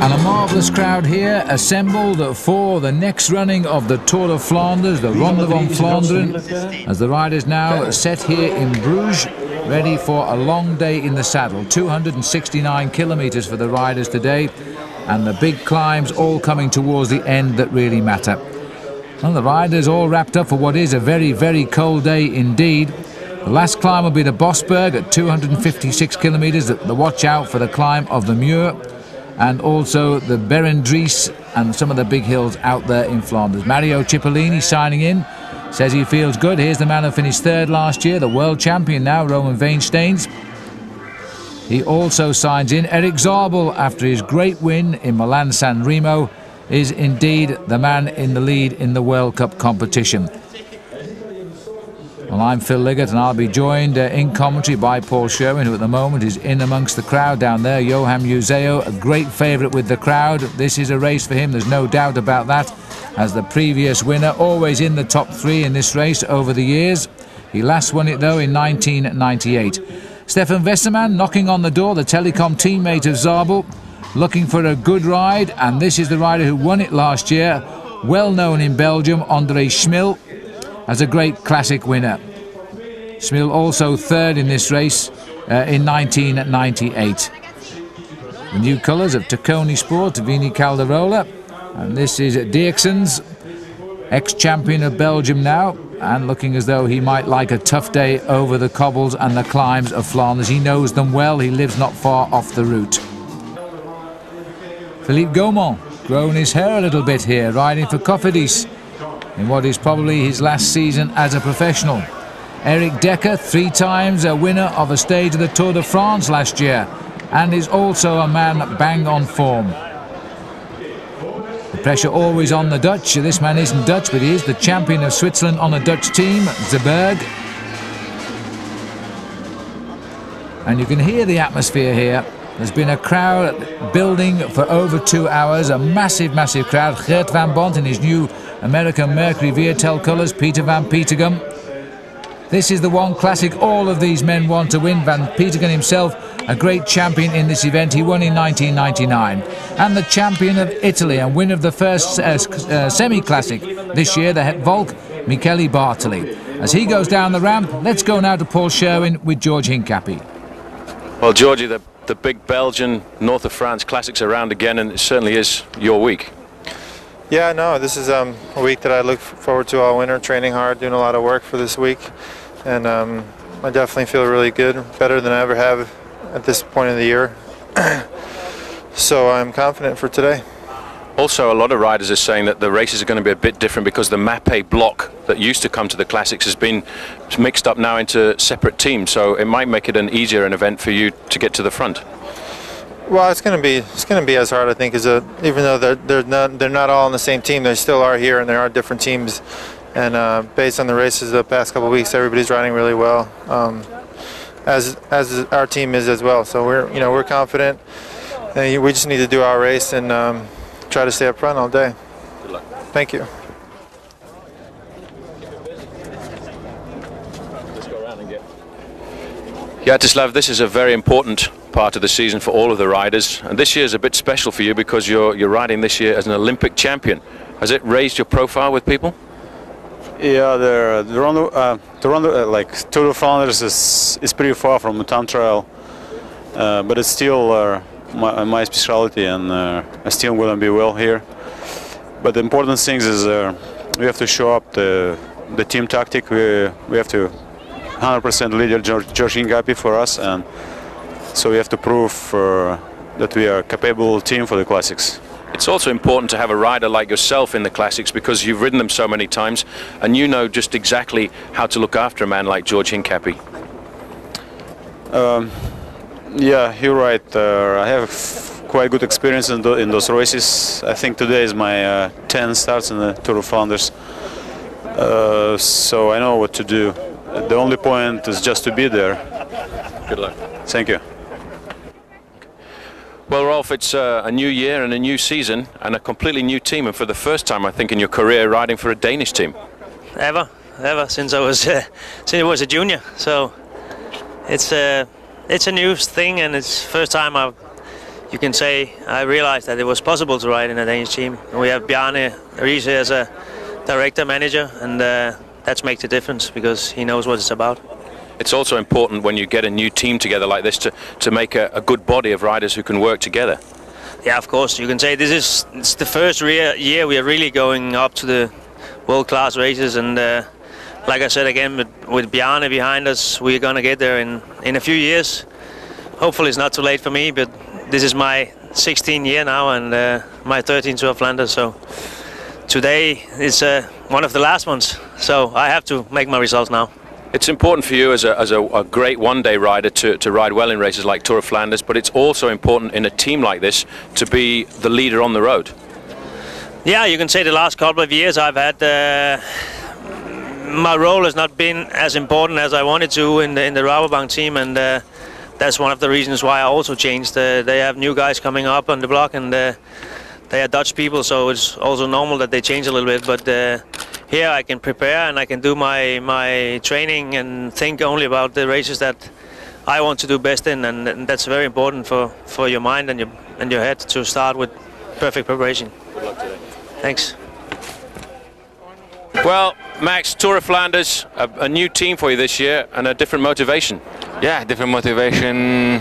And a marvellous crowd here assembled for the next running of the Tour of Flanders, the Ronde van Vlaanderen, as the riders now set here in Bruges, ready for a long day in the saddle. 269 kilometres for the riders today, and the big climbs all coming towards the end that really matter. Well, the riders all wrapped up for what is a very, very cold day indeed. The last climb will be the Bosberg at 256 kilometres, the watch out for the climb of the Muur, and also the Berendries and some of the big hills out there in Flanders. Mario Cipollini signing in, says he feels good. Here's the man who finished third last year, the world champion now, Roman Veensteins. He also signs in. Eric Zabel, after his great win in Milan-San Remo, is indeed the man in the lead in the World Cup competition. Well, I'm Phil Liggett, and I'll be joined in commentary by Paul Sherwin, who at the moment is in amongst the crowd down there. Johan Museo, a great favourite with the crowd. This is a race for him, there's no doubt about that, as the previous winner, always in the top three in this race over the years. He last won it, though, in 1998. Stefan Vaisman knocking on the door, the telecom teammate of Zabel, looking for a good ride, and this is the rider who won it last year, well known in Belgium, André Schmil, as a great classic winner. Schmil also third in this race in 1998. The new colours of Tacconi Sport, Vini Calderola, and this is Dirksens, ex-champion of Belgium now, and looking as though he might like a tough day over the cobbles and the climbs of Flanders. He knows them well, he lives not far off the route. Philippe Gaumont, grown his hair a little bit here, riding for Cofidis in what is probably his last season as a professional. Eric Decker, 3 times a winner of a stage of the Tour de France last year, and is also a man bang on form. The pressure always on the Dutch. This man isn't Dutch, but he is the champion of Switzerland on a Dutch team, De Berg. And you can hear the atmosphere here. There's been a crowd building for over 2 hours, a massive, massive crowd. Geert van Bont in his new American Mercury Viatel colours, Peter van Petegem. This is the one classic all of these men want to win. Van Petegem himself, a great champion in this event. He won in 1999. And the champion of Italy and winner of the first semi-classic this year, the Het Volk, Michele Bartoli. As he goes down the ramp, let's go now to Paul Sherwin with George Hincapie. Well, Georgie, the big Belgian, north of France classics are around again, and it certainly is your week. Yeah, no, this is a week that I look forward to all winter, training hard, doing a lot of work for this week. And I definitely feel really good, better than I ever have at this point of the year. So I'm confident for today. Also, a lot of riders are saying that the races are going to be a bit different because the Mappe block that used to come to the classics has been mixed up now into separate teams. So it might make it an easier event for you to get to the front. Well, it's going to be as hard, I think, as even though they're not all on the same team. They still are here, and there are different teams. And based on the races the past couple of weeks, everybody's riding really well, as our team is as well. So we're confident. And we just need to do our race and try to stay up front all day. Good luck. Thank you. Let's go around and get. Jatislav, this is a very important part of the season for all of the riders, and this year is a bit special for you because you're riding this year as an Olympic champion. Has it raised your profile with people? Yeah, like Tour of Flanders is pretty far from the time trial, but it's still my specialty, and I still want to be well here. But the important thing is we have to show up the team tactic. We have to 100% leader George Hincapie for us, and so we have to prove that we are a capable team for the classics. It's also important to have a rider like yourself in the classics because you've ridden them so many times and you know just exactly how to look after a man like George Hincapie. Yeah, you're right. I have quite good experience in those races. I think today is my 10 starts in the Tour of Flanders, so I know what to do. The only point is just to be there. Good luck. Thank you. Well, Rolf, it's a new year and a new season and a completely new team, and for the first time, I think, in your career, riding for a Danish team. Ever since I was a junior. So it's a new thing, and it's first time you can say I realized that it was possible to ride in a Danish team. We have Bjarne Riise as a director manager, and that makes a difference because he knows what it's about. It's also important when you get a new team together like this to make a good body of riders who can work together. Yeah, of course. You can say it's the first year we are really going up to the world-class races, and like I said again, with Bjarne behind us, we're going to get there in a few years. Hopefully it's not too late for me, but this is my 16th year now and my 13th Tour of Flanders, so today is one of the last ones, so I have to make my results now. It's important for you as a great one-day rider to ride well in races like Tour of Flanders, but it's also important in a team like this to be the leader on the road. Yeah, you can say the last couple of years I've had my role has not been as important as I wanted to in the Rabobank team, and that's one of the reasons why I also changed. They have new guys coming up on the block, and they are Dutch people, so it's also normal that they change a little bit. But here I can prepare and I can do my training and think only about the races that I want to do best in, and that's very important for your mind and your head to start with perfect preparation. Good luck today. Thanks. Well, Max, Tour of Flanders, a new team for you this year and a different motivation. Yeah, different motivation.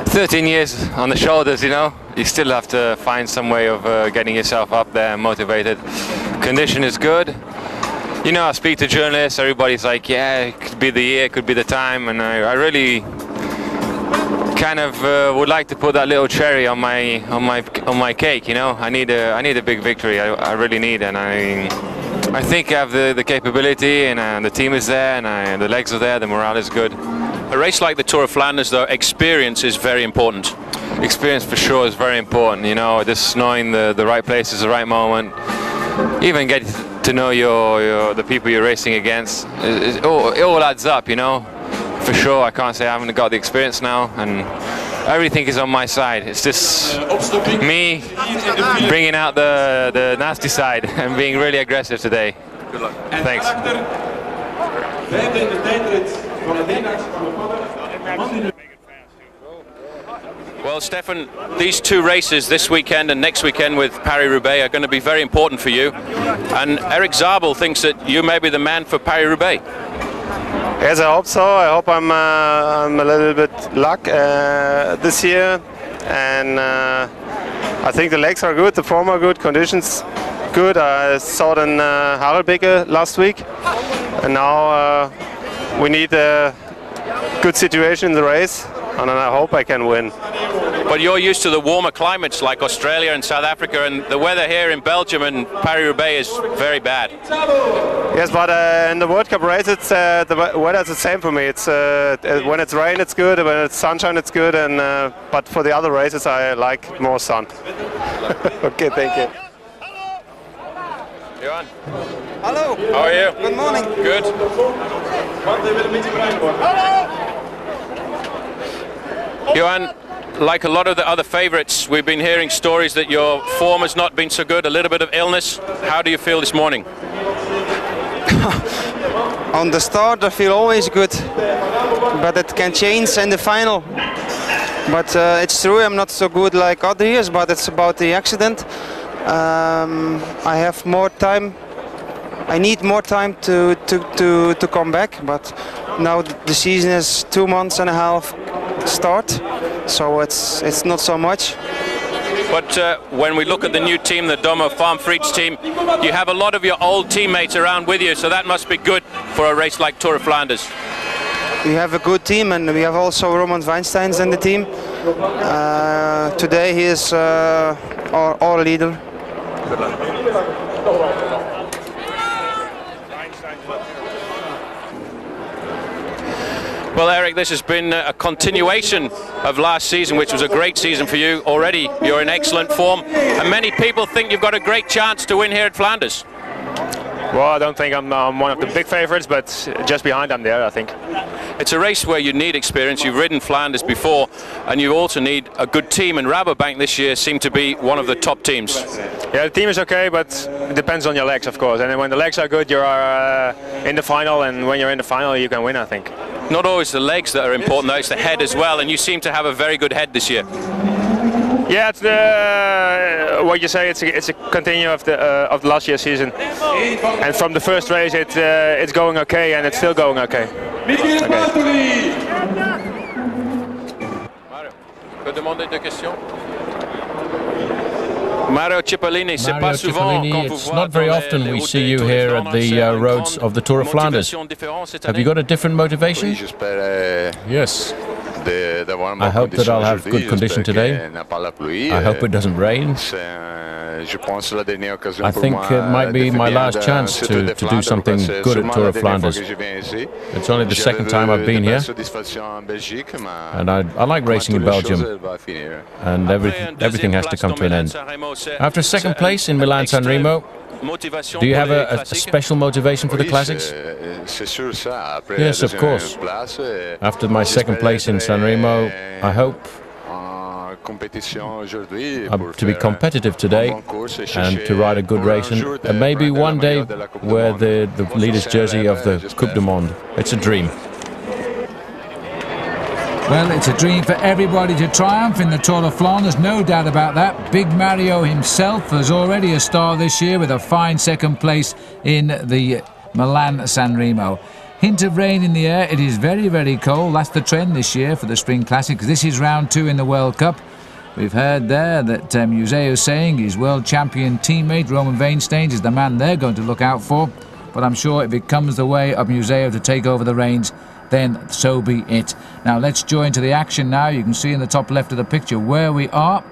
13 years on the shoulders, you know. You still have to find some way of getting yourself up there and motivated. Condition is good. You know, I speak to journalists, everybody's like, yeah, it could be the year, it could be the time, and I really kind of would like to put that little cherry on my cake, you know. I need a big victory. I really need, and I think I have the capability, and the team is there, and the legs are there, the morale is good. A race like the Tour of Flanders, though, experience is very important. Experience for sure is very important, you know, just knowing the right places, the right moment. Even get to know the people you're racing against. It all adds up, you know. For sure, I can't say I haven't got the experience now, and everything is on my side. It's just me bringing out the nasty side and being really aggressive today. Good luck. Thanks. Well, Stefan, these two races this weekend and next weekend with Paris-Roubaix are going to be very important for you. And Eric Zabel thinks that you may be the man for Paris-Roubaix. Yes, I hope so. I hope I'm a little bit luck this year, and I think the legs are good, the form are good, conditions good. I saw it in Harelbeke last week, and now we need a good situation in the race, and I hope I can win. But you're used to the warmer climates like Australia and South Africa, and the weather here in Belgium and Paris-Roubaix is very bad. Yes, but in the World Cup race, it's the weather's the same for me. It's when it's rain, it's good. When it's sunshine, it's good. And but for the other races, I like more sun. Okay, thank you. Johan. Hello. How are you? Good morning. Good. Johan, like a lot of the other favourites, we've been hearing stories that your form has not been so good, a little bit of illness. How do you feel this morning? On the start I feel always good, but it can change in the final. But it's true I'm not so good like other years, but it's about the accident. I have more time. I need more time to come back, but now the season is 2 months and a half start, so it's not so much. But when we look at the new team, the Domo Farm Frites team, you have a lot of your old teammates around with you, so that must be good for a race like Tour of Flanders. We have a good team, and we have also Roman Weinsteins in the team. Today he is our leader. Well, Eric, this has been a continuation of last season, which was a great season for you. Already you're in excellent form, and many people think you've got a great chance to win here at Flanders. Well, I don't think I'm one of the big favourites, but just behind I'm there, I think. It's a race where you need experience. You've ridden Flanders before, and you also need a good team, and Rabobank this year seem to be one of the top teams. Yeah, the team is okay, but it depends on your legs, of course. And when the legs are good, you are in the final, and when you're in the final, you can win, I think. Not always the legs that are important, though, it's the head as well, and you seem to have a very good head this year. Yeah, it's what you say. It's a continue of the last year's season, and from the first race, it's going okay, and it's still going okay. Mario, peut demander deux questions? Mario Cipollini, it's not very often we see you here at the roads of the Tour of Flanders. Have you got a different motivation? Yes. I hope that I'll have good condition today. I hope it doesn't rain. I think it might be my last chance to do something good at Tour of Flanders. It's only the second time I've been here, and I like racing in Belgium, and everything has to come to an end. After second place in Milan-San Remo, do you have a special motivation for the classics? Yes, of course. After my second place in San Remo, I hope to be competitive today and to ride a good race, and maybe one day wear the leader's jersey of the Coupe du Monde. It's a dream. Well, it's a dream for everybody to triumph in the Tour of Flanders, no doubt about that. Big Mario himself is already a star this year with a fine second place in the Milan-San Remo. Hint of rain in the air. It is very, very cold. That's the trend this year for the Spring Classics. This is round 2 in the World Cup. We've heard there that Museo saying his world champion teammate Roman Weinsteins is the man they're going to look out for. But I'm sure if it comes the way of Museo to take over the reins, then so be it. Now let's join to the action now. You can see in the top left of the picture where we are.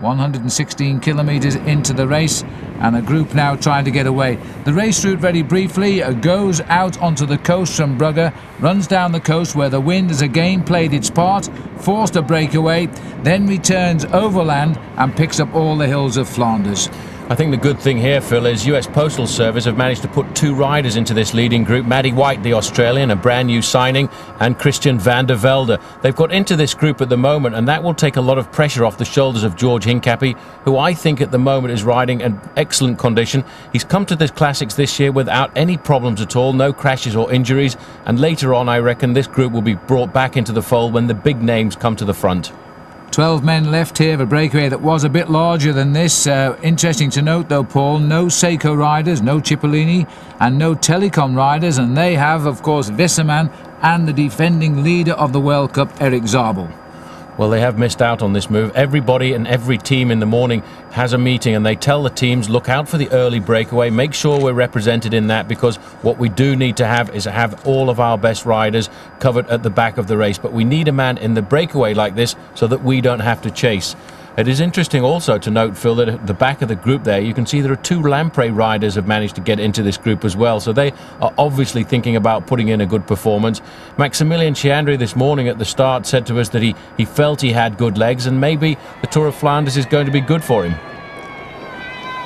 116 kilometres into the race, and a group now trying to get away. The race route, very briefly, goes out onto the coast from Brugge, runs down the coast where the wind has again played its part, forced a breakaway, then returns overland and picks up all the hills of Flanders. I think the good thing here, Phil, is US Postal Service have managed to put 2 riders into this leading group. Maddie White, the Australian, a brand new signing, and Christian van der Velde. They've got into this group at the moment, and that will take a lot of pressure off the shoulders of George Hincapie, who I think at the moment is riding in excellent condition. He's come to the Classics this year without any problems at all, no crashes or injuries, and later on I reckon this group will be brought back into the fold when the big names come to the front. 12 men left here of a breakaway that was a bit larger than this. Interesting to note though, Paul, no Seiko riders, no Cipollini and no Telecom riders, and they have of course Wesserman and the defending leader of the World Cup, Erik Zabel. Well, they have missed out on this move. Everybody and every team in the morning has a meeting and they tell the teams, look out for the early breakaway, make sure we're represented in that, because what we do need to have is have all of our best riders covered at the back of the race. But we need a man in the breakaway like this so that we don't have to chase. It is interesting also to note, Phil, that at the back of the group there, you can see there are 2 Lamprey riders have managed to get into this group as well. So they are obviously thinking about putting in a good performance. Maximilian Chiandri this morning at the start said to us that he felt he had good legs and maybe the Tour of Flanders is going to be good for him.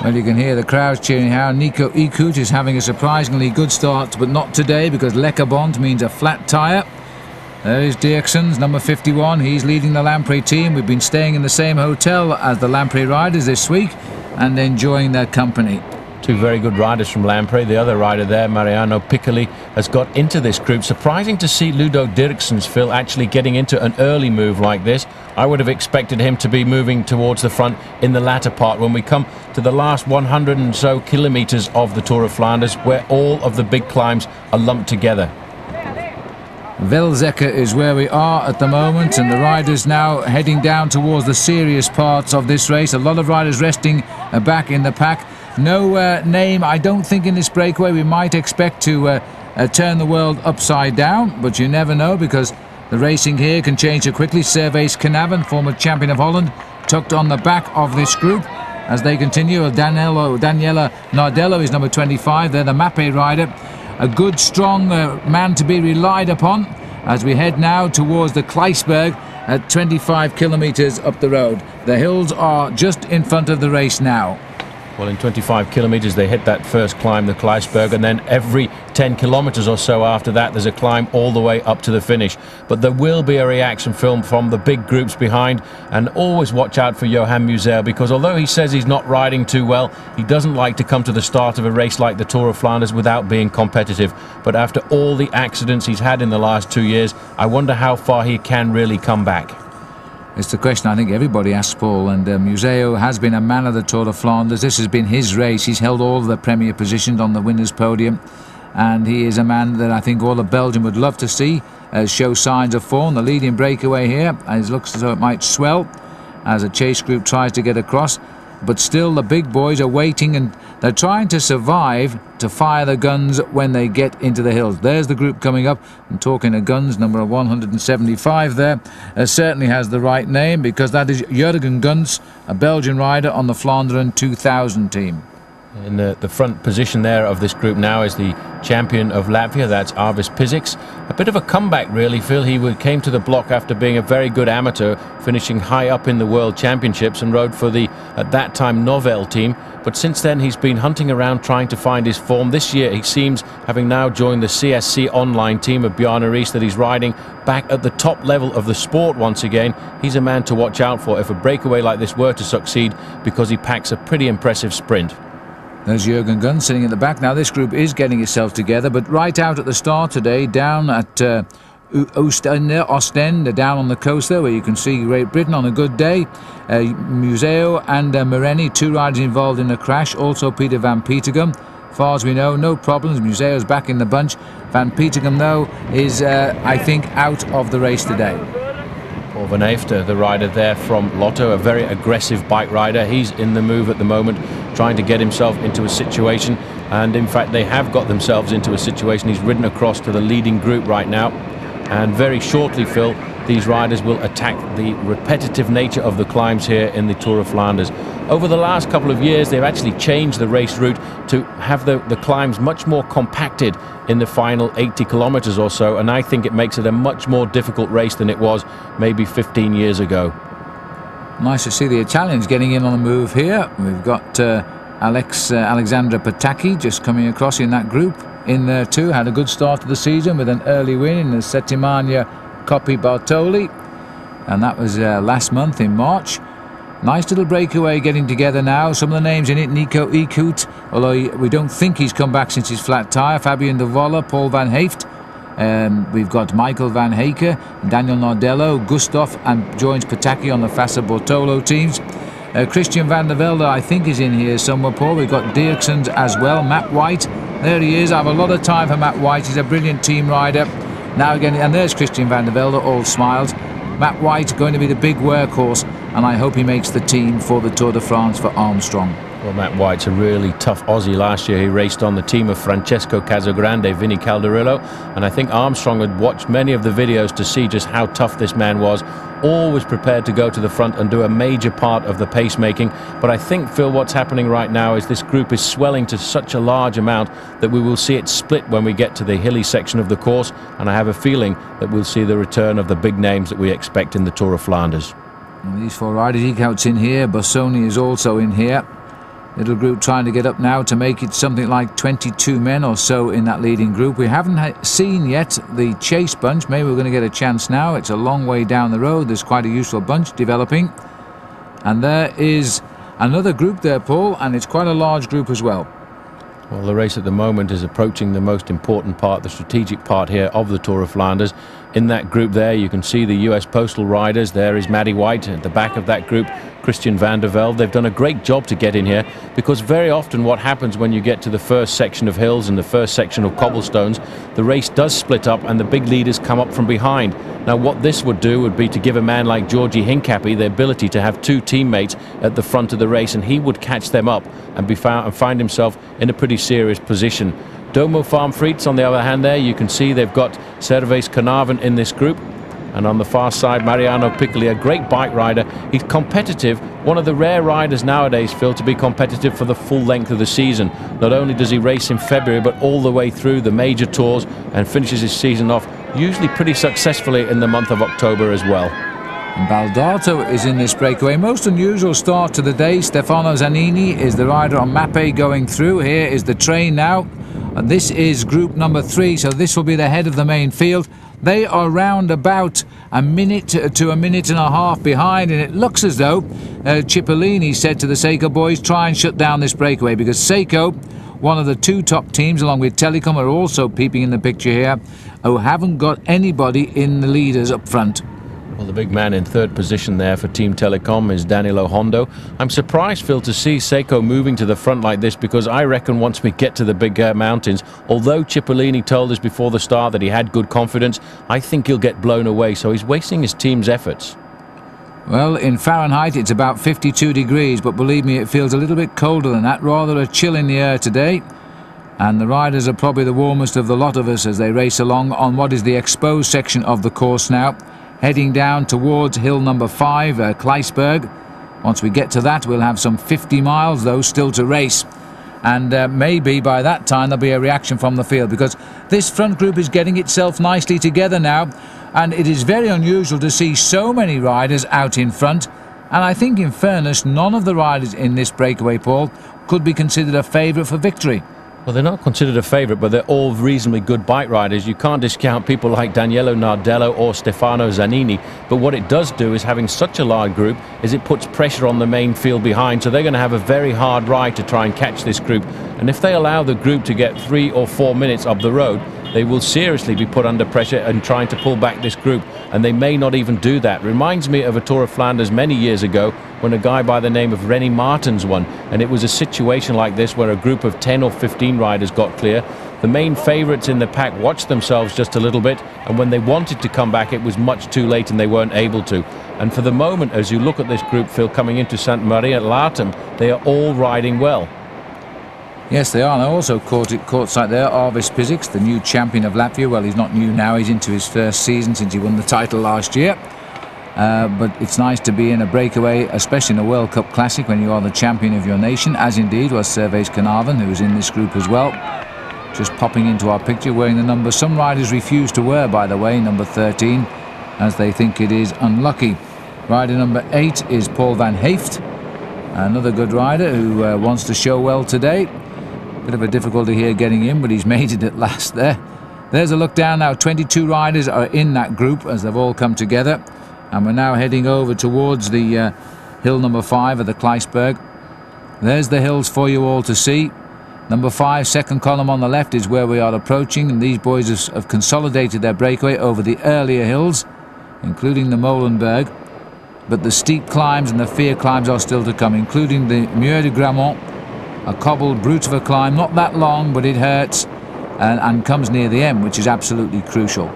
Well, you can hear the crowds cheering how Nico Ikut is having a surprisingly good start, but not today because Lekkerbond means a flat tyre. There is Dirksens, number 51. He's leading the Lamprey team. We've been staying in the same hotel as the Lamprey riders this week and enjoying their company. 2 very good riders from Lamprey. The other rider there, Mariano Piccoli, has got into this group. Surprising to see Ludo Dirksens, Phil, actually getting into an early move like this. I would have expected him to be moving towards the front in the latter part when we come to the last 100 and so kilometres of the Tour of Flanders, where all of the big climbs are lumped together. Velzeke is where we are at the moment, and the riders now heading down towards the serious parts of this race. A lot of riders resting back in the pack. No name, I don't think, in this breakaway. We might expect to turn the world upside down, but you never know because the racing here can change so quickly. Servaes Knaven, former champion of Holland, tucked on the back of this group as they continue. Daniela Nardello is number 25. They're the Mappe rider. A good, strong man to be relied upon as we head now towards the Kleiss Burg at 25 kilometres up the road. The hills are just in front of the race now. Well, in 25 kilometres they hit that first climb, the Kleiss Burg, and then every 10 kilometres or so after that there's a climb all the way up to the finish. But there will be a reaction film from the big groups behind, and always watch out for Johan Museeuw, because although he says he's not riding too well, he doesn't like to come to the start of a race like the Tour of Flanders without being competitive. But after all the accidents he's had in the last 2 years, I wonder how far he can really come back. It's the question I think everybody asks, Paul, and Museeuw has been a man of the Tour of Flanders. This has been his race. He's held all the premier positions on the winners' podium, and he is a man that I think all of Belgium would love to see show signs of form. The leading breakaway here, it looks as though it might swell as a chase group tries to get across, but still the big boys are waiting and they're trying to survive to fire the guns when they get into the hills. There's the group coming up, and talking of guns, number 175 there certainly has the right name, because that is Jurgen Guns, a Belgian rider on the Flandern 2000 team. In the front position there of this group now is the champion of Latvia, that's Arvis Piziks. A bit of a comeback really, Phil. He came to the block after being a very good amateur, finishing high up in the World Championships, and rode for the, at that time, Novel team. But since then he's been hunting around trying to find his form. This year he seems, having now joined the CSC online team of Bjarne Riis, that he's riding back at the top level of the sport once again. He's a man to watch out for if a breakaway like this were to succeed, because he packs a pretty impressive sprint. There's Jurgen Gunn sitting at the back. Now this group is getting itself together, but right out at the start today, down at Ostend, down on the coast there, where you can see Great Britain on a good day. Museeuw and Mereni, 2 riders involved in a crash. Also Peter van Petegem. As far as we know, no problems. Museeuw's back in the bunch. Van Petegem, though, is, I think, out of the race today. Paul van Haeften, the rider there from Lotto, a very aggressive bike rider. He's in the move at the moment, trying to get himself into a situation, and in fact they have got themselves into a situation. He's ridden across to the leading group right now, and very shortly, Phil, these riders will attack the repetitive nature of the climbs here in the Tour of Flanders. Over the last couple of years they've actually changed the race route to have the climbs much more compacted in the final 80 kilometres or so, and I think it makes it a much more difficult race than it was maybe 15 years ago. Nice to see the Italians getting in on the move here. We've got Alexandra Pataki just coming across in that group in there too. Had a good start to the season with an early win in the Settimana Coppi Bartoli, and that was last month in March. Nice little breakaway getting together now. Some of the names in it: Nico Ikut, although we don't think he's come back since his flat tyre. Fabian Davila, Paul van Haeften. We've got Michael van Heeke, Daniel Nardello, Gustav, and joins Pataki on the Fassa Bortolo teams. Christian van der Velde, I think, is in here somewhere, Paul. We've got Dirksens as well. Matt White, there he is. I have a lot of time for Matt White. He's a brilliant team rider. Now again, and there's Christian van der Velde, all smiles. Matt White going to be the big workhorse, and I hope he makes the team for the Tour de France for Armstrong. Well, Matt White's a really tough Aussie. Last year he raced on the team of Francesco Casagrande, Vinny Calderillo, and I think Armstrong had watched many of the videos to see just how tough this man was. Always prepared to go to the front and do a major part of the pacemaking. But I think, Phil, what's happening right now is this group is swelling to such a large amount that we will see it split when we get to the hilly section of the course, and I have a feeling that we'll see the return of the big names that we expect in the Tour of Flanders. And these four riders, Eekhout's in here, Bossoni is also in here. Little group trying to get up now to make it something like 22 men or so in that leading group. We haven't seen yet the chase bunch. Maybe we're going to get a chance now. It's a long way down the road. There's quite a useful bunch developing. And there is another group there, Paul, and it's quite a large group as well. Well, the race at the moment is approaching the most important part, the strategic part here of the Tour of Flanders. In that group there, you can see the US Postal Riders. There is Maddie White at the back of that group, Christian van der Velde. They've done a great job to get in here, because very often what happens when you get to the first section of hills and the first section of cobblestones, the race does split up and the big leaders come up from behind. Now, what this would do would be to give a man like Georgi Hincapie the ability to have two teammates at the front of the race, and he would catch them up and find himself in a pretty serious position. Domo Farm Frites, on the other hand, there you can see they've got Servais Carnarvon in this group, and on the far side Mariano Piccoli, a great bike rider. He's competitive, one of the rare riders nowadays, Phil, to be competitive for the full length of the season. Not only does he race in February, but all the way through the major tours, and finishes his season off usually pretty successfully in the month of October as well. And Baldato is in this breakaway. Most unusual start to the day. Stefano Zanini is the rider on Mappe going through. Here is the train now. And this is group number 3, so this will be the head of the main field. They are round about a minute to a minute and a half behind, and it looks as though Cipollini said to the Seiko boys, try and shut down this breakaway, because Seiko, one of the two top teams along with Telecom, are also peeping in the picture here, who haven't got anybody in the leaders up front. Well, the big man in third position there for Team Telecom is Danilo Hondo. I'm surprised, Phil, to see Seiko moving to the front like this, because I reckon once we get to the big mountains, although Cipollini told us before the start that he had good confidence, I think he'll get blown away, so he's wasting his team's efforts. Well, in Fahrenheit it's about 52 degrees, but believe me, it feels a little bit colder than that, rather a chill in the air today. And the riders are probably the warmest of the lot of us as they race along on what is the exposed section of the course now, heading down towards hill number 5, Kleiss Burg. Once we get to that, we'll have some 50 miles, though, still to race. And maybe by that time there'll be a reaction from the field, because this front group is getting itself nicely together now, and it is very unusual to see so many riders out in front. And I think, in fairness, none of the riders in this breakaway, Paul, could be considered a favourite for victory. Well, they're not considered a favourite, but they're all reasonably good bike riders. You can't discount people like Daniele Nardello or Stefano Zanini, but what it does do is, having such a large group, is it puts pressure on the main field behind, so they're going to have a very hard ride to try and catch this group. And if they allow the group to get 3 or 4 minutes of the road, they will seriously be put under pressure and trying to pull back this group, and they may not even do that. Reminds me of a Tour of Flanders many years ago when a guy by the name of Rennie Martens won, and it was a situation like this where a group of 10 or 15 riders got clear. The main favourites in the pack watched themselves just a little bit, and when they wanted to come back it was much too late and they weren't able to. And for the moment, as you look at this group, Phil, coming into St Maria Latem, they are all riding well. Yes, they are. And I also caught sight there, Arvis Piziks, the new champion of Latvia. Well, he's not new now, he's into his first season since he won the title last year. But it's nice to be in a breakaway, especially in a World Cup Classic, when you are the champion of your nation, as indeed was Servais Carnarvon, who was in this group as well. Just popping into our picture, wearing the number some riders refuse to wear, by the way, number 13, as they think it is unlucky. Rider number 8 is Paul van Haeften, another good rider who wants to show well today. Bit of a difficulty here getting in, but he's made it at last there. There's a look down now. 22 riders are in that group as they've all come together. And we're now heading over towards the hill number 5 of the Kleiss Burg. There's the hills for you all to see. Number 5, second column on the left, is where we are approaching, and these boys have consolidated their breakaway over the earlier hills, including the Molenberg. But the steep climbs and the fear climbs are still to come, including the Muir de Gramont, a cobbled brute of a climb, not that long, but it hurts, and comes near the end, which is absolutely crucial.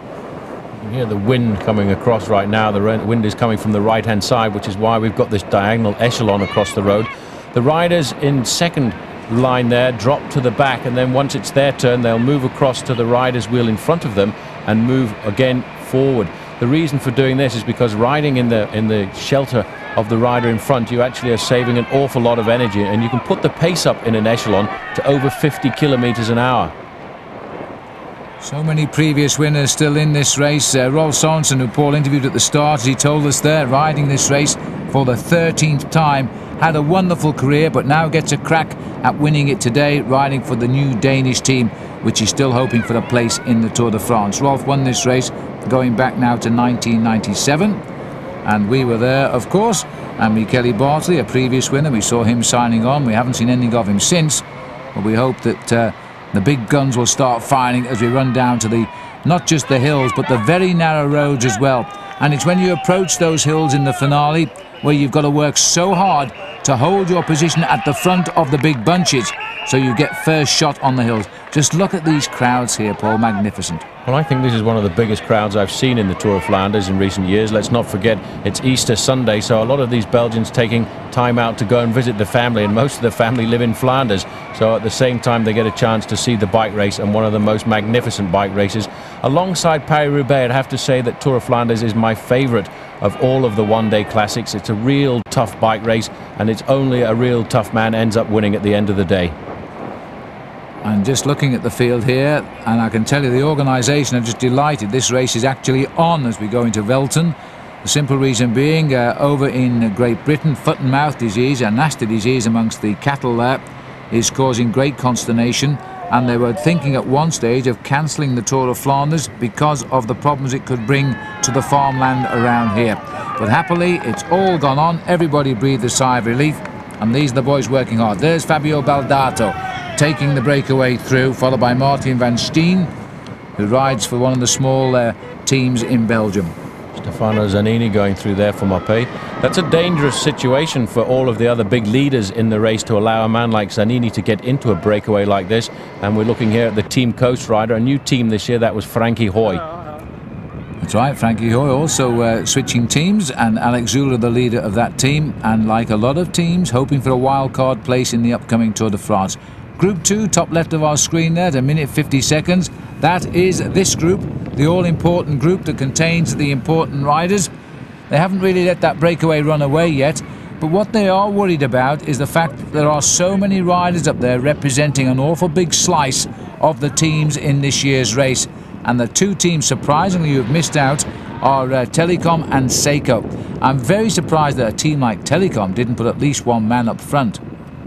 You hear the wind coming across right now. The wind is coming from the right-hand side, which is why we've got this diagonal echelon across the road. The riders in second line there drop to the back, and then once it's their turn, they'll move across to the rider's wheel in front of them and move again forward. The reason for doing this is because riding in the shelter of the rider in front, you actually are saving an awful lot of energy, and you can put the pace up in an echelon to over 50 kilometers an hour. So many previous winners still in this race. Rolf Sorensen, who Paul interviewed at the start, as he told us there, riding this race for the 13th time, had a wonderful career but now gets a crack at winning it today, riding for the new Danish team, which is still hoping for a place in the Tour de France. Rolf won this race going back now to 1997, and we were there, of course. And Michele Bartoli, a previous winner, we saw him signing on. We haven't seen anything of him since, but we hope that the big guns will start firing as we run down to the, not just the hills, but the very narrow roads as well. And it's when you approach those hills in the finale where you've got to work so hard to hold your position at the front of the big bunches so you get first shot on the hills. Just look at these crowds here, Paul, magnificent. Well, I think this is one of the biggest crowds I've seen in the Tour of Flanders in recent years. Let's not forget it's Easter Sunday, so a lot of these Belgians taking time out to go and visit the family, and most of the family live in Flanders. So at the same time, they get a chance to see the bike race, and one of the most magnificent bike races. Alongside Paris-Roubaix, I'd have to say that Tour of Flanders is my favourite of all of the one-day classics. It's a real tough bike race, and it's only a real tough man ends up winning at the end of the day. And just looking at the field here, and I can tell you the organisation are just delighted. This race is actually on as we go into Velten. The simple reason being, over in Great Britain, foot and mouth disease, a nasty disease amongst the cattle there, is causing great consternation. And they were thinking at one stage of cancelling the Tour of Flanders because of the problems it could bring to the farmland around here. But happily, it's all gone on. Everybody breathed a sigh of relief. And these are the boys working hard. There's Fabio Baldato taking the breakaway through, followed by Martin van Steen, who rides for one of the small teams in Belgium. Stefano Zanini going through there for Mopé. That's a dangerous situation for all of the other big leaders in the race to allow a man like Zanini to get into a breakaway like this. And we're looking here at the Team Coast rider, a new team this year, that was Frankie Hoy. That's right, Frankie Hoy also switching teams, and Alex Züller, the leader of that team, and like a lot of teams, hoping for a wild-card place in the upcoming Tour de France. Group 2, top left of our screen there, at 1 minute 50 seconds. That is this group, the all-important group that contains the important riders. They haven't really let that breakaway run away yet, but what they are worried about is the fact that there are so many riders up there representing an awful big slice of the teams in this year's race. And the two teams, surprisingly, who have missed out are Telecom and Seiko. I'm very surprised that a team like Telecom didn't put at least one man up front.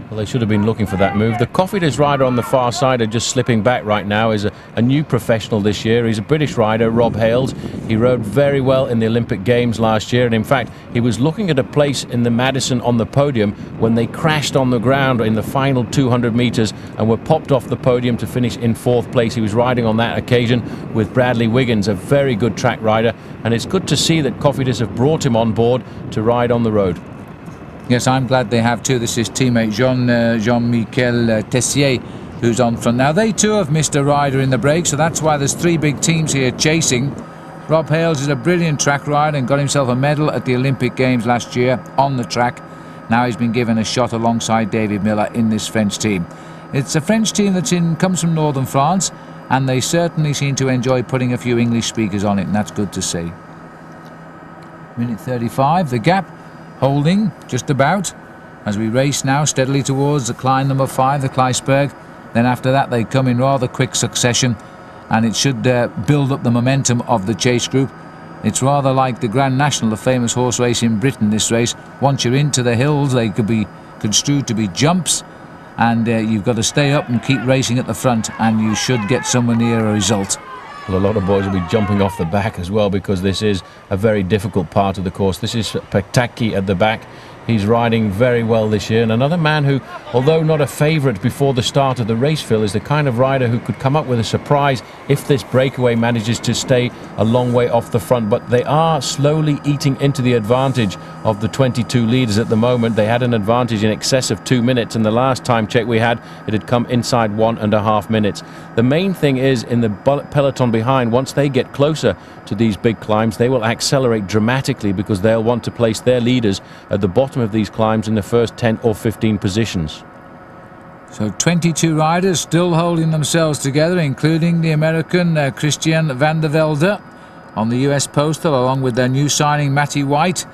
Well, they should have been looking for that move. The Cofidis rider on the far side are just slipping back right now. Is a new professional this year. He's a British rider, Rob Hayles. He rode very well in the Olympic Games last year, and in fact he was looking at a place in the Madison on the podium when they crashed on the ground in the final 200 metres and were popped off the podium to finish in 4th place. He was riding on that occasion with Bradley Wiggins, a very good track rider, and it's good to see that Cofidis have brought him on board to ride on the road. Yes, I'm glad they have too. This is teammate Jean-Michel Tessier, who's on front. Now, they too have missed a rider in the break, so that's why there's 3 big teams here chasing. Rob Hayles is a brilliant track rider and got himself a medal at the Olympic Games last year on the track. Now he's been given a shot alongside David Miller in this French team. It's a French team that comes from northern France, and they certainly seem to enjoy putting a few English speakers on it, and that's good to see. Minute 35, the gap holding just about as we race now steadily towards the climb number 5, the Kleiss Burg. Then after that they come in rather quick succession, and it should build up the momentum of the chase group. It's rather like the Grand National, the famous horse race in Britain, this race. Once you're into the hills, they could be construed to be jumps, and you've got to stay up and keep racing at the front, and you should get somewhere near a result. Well, a lot of boys will be jumping off the back as well, because this is a very difficult part of the course. This is Pataki at the back. He's riding very well this year, and another man who, although not a favourite before the start of the race, Phil, is the kind of rider who could come up with a surprise if this breakaway manages to stay a long way off the front. But they are slowly eating into the advantage of the 22 leaders at the moment. They had an advantage in excess of 2 minutes, and the last time check we had, it had come inside 1.5 minutes. The main thing is in the peloton behind, once they get closer to these big climbs, they will accelerate dramatically because they'll want to place their leaders at the bottom of these climbs in the first 10 or 15 positions. So 22 riders still holding themselves together, including the American Christian Velde on the US Postal, along with their new signing Matty White.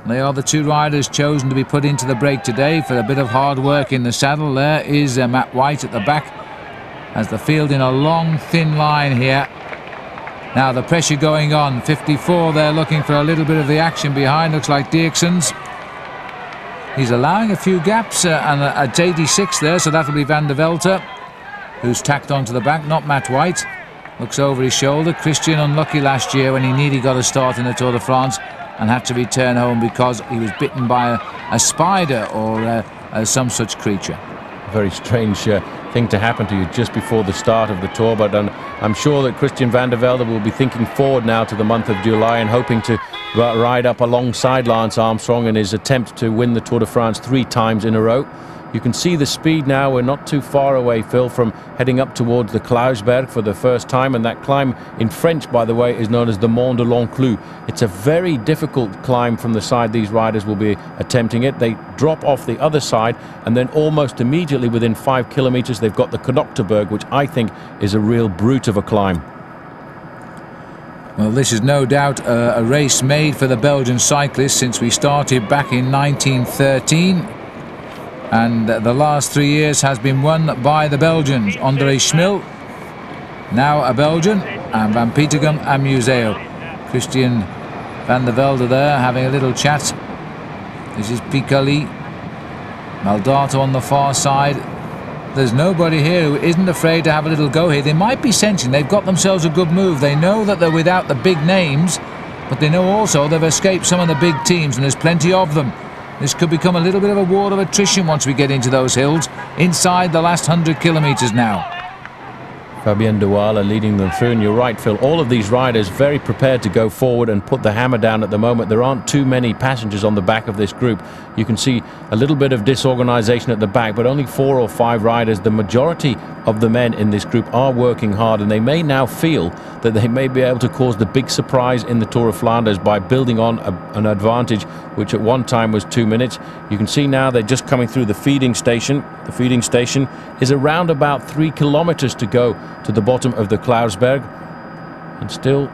They are the two riders chosen to be put into the break today for a bit of hard work in the saddle. There is Matt White at the back as the field in a long thin line here. Now the pressure going on. 54 there, looking for a little bit of the action behind. Looks like Dirksen's. He's allowing a few gaps and at 86 there, so that'll be Van der Velde, who's tacked onto the back, not Matt White. Looks over his shoulder. Christian unlucky last year when he nearly got a start in the Tour de France and had to return home because he was bitten by a spider or some such creature. Very strange thing to happen to you just before the start of the Tour, but I'm sure that Christian Van der Velde will be thinking forward now to the month of July and hoping to ride up alongside Lance Armstrong in his attempt to win the Tour de France 3 times in a row. You can see the speed now. We're not too far away, Phil, from heading up towards the Clouds Berg for the first time, and that climb in French, by the way, is known as the Mont de l'Enclus. It's a very difficult climb from the side these riders will be attempting it. They drop off the other side, and then almost immediately within 5 kilometers they've got the Clouds Berg, which I think is a real brute of a climb. Well, this is no doubt a race made for the Belgian cyclists since we started back in 1913. And the last 3 years has been won by the Belgians. André Schmil, now a Belgian, and Van Petegem and Museo. Christian Van der Velde there having a little chat. This is Piccoli. Maldato on the far side. There's nobody here who isn't afraid to have a little go here. They might be sensing they've got themselves a good move. They know that they're without the big names, but they know also they've escaped some of the big teams, and there's plenty of them. This could become a little bit of a war of attrition once we get into those hills, inside the last 100 kilometers now. Fabian Davila leading them through, and you're right, Phil, all of these riders very prepared to go forward and put the hammer down at the moment. There aren't too many passengers on the back of this group. You can see a little bit of disorganization at the back, but only 4 or 5 riders. The majority of the men in this group are working hard, and they may now feel that they may be able to cause the big surprise in the Tour of Flanders by building on an advantage which at one time was 2 minutes. You can see now they're just coming through the feeding station. The feeding station is around about 3 kilometers to go to the bottom of the Clouds Berg, and still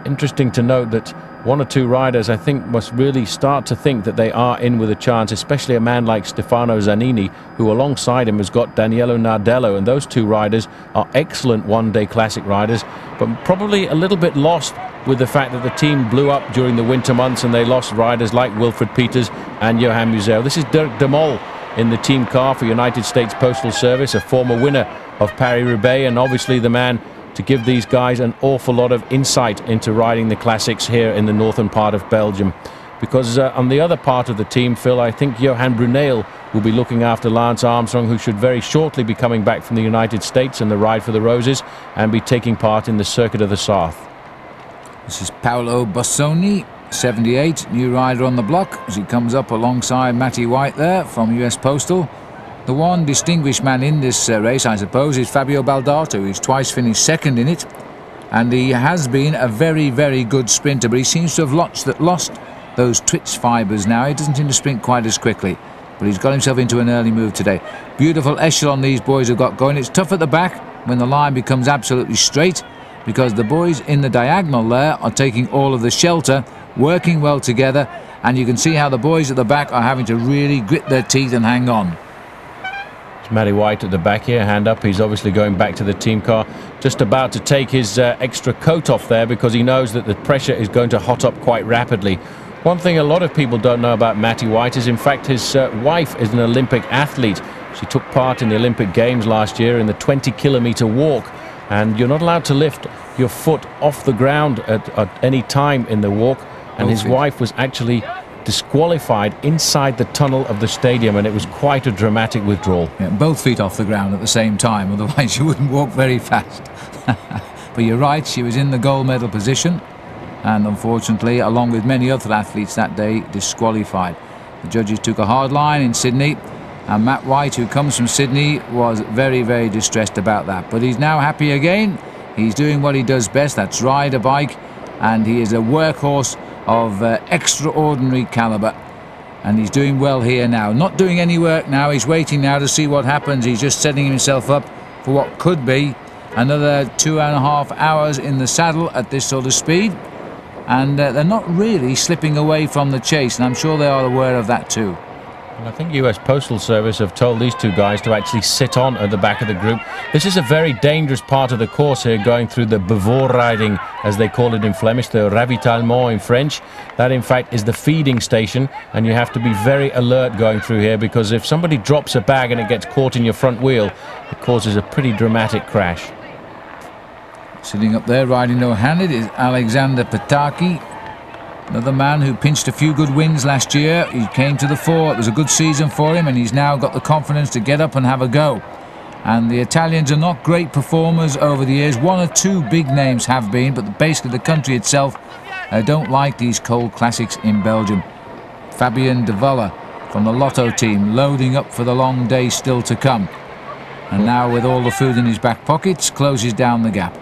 interesting to note that 1 or 2 riders I think must really start to think that they are in with a chance, especially a man like Stefano Zanini, who alongside him has got Daniele Nardello, and those 2 riders are excellent one-day classic riders, but probably a little bit lost with the fact that the team blew up during the winter months and they lost riders like Wilfred Peters and Johan Museo. This is Dirk De Mol in the team car for United States Postal Service, a former winner of Paris-Roubaix, and obviously the man to give these guys an awful lot of insight into riding the classics here in the northern part of Belgium. Because on the other part of the team, Phil, I think Johan Brunel will be looking after Lance Armstrong, who should very shortly be coming back from the United States and the Ride for the Roses and be taking part in the Circuit of the South. This is Paolo Bossoni, 78, new rider on the block, as he comes up alongside Matty White there from US Postal. The one distinguished man in this race, I suppose, is Fabio Baldato. He's twice finished second in it, and he has been a very, very good sprinter, but he seems to have lost those twitch fibres now. He doesn't seem to sprint quite as quickly, but he's got himself into an early move today. Beautiful echelon these boys have got going. It's tough at the back when the line becomes absolutely straight, because the boys in the diagonal there are taking all of the shelter, working well together, and you can see how the boys at the back are having to really grit their teeth and hang on. It's Matty White at the back here, hand up. He's obviously going back to the team car, just about to take his extra coat off there because he knows that the pressure is going to hot up quite rapidly. One thing a lot of people don't know about Matty White is, in fact, his wife is an Olympic athlete. She took part in the Olympic Games last year in the 20-kilometer walk, and you're not allowed to lift your foot off the ground at any time in the walk, and his wife was actually disqualified inside the tunnel of the stadium, and it was quite a dramatic withdrawal. Yeah, both feet off the ground at the same time, otherwise you wouldn't walk very fast. But you're right, she was in the gold medal position. and unfortunately, along with many other athletes that day, disqualified. The judges took a hard line in Sydney, and Matt White, who comes from Sydney, was very, very distressed about that. But he's now happy again. He's doing what he does best, that's ride a bike, and he is a workhorse of extraordinary calibre. And he's doing well here now. Not doing any work now, he's waiting now to see what happens. He's just setting himself up for what could be another 2.5 hours in the saddle at this sort of speed. And they're not really slipping away from the chase, and I'm sure they are aware of that too. I think US Postal Service have told these two guys to actually sit on at the back of the group. This is a very dangerous part of the course here, going through the bevoorrading, as they call it in Flemish, the ravitaillement in French. That in fact is the feeding station, and you have to be very alert going through here, because if somebody drops a bag and it gets caught in your front wheel, it causes a pretty dramatic crash. Sitting up there riding no-handed is Alexander Pataki, another man who pinched a few good wins last year. He came to the fore. It was a good season for him, and he's now got the confidence to get up and have a go. And the Italians are not great performers over the years. One or two big names have been, but basically the country itself don't like these cold classics in Belgium. Fabian Davila from the Lotto team, loading up for the long day still to come. And now, with all the food in his back pockets, closes down the gap.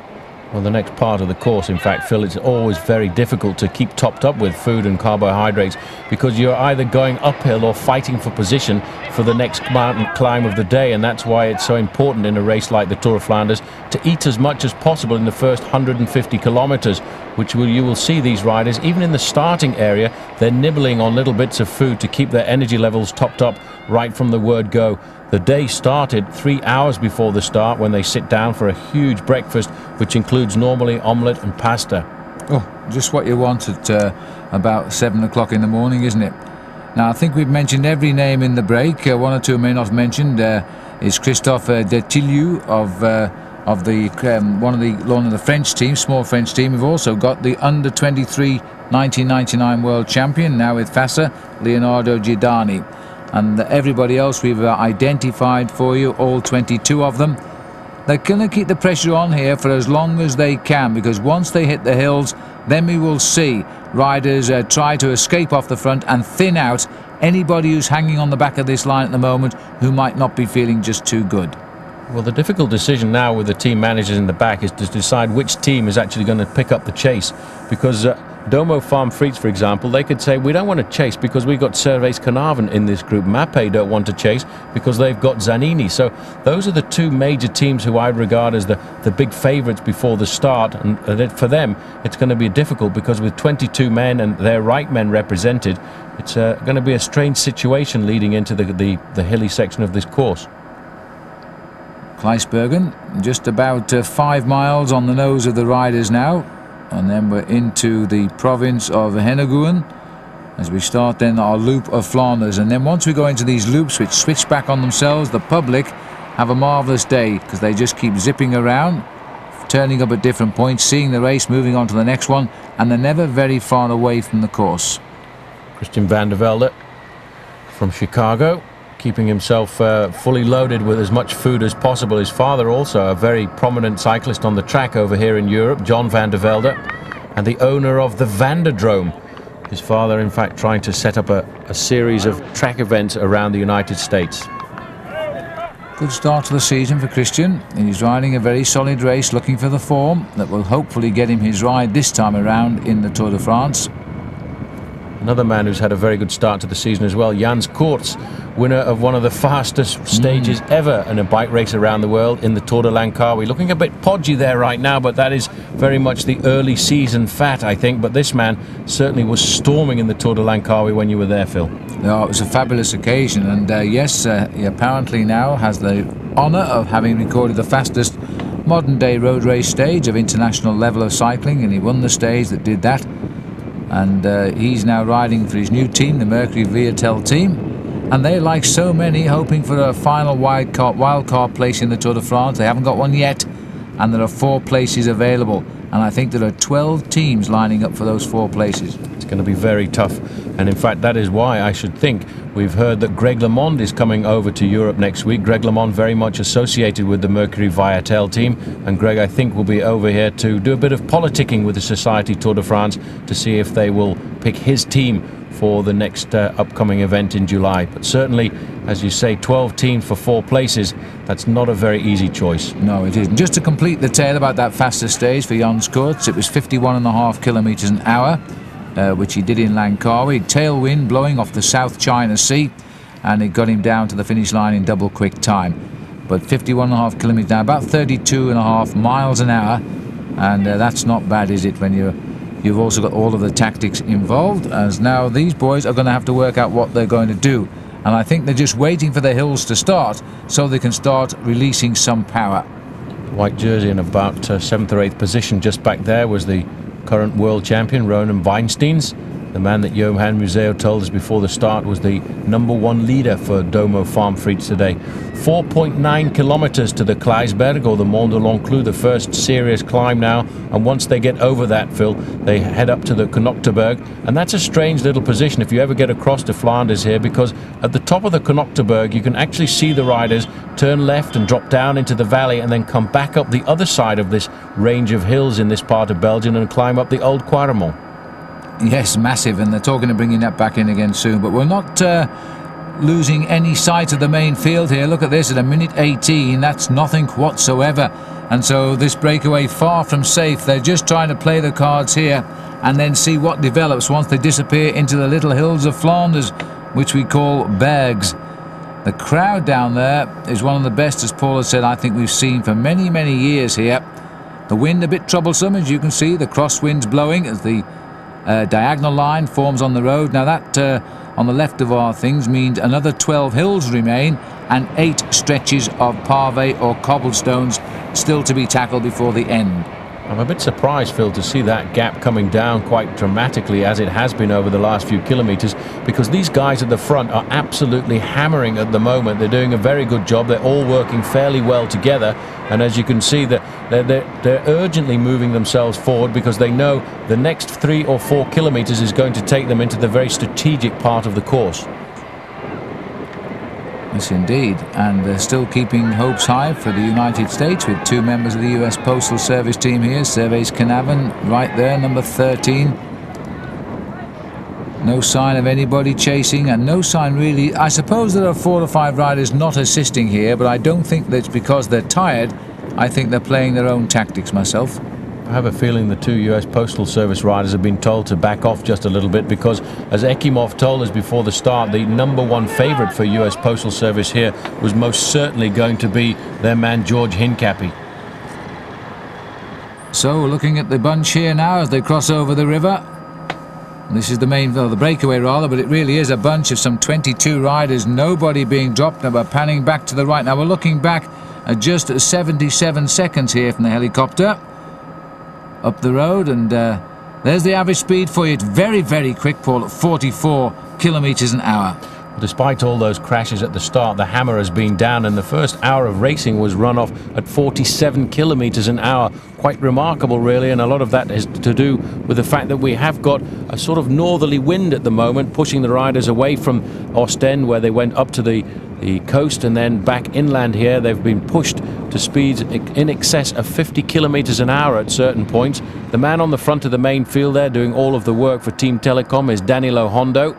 Well, the next part of the course, in fact, Phil, it's always very difficult to keep topped up with food and carbohydrates, because you're either going uphill or fighting for position for the next mountain climb of the day, and that's why it's so important in a race like the Tour of Flanders to eat as much as possible in the first 150 kilometres, which you will see these riders, even in the starting area, they're nibbling on little bits of food to keep their energy levels topped up right from the word go. The day started 3 hours before the start, when they sit down for a huge breakfast, which includes normally omelette and pasta. Oh, just what you want at about 7 o'clock in the morning, isn't it? Now, I think we've mentioned every name in the break. One or two may not have mentioned is Christophe Detillieu of one of the French team, small French team. We've also got the under-23 1999 world champion, now with Fassa, Leonardo Gidani. And everybody else we've identified for you, all 22 of them. They're going to keep the pressure on here for as long as they can, because once they hit the hills, then we will see riders try to escape off the front and thin out anybody who's hanging on the back of this line at the moment who might not be feeling just too good. Well, the difficult decision now with the team managers in the back is to decide which team is actually going to pick up the chase, because Domo Farm Frites, for example, they could say, we don't want to chase because we've got Cervés Carnarvon in this group. Mappe don't want to chase because they've got Zanini. So those are the two major teams who I regard as the big favourites before the start. And for them, it's going to be difficult, because with 22 men and their right men represented, it's going to be a strange situation leading into the hilly section of this course. Kleiss Burg, just about 5 miles on the nose of the riders now. And then we're into the province of Henegouwen as we start then our loop of Flanders. And then once we go into these loops which switch back on themselves, the public have a marvellous day, because they just keep zipping around, turning up at different points, seeing the race, moving on to the next one, and they're never very far away from the course. Christian van der Velde from Chicago, keeping himself fully loaded with as much food as possible. His father, also a very prominent cyclist on the track over here in Europe, John van der Velde, and the owner of the Vanderdrome. His father, in fact, trying to set up a series of track events around the United States. Good start to the season for Christian, and he's riding a very solid race, looking for the form that will hopefully get him his ride this time around in the Tour de France. Another man who's had a very good start to the season as well, Jans Koorts, winner of one of the fastest stages ever in a bike race around the world in the Tour de Langkawi. Looking a bit podgy there right now, but that is very much the early season fat, I think. But this man certainly was storming in the Tour de Langkawi when you were there, Phil. No, it was a fabulous occasion, and yes, he apparently now has the honour of having recorded the fastest modern-day road race stage of international level of cycling, and he won the stage that did that. And he's now riding for his new team, the Mercury Viatel team, and they, like so many, hoping for a final wildcard place in the Tour de France. They haven't got one yet, and there are 4 places available. And I think there are 12 teams lining up for those 4 places. It's going to be very tough, and in fact that is why I should think we've heard that Greg LeMond is coming over to Europe next week. Greg LeMond very much associated with the Mercury Viatel team, and Greg, I think, will be over here to do a bit of politicking with the Society Tour de France to see if they will pick his team for the next upcoming event in July. But certainly, as you say, 12 teams for 4 places, that's not a very easy choice. No, it isn't. Just to complete the tale about that faster stage for Jan Scoorts, it was 51.5 kilometres an hour, which he did in Langkawi. Tailwind blowing off the South China Sea, and it got him down to the finish line in double quick time. But 51.5 kilometres an hour, about 32.5 miles an hour, and that's not bad, is it, when you've also got all of the tactics involved, as now these boys are going to have to work out what they're going to do. And I think they're just waiting for the hills to start so they can start releasing some power. White jersey in about 7th or 8th position just back there was the current world champion, Ronan Weinsteins. The man that Johan Museo told us before the start was the #1 leader for Domo Farm Frites today. 4.9 kilometres to the Clouds Berg, or the Mont de l'Enclos, the first serious climb now. And once they get over that, Phil, they head up to the Berg. And that's a strange little position if you ever get across to Flanders here, because at the top of the Berg, you can actually see the riders turn left and drop down into the valley and then come back up the other side of this range of hills in this part of Belgium and climb up the Old Quaremont. Yes, massive, and they're talking of bringing that back in again soon. But we're not losing any sight of the main field here. Look at this, at a minute 18, that's nothing whatsoever. And so this breakaway far from safe. They're just trying to play the cards here and then see what develops once they disappear into the little hills of Flanders, which we call Bergs. The crowd down there is one of the best, as Paul has said, I think we've seen for many, many years here. The wind a bit troublesome, as you can see, the crosswinds blowing as the diagonal line forms on the road. Now that on the left of our things means another 12 hills remain and 8 stretches of pave or cobblestones still to be tackled before the end. I'm a bit surprised, Phil, to see that gap coming down quite dramatically as it has been over the last few kilometres, because these guys at the front are absolutely hammering at the moment. They're doing a very good job. They're all working fairly well together, and as you can see, they're urgently moving themselves forward because they know the next 3 or 4 kilometres is going to take them into the very strategic part of the course. Yes, indeed, and they're still keeping hopes high for the United States with 2 members of the US Postal Service team here. Servais Knaven right there, number 13. No sign of anybody chasing, and no sign really. I suppose there are 4 or 5 riders not assisting here, but I don't think that's because they're tired. I think they're playing their own tactics myself. I have a feeling the 2 US Postal Service riders have been told to back off just a little bit because, as Ekimov told us before the start, the #1 favourite for US Postal Service here was most certainly going to be their man George Hincapie. So looking at the bunch here now as they cross over the river. This is the main, well, the breakaway rather, but it really is a bunch of some 22 riders, nobody being dropped. Now we're panning back to the right. Now we're looking back at just 77 seconds here from the helicopter up the road, and there's the average speed for you. It's very, very quick, Paul, at 44 kilometres an hour. Despite all those crashes at the start, the hammer has been down, and the first hour of racing was run off at 47 kilometres an hour. Quite remarkable, really, and a lot of that is to do with the fact that we have got a sort of northerly wind at the moment, pushing the riders away from Ostend, where they went up to the coast and then back inland here. They've been pushed to speeds in excess of 50 kilometres an hour at certain points. The man on the front of the main field there doing all of the work for Team Telecom is Danilo Hondo.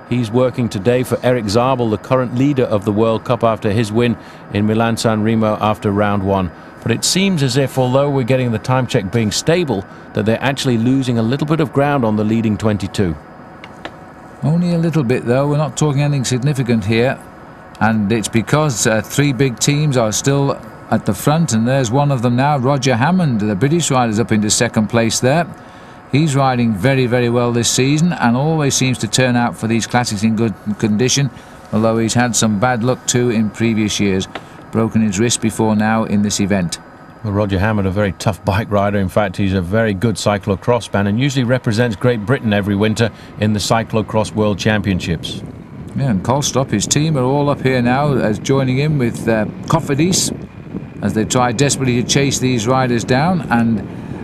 He's working today for Eric Zabel, the current leader of the World Cup after his win in Milan-San Remo after round 1. But it seems as if, although we're getting the time check being stable, that they're actually losing a little bit of ground on the leading 22. Only a little bit, though. We're not talking anything significant here. And it's because 3 big teams are still at the front, and there's one of them now, Roger Hammond, the British rider's up into 2nd place there. He's riding very, very well this season and always seems to turn out for these classics in good condition, although he's had some bad luck too in previous years. Broken his wrist before now in this event. Well, Roger Hammond, a very tough bike rider. In fact, he's a very good cyclocross man and usually represents Great Britain every winter in the Cyclocross World Championships. Yeah, and Kolstrop, his team, are all up here now as joining in with Cofidis. as they try desperately to chase these riders down, and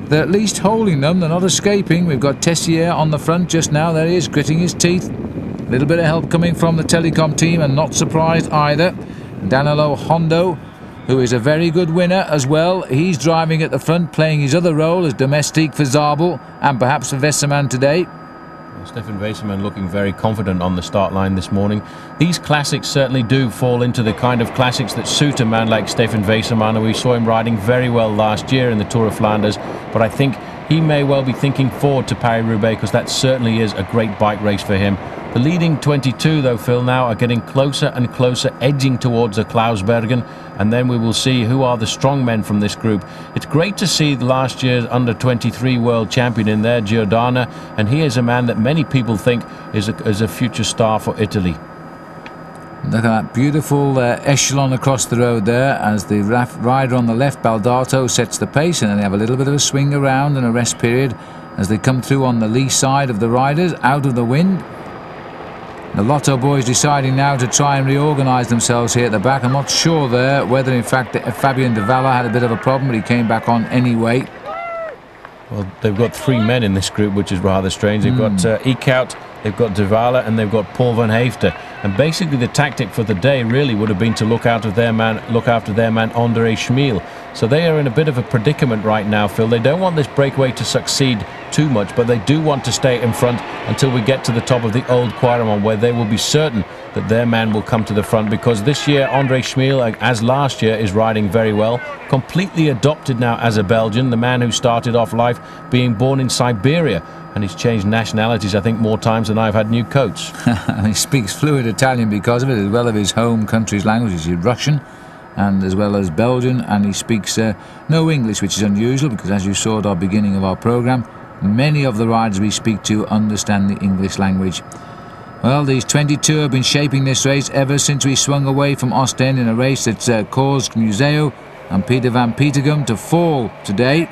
they're at least holding them, they're not escaping. We've got Tessier on the front just now, there he is, gritting his teeth. A little bit of help coming from the telecom team, and not surprised either. Danilo Hondo, who is a very good winner as well, he's driving at the front, playing his other role as domestique for Zabel and perhaps for Vaisman today. Stefan Vaisman looking very confident on the start line this morning. These classics certainly do fall into the kind of classics that suit a man like Stefan Vaisman, and we saw him riding very well last year in the Tour of Flanders, but I think he may well be thinking forward to Paris-Roubaix, because that certainly is a great bike race for him. The leading 22 though, Phil, now are getting closer and closer, edging towards the Clouds Berg, and then we will see who are the strong men from this group. It's great to see last year's under-23 world champion in there, Giordana, and he is a man that many people think is a future star for Italy. Look at that beautiful echelon across the road there, as the rider on the left, Baldato, sets the pace, and then they have a little bit of a swing around and a rest period as they come through on the lee side of the riders, out of the wind. The Lotto boys deciding now to try and reorganise themselves here at the back. I'm not sure there whether in fact Fabian Davila had a bit of a problem, but he came back on anyway. Well, they've got three men in this group, which is rather strange. They've got Eickhout, they've got Davila, and they've got Paul van Haeften. And basically the tactic for the day really would have been to look after their man André Schmiel. So they are in a bit of a predicament right now, Phil. They don't want this breakaway to succeed too much, but they do want to stay in front until we get to the top of the old Quaremont, where they will be certain that their man will come to the front, because this year André Schmiel, as last year, is riding very well. Completely adopted now as a Belgian, the man who started off life being born in Siberia, and he's changed nationalities, I think, more times than I've had new coats. He speaks fluent Italian because of it, as well as his home country's language. He's Russian and as well as Belgian, and he speaks no English, which is unusual, because as you saw at our beginning of our programme, many of the riders we speak to understand the English language. Well, these 22 have been shaping this race ever since we swung away from Ostend in a race that's caused Museo and Peter van Petegem to fall today.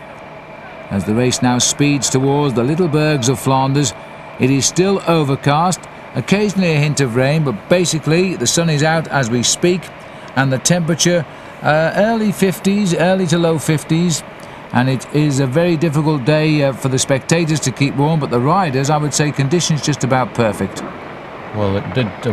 As the race now speeds towards the little bergs of Flanders, it is still overcast, occasionally a hint of rain, but basically the sun is out as we speak, and the temperature early 50s, early to low 50s, and it is a very difficult day for the spectators to keep warm, but the riders, I would say, conditions just about perfect. Well,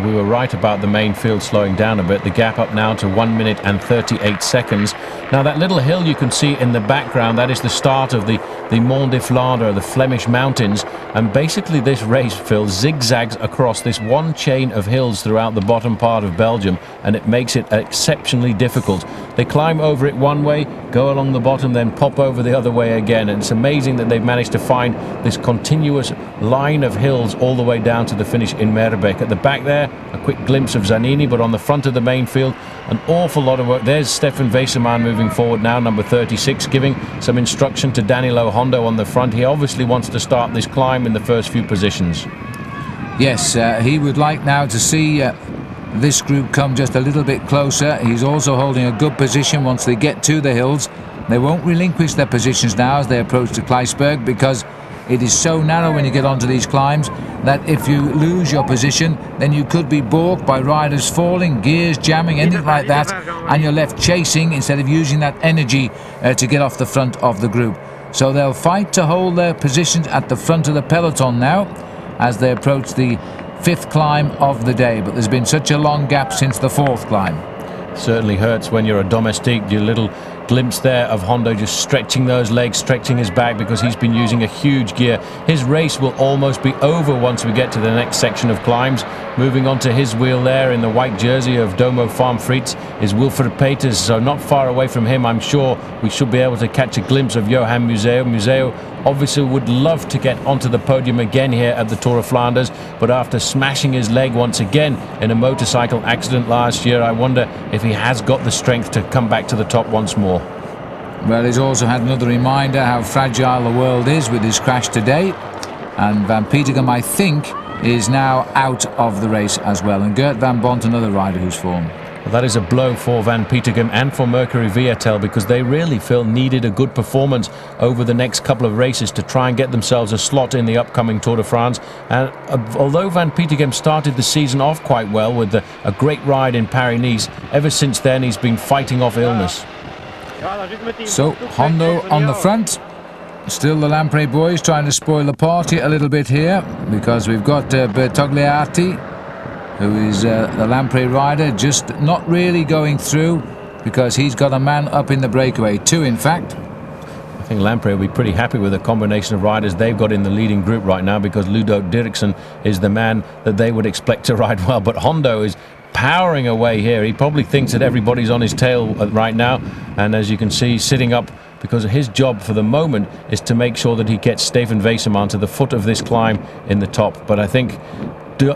we were right about the main field slowing down a bit. The gap up now to 1 minute and 38 seconds. Now that little hill you can see in the background, that is the start of the Mont de Flandre, the Flemish Mountains, and basically this race, Phil, zigzags across this one chain of hills throughout the bottom part of Belgium, and it makes it exceptionally difficult. They climb over it one way, go along the bottom, then pop over the other way again, and it's amazing that they've managed to find this continuous line of hills all the way down to the finish in Merbeek. At the back there, a quick glimpse of Zanini, but on the front of the main field, an awful lot of work. There's Stefan Vaisman moving forward now, number 36, giving some instruction to Danilo Hondo on the front. He obviously wants to start this climb in the first few positions. Yes, he would like now to see this group come just a little bit closer. He's also holding a good position once they get to the hills. They won't relinquish their positions now as they approach the Kleiss Burg, because it is so narrow when you get onto these climbs that if you lose your position, then you could be balked by riders falling, gears jamming, anything like that, and you're left chasing instead of using that energy to get off the front of the group. So they'll fight to hold their positions at the front of the peloton now as they approach the fifth climb of the day, but there's been such a long gap since the fourth climb. Certainly hurts when you're a domestique. Your little glimpse there of Hondo just stretching those legs, stretching his back, because he's been using a huge gear. His race will almost be over once we get to the next section of climbs. Moving on to his wheel there in the white jersey of Domo Farm Frites is Wilfred Peters, so not far away from him. I'm sure we should be able to catch a glimpse of Johan Museo. Museo obviously would love to get onto the podium again here at the Tour of Flanders, but after smashing his leg once again in a motorcycle accident last year, I wonder if he has got the strength to come back to the top once more. Well, he's also had another reminder how fragile the world is with his crash today, and Van Petegem, I think, is now out of the race as well, and Gert van Bont, another rider who's fallen. Well, that is a blow for Van Petegem and for Mercury Viatel, because they really, Phil, needed a good performance over the next couple of races to try and get themselves a slot in the upcoming Tour de France. And although Van Petegem started the season off quite well with a great ride in Paris-Nice, ever since then he's been fighting off illness. So Hondo on the front. Still the Lamprey boys trying to spoil the party a little bit here, because we've got Bertogliati, who is the Lamprey rider, just not really going through because he's got a man up in the breakaway, two in fact. I think Lamprey will be pretty happy with the combination of riders they've got in the leading group right now, because Ludo Dirksen is the man that they would expect to ride well, but Hondo is powering away here. He probably thinks that everybody's on his tail right now, and as you can see, sitting up, because his job for the moment is to make sure that he gets Stefan Vaisman to the foot of this climb in the top. But I think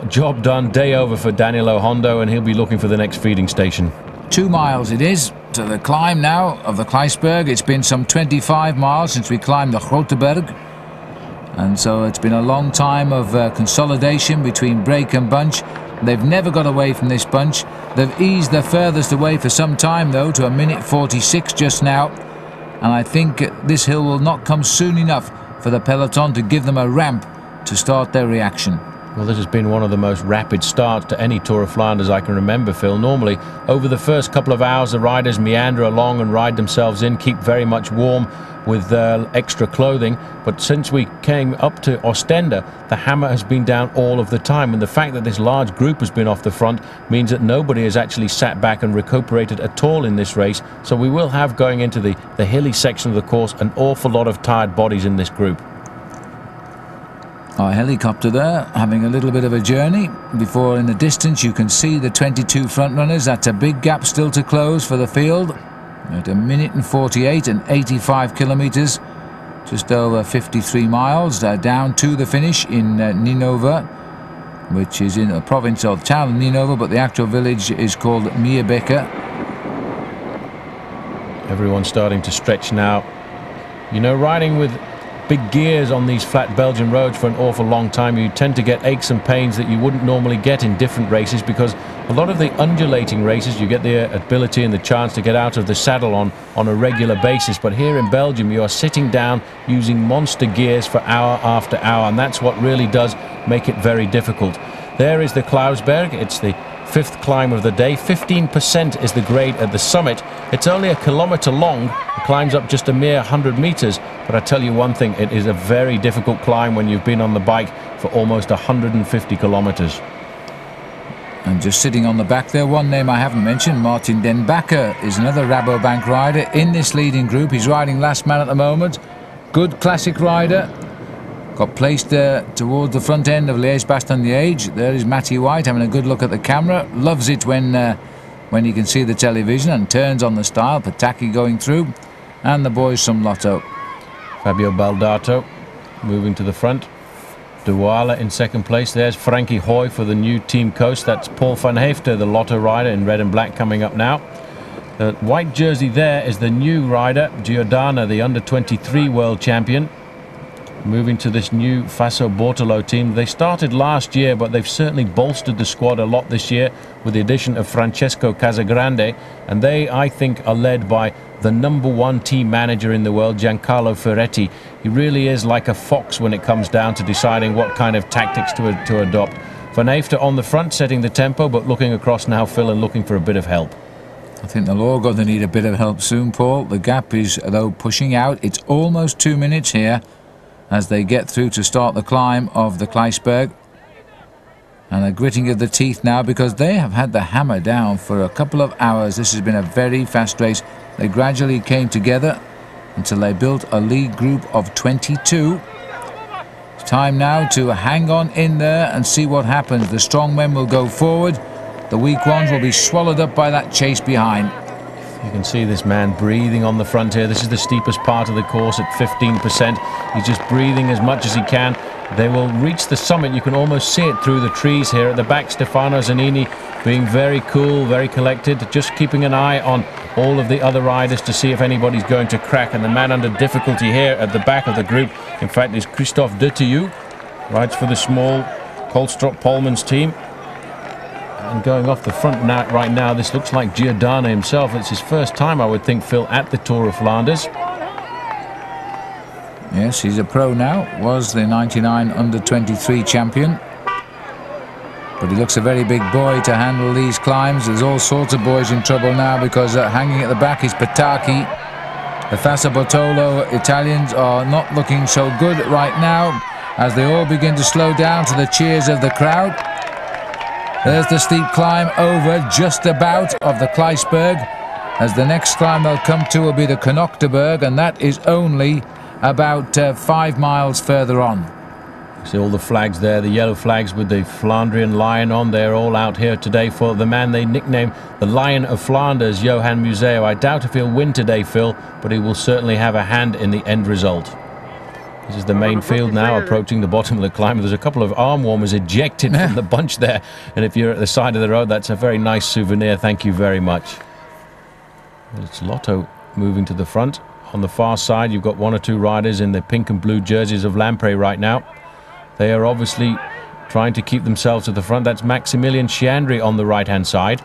job done, day over for Danilo Hondo, and he'll be looking for the next feeding station. 2 miles it is to the climb now of the Kleiss Burg. It's been some 25 miles since we climbed the Grote Berg, and so it's been a long time of consolidation between break and bunch. They've never got away from this bunch. They've eased the furthest away for some time though, to a minute 46 just now, and I think this hill will not come soon enough for the peloton to give them a ramp to start their reaction. Well, this has been one of the most rapid starts to any Tour of Flanders I can remember, Phil. Normally, over the first couple of hours, the riders meander along and ride themselves in, keep very much warm with extra clothing. But since we came up to Ostende, the hammer has been down all of the time. And the fact that this large group has been off the front means that nobody has actually sat back and recuperated at all in this race. So we will have, going into the hilly section of the course, an awful lot of tired bodies in this group. Our helicopter there, having a little bit of a journey. Before, in the distance, you can see the 22 front runners. That's a big gap still to close for the field. At a minute and 48 and 85 kilometres, just over 53 miles down to the finish in Ninove, which is in a province of town Ninove, but the actual village is called Meerbeke. Everyone's starting to stretch now. You know, riding with big gears on these flat Belgian roads for an awful long time, you tend to get aches and pains that you wouldn't normally get in different races, because a lot of the undulating races you get the ability and the chance to get out of the saddle on a regular basis, but here in Belgium you are sitting down using monster gears for hour after hour, and that's what really does make it very difficult. There is the Clouds Berg. It's the 5th climb of the day. 15% is the grade at the summit. It's only a kilometre long. It climbs up just a mere 100 metres. But I tell you one thing, it is a very difficult climb when you've been on the bike for almost 150 kilometres. And just sitting on the back there, one name I haven't mentioned, Martin Den Bakker, is another Rabobank rider in this leading group. He's riding last man at the moment. Good classic rider. Got placed towards the front end of Liège-Bastogne-Liège. There is Matty White having a good look at the camera. Loves it when you can see the television, and turns on the style. Pataki going through, and the boys some Lotto. Fabio Baldato moving to the front. Douala in second place. There's Frankie Hoy for the new Team Coast. That's Paul van Haeften, the Lotto rider in red and black, coming up now. The white jersey there is the new rider, Giordana, the under-23 world champion. Moving to this new Faso Bortolo team. They started last year, but they've certainly bolstered the squad a lot this year with the addition of Francesco Casagrande, and they, I think, are led by the #1 team manager in the world, Giancarlo Ferretti. He really is like a fox when it comes down to deciding what kind of tactics to adopt. Van Haeften on the front, setting the tempo, but looking across now, Phil, and looking for a bit of help. I think they'll all going to need a bit of help soon, Paul. The gap is, though, pushing out. It's almost 2 minutes here as they get through to start the climb of the Kleiss Burg. And a gritting of the teeth now, because they have had the hammer down for a couple of hours. This has been a very fast race. They gradually came together until they built a lead group of 22. It's time now to hang on in there and see what happens. The strong men will go forward. The weak ones will be swallowed up by that chase behind. You can see this man breathing on the front here. This is the steepest part of the course at 15%. He's just breathing as much as he can. They will reach the summit. You can almost see it through the trees here at the back. Stefano Zanini being very cool, very collected, just keeping an eye on all of the other riders to see if anybody's going to crack. And the man under difficulty here at the back of the group, in fact, is Christophe Detieu, rides for the small Kolstrup Polman's team. And going off the front right now, this looks like Giordana himself. It's his first time, I would think, Phil, at the Tour of Flanders. Yes, he's a pro now. Was the 99 under-23 champion. But he looks a very big boy to handle these climbs. There's all sorts of boys in trouble now, because hanging at the back is Pataki. The Fassa Bortolo Italians are not looking so good right now as they all begin to slow down to the cheers of the crowd. There's the steep climb over just about of the Kleiss Burg, as the next climb they'll come to will be the Berg, and that is only about 5 miles further on. See all the flags there, the yellow flags with the Flandrian lion on. They're all out here today for the man they nickname the Lion of Flanders, Johan Museeuw. I doubt if he'll win today, Phil, but he will certainly have a hand in the end result. This is the main field now, approaching the bottom of the climb. There's a couple of arm warmers ejected from the bunch there, and if you're at the side of the road, that's a very nice souvenir. Thank you very much. It's Lotto moving to the front. On the far side, you've got 1 or 2 riders in the pink and blue jerseys of Lampre right now. They are obviously trying to keep themselves at the front. That's Maximilian Schiandri on the right-hand side.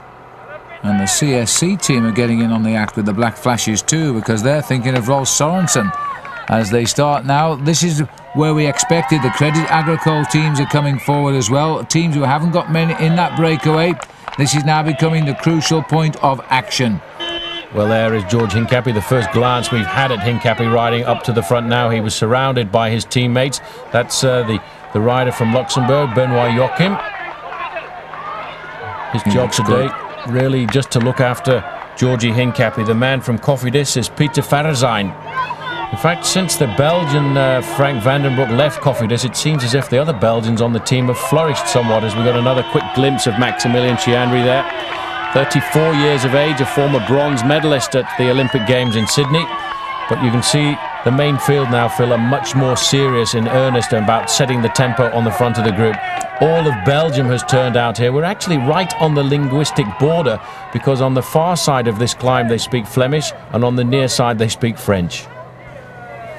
And the CSC team are getting in on the act with the black flashes too, because they're thinking of Rolf Sorensen as they start now. This is where we expected. The Credit Agricole teams are coming forward as well. Teams who haven't got many in that breakaway. This is now becoming the crucial point of action. Well, there is George Hincapie. The first glance we've had at Hincapie riding up to the front now. He was surrounded by his teammates. That's the rider from Luxembourg, Benoit Joachim. His job today really just to look after Georgie Hincapie. The man from Cofidis is Peter Farrazijn. In fact, since the Belgian Frank Vandenbroek left Cofidis, it seems as if the other Belgians on the team have flourished somewhat, as we got another quick glimpse of Maximilian Schiandri there. 34 years of age, a former bronze medalist at the Olympic Games in Sydney. But you can see the main field now, Phil, are much more serious in earnest about setting the tempo on the front of the group. All of Belgium has turned out here. We're actually right on the linguistic border, because on the far side of this climb they speak Flemish, and on the near side they speak French.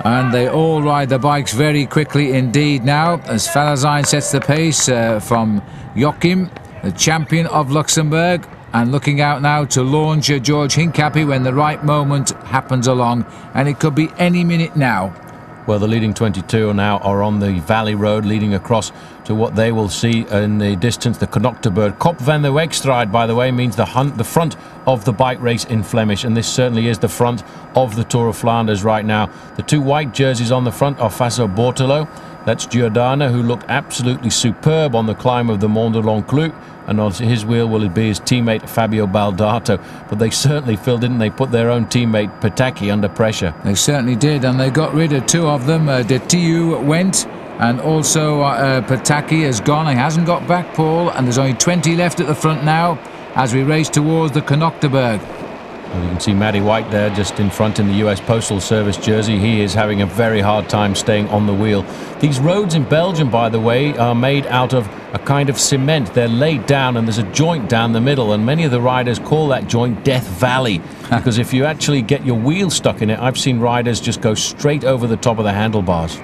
And they all ride the bikes very quickly indeed now, as Farrazijn sets the pace from Joachim, the champion of Luxembourg, and looking out now to launch George Hincapie when the right moment happens along, and it could be any minute now. Well, the leading 22 now are on the Valley Road, leading across to what they will see in the distance, the Berg. Kop van de Wedstrijd, by the way, means the front of the bike race in Flemish, and this certainly is the front of the Tour of Flanders right now. The 2 white jerseys on the front are Fassa Bortolo. That's Giordano, who looked absolutely superb on the climb of the Mont de l'Enclos, and on his wheel will be his teammate Fabio Baldato. But they certainly, Phil, didn't they, put their own teammate Pataki under pressure? They certainly did, and they got rid of 2 of them. De Tiu went, and also Pataki has gone. He hasn't got back, Paul, and there's only 20 left at the front now as we race towards the Berg. Well, you can see Matty White there just in front in the US Postal Service jersey. He is having a very hard time staying on the wheel. These roads in Belgium, by the way, are made out of a kind of cement. They're laid down and there's a joint down the middle, and many of the riders call that joint Death Valley because if you actually get your wheel stuck in it, I've seen riders just go straight over the top of the handlebars.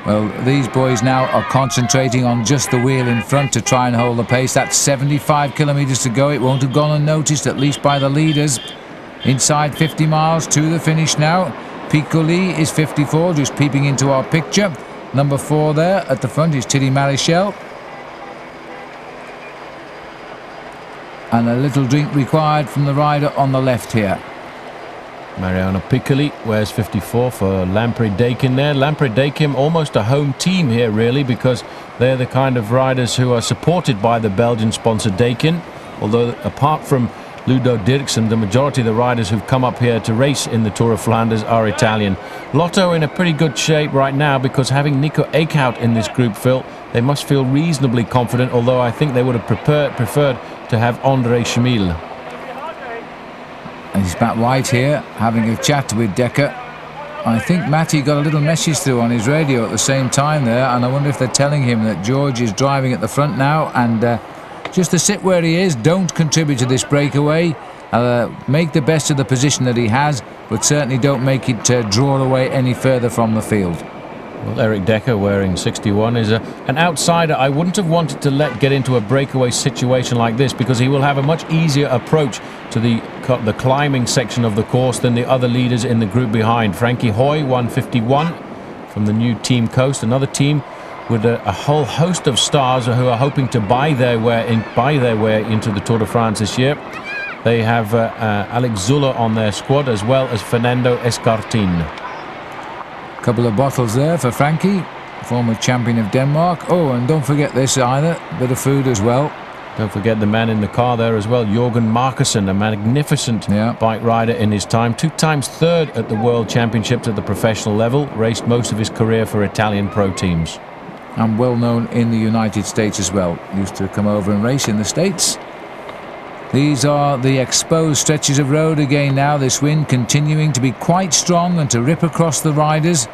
Well, these boys now are concentrating on just the wheel in front to try and hold the pace. That's 75 kilometres to go. It won't have gone unnoticed, at least by the leaders. Inside 50 miles to the finish now. Piccoli is 54, just peeping into our picture. Number 4 there at the front is Thierry Marichal. And a little drink required from the rider on the left here. Mariano Piccoli wears 54 for Lampre Dakin there. Lampre Dakin almost a home team here really, because they're the kind of riders who are supported by the Belgian sponsor Dakin. Although apart from Ludo Dirksen, the majority of the riders who've come up here to race in the Tour of Flanders are Italian. Lotto in a pretty good shape right now, because having Nico Eekhout in this group, Phil, they must feel reasonably confident, although I think they would have preferred to have André Schmil. And he's Matt White here, having a chat with Decker. I think Matty got a little message through on his radio at the same time there, and I wonder if they're telling him that George is driving at the front now, and just to sit where he is, don't contribute to this breakaway. Make the best of the position that he has, but certainly don't make it draw away any further from the field. Well, Eric Decker wearing 61 is an outsider I wouldn't have wanted to let get into a breakaway situation like this, because he will have a much easier approach to the climbing section of the course than the other leaders in the group behind. Frankie Hoy, 151 from the new Team Coast, another team with a whole host of stars who are hoping to buy their way into the Tour de France this year. They have Alex Zuller on their squad, as well as Fernando Escartin. Couple of bottles there for Frankie, former champion of Denmark. Oh, and don't forget this either, bit of food as well. Don't forget the man in the car there as well, Jørgen Markussen, a magnificent bike rider in his time. 2 times third at the World Championships at the professional level, raced most of his career for Italian pro teams. And well known in the United States as well. Used to come over and race in the States. These are the exposed stretches of road again now. This wind continuing to be quite strong and to rip across the riders.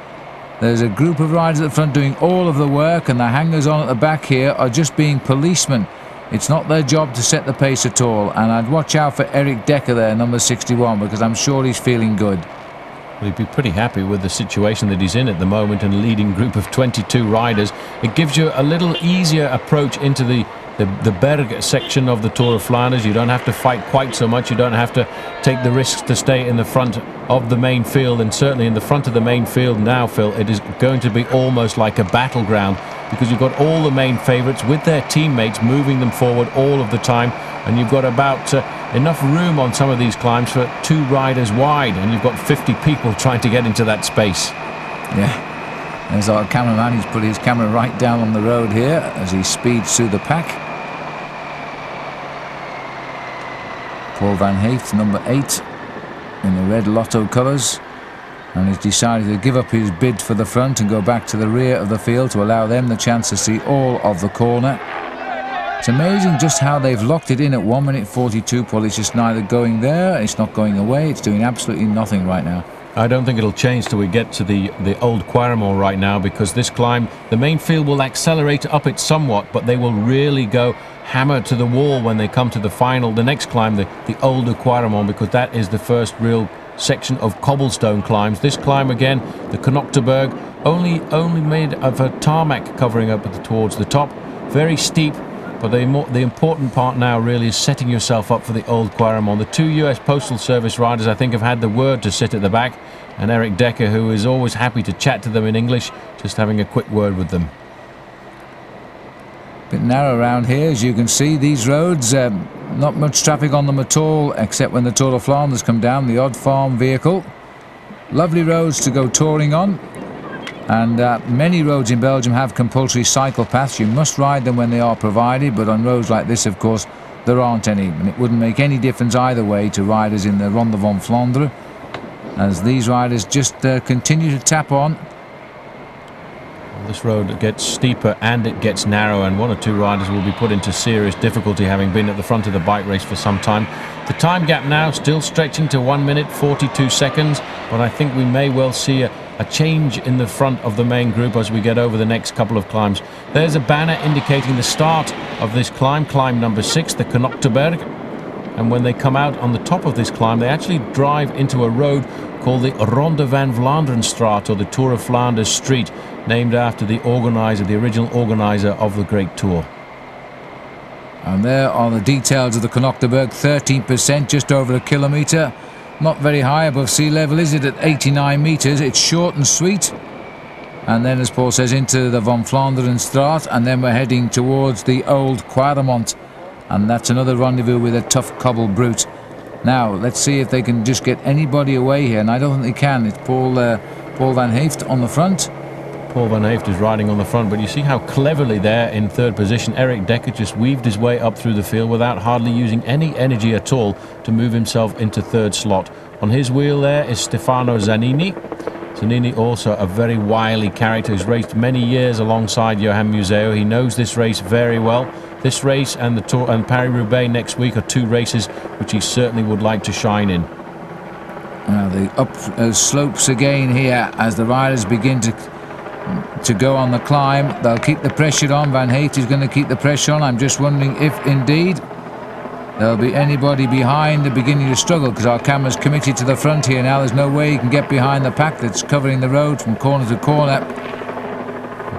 There's a group of riders at the front doing all of the work, and the hangers on at the back here are just being policemen. It's not their job to set the pace at all, and I'd watch out for Erik Dekker there, number 61, because I'm sure he's feeling good. Well, he'd be pretty happy with the situation that he's in at the moment, and a leading group of 22 riders. It gives you a little easier approach into the Berg section of the Tour of Flanders. You don't have to fight quite so much. You don't have to take the risks to stay in the front of the main field, and certainly in the front of the main field now, Phil, it is going to be almost like a battleground, because you've got all the main favourites with their teammates moving them forward all of the time, and you've got about enough room on some of these climbs for 2 riders wide, and you've got 50 people trying to get into that space. Yeah, there's our cameraman. He's put his camera right down on the road here as he speeds through the pack. Paul van Haeften, number 8, in the red Lotto colours, and he's decided to give up his bid for the front and go back to the rear of the field to allow them the chance to see all of the corner. It's amazing just how they've locked it in at 1 minute 42. Paul, it's just neither going there, it's not going away, it's doing absolutely nothing right now. I don't think it'll change till we get to the old Quaremont right now, because this climb, the main field will accelerate up it somewhat, but they will really go hammer to the wall when they come to the final, the next climb, the older Quaremont, because that is the first real section of cobblestone climbs. This climb again, the Berg, only made of a tarmac covering up towards the top, very steep. But the important part now really is setting yourself up for the old Quaremont. The 2 US Postal Service riders, I think, have had the word to sit at the back, and Erik Dekker, who is always happy to chat to them in English, just having a quick word with them. Bit narrow around here, as you can see. These roads, not much traffic on them at all, except when the Tour of Flanders come down, the odd farm vehicle. Lovely roads to go touring on. And many roads in Belgium have compulsory cycle paths. You must ride them when they are provided, but on roads like this, of course, there aren't any. And it wouldn't make any difference either way to riders in the Ronde van Vlaanderen, as these riders just continue to tap on. This road gets steeper and it gets narrower, and 1 or 2 riders will be put into serious difficulty, having been at the front of the bike race for some time. The time gap now still stretching to 1 minute 42 seconds, but I think we may well see a change in the front of the main group as we get over the next couple of climbs. There's a banner indicating the start of this climb, climb number 6, the Berg. And when they come out on the top of this climb, they actually drive into a road called the Ronde van Vlaanderenstraat, or the Tour of Flanders Street, named after the organizer, the original organizer of the Great Tour. And there are the details of the Berg, 13%, just over a kilometre. Not very high above sea level, is it, at 89 metres? It's short and sweet. And then, as Paul says, into the Van Vlaanderenstraat, and then we're heading towards the old Quaremont. And that's another rendezvous with a tough cobble brute. Now, let's see if they can just get anybody away here, and I don't think they can. It's Paul van Haeften on the front. Paul van Haeften is riding on the front, but you see how cleverly there in 3rd position Erik Dekker just weaved his way up through the field without hardly using any energy at all to move himself into 3rd slot. On his wheel there is Stefano Zanini. Zanini, also a very wily character, who's raced many years alongside Johan Museeuw. He knows this race very well. This race and the Tour and Paris-Roubaix next week are 2 races which he certainly would like to shine in. Now the up slopes again here as the riders begin to go on the climb. They'll keep the pressure on. Van Haeften is going to keep the pressure on. I'm just wondering if indeed there'll be anybody behind the beginning to struggle, because our camera's committed to the front here now. There's no way you can get behind the pack that's covering the road from corner to corner.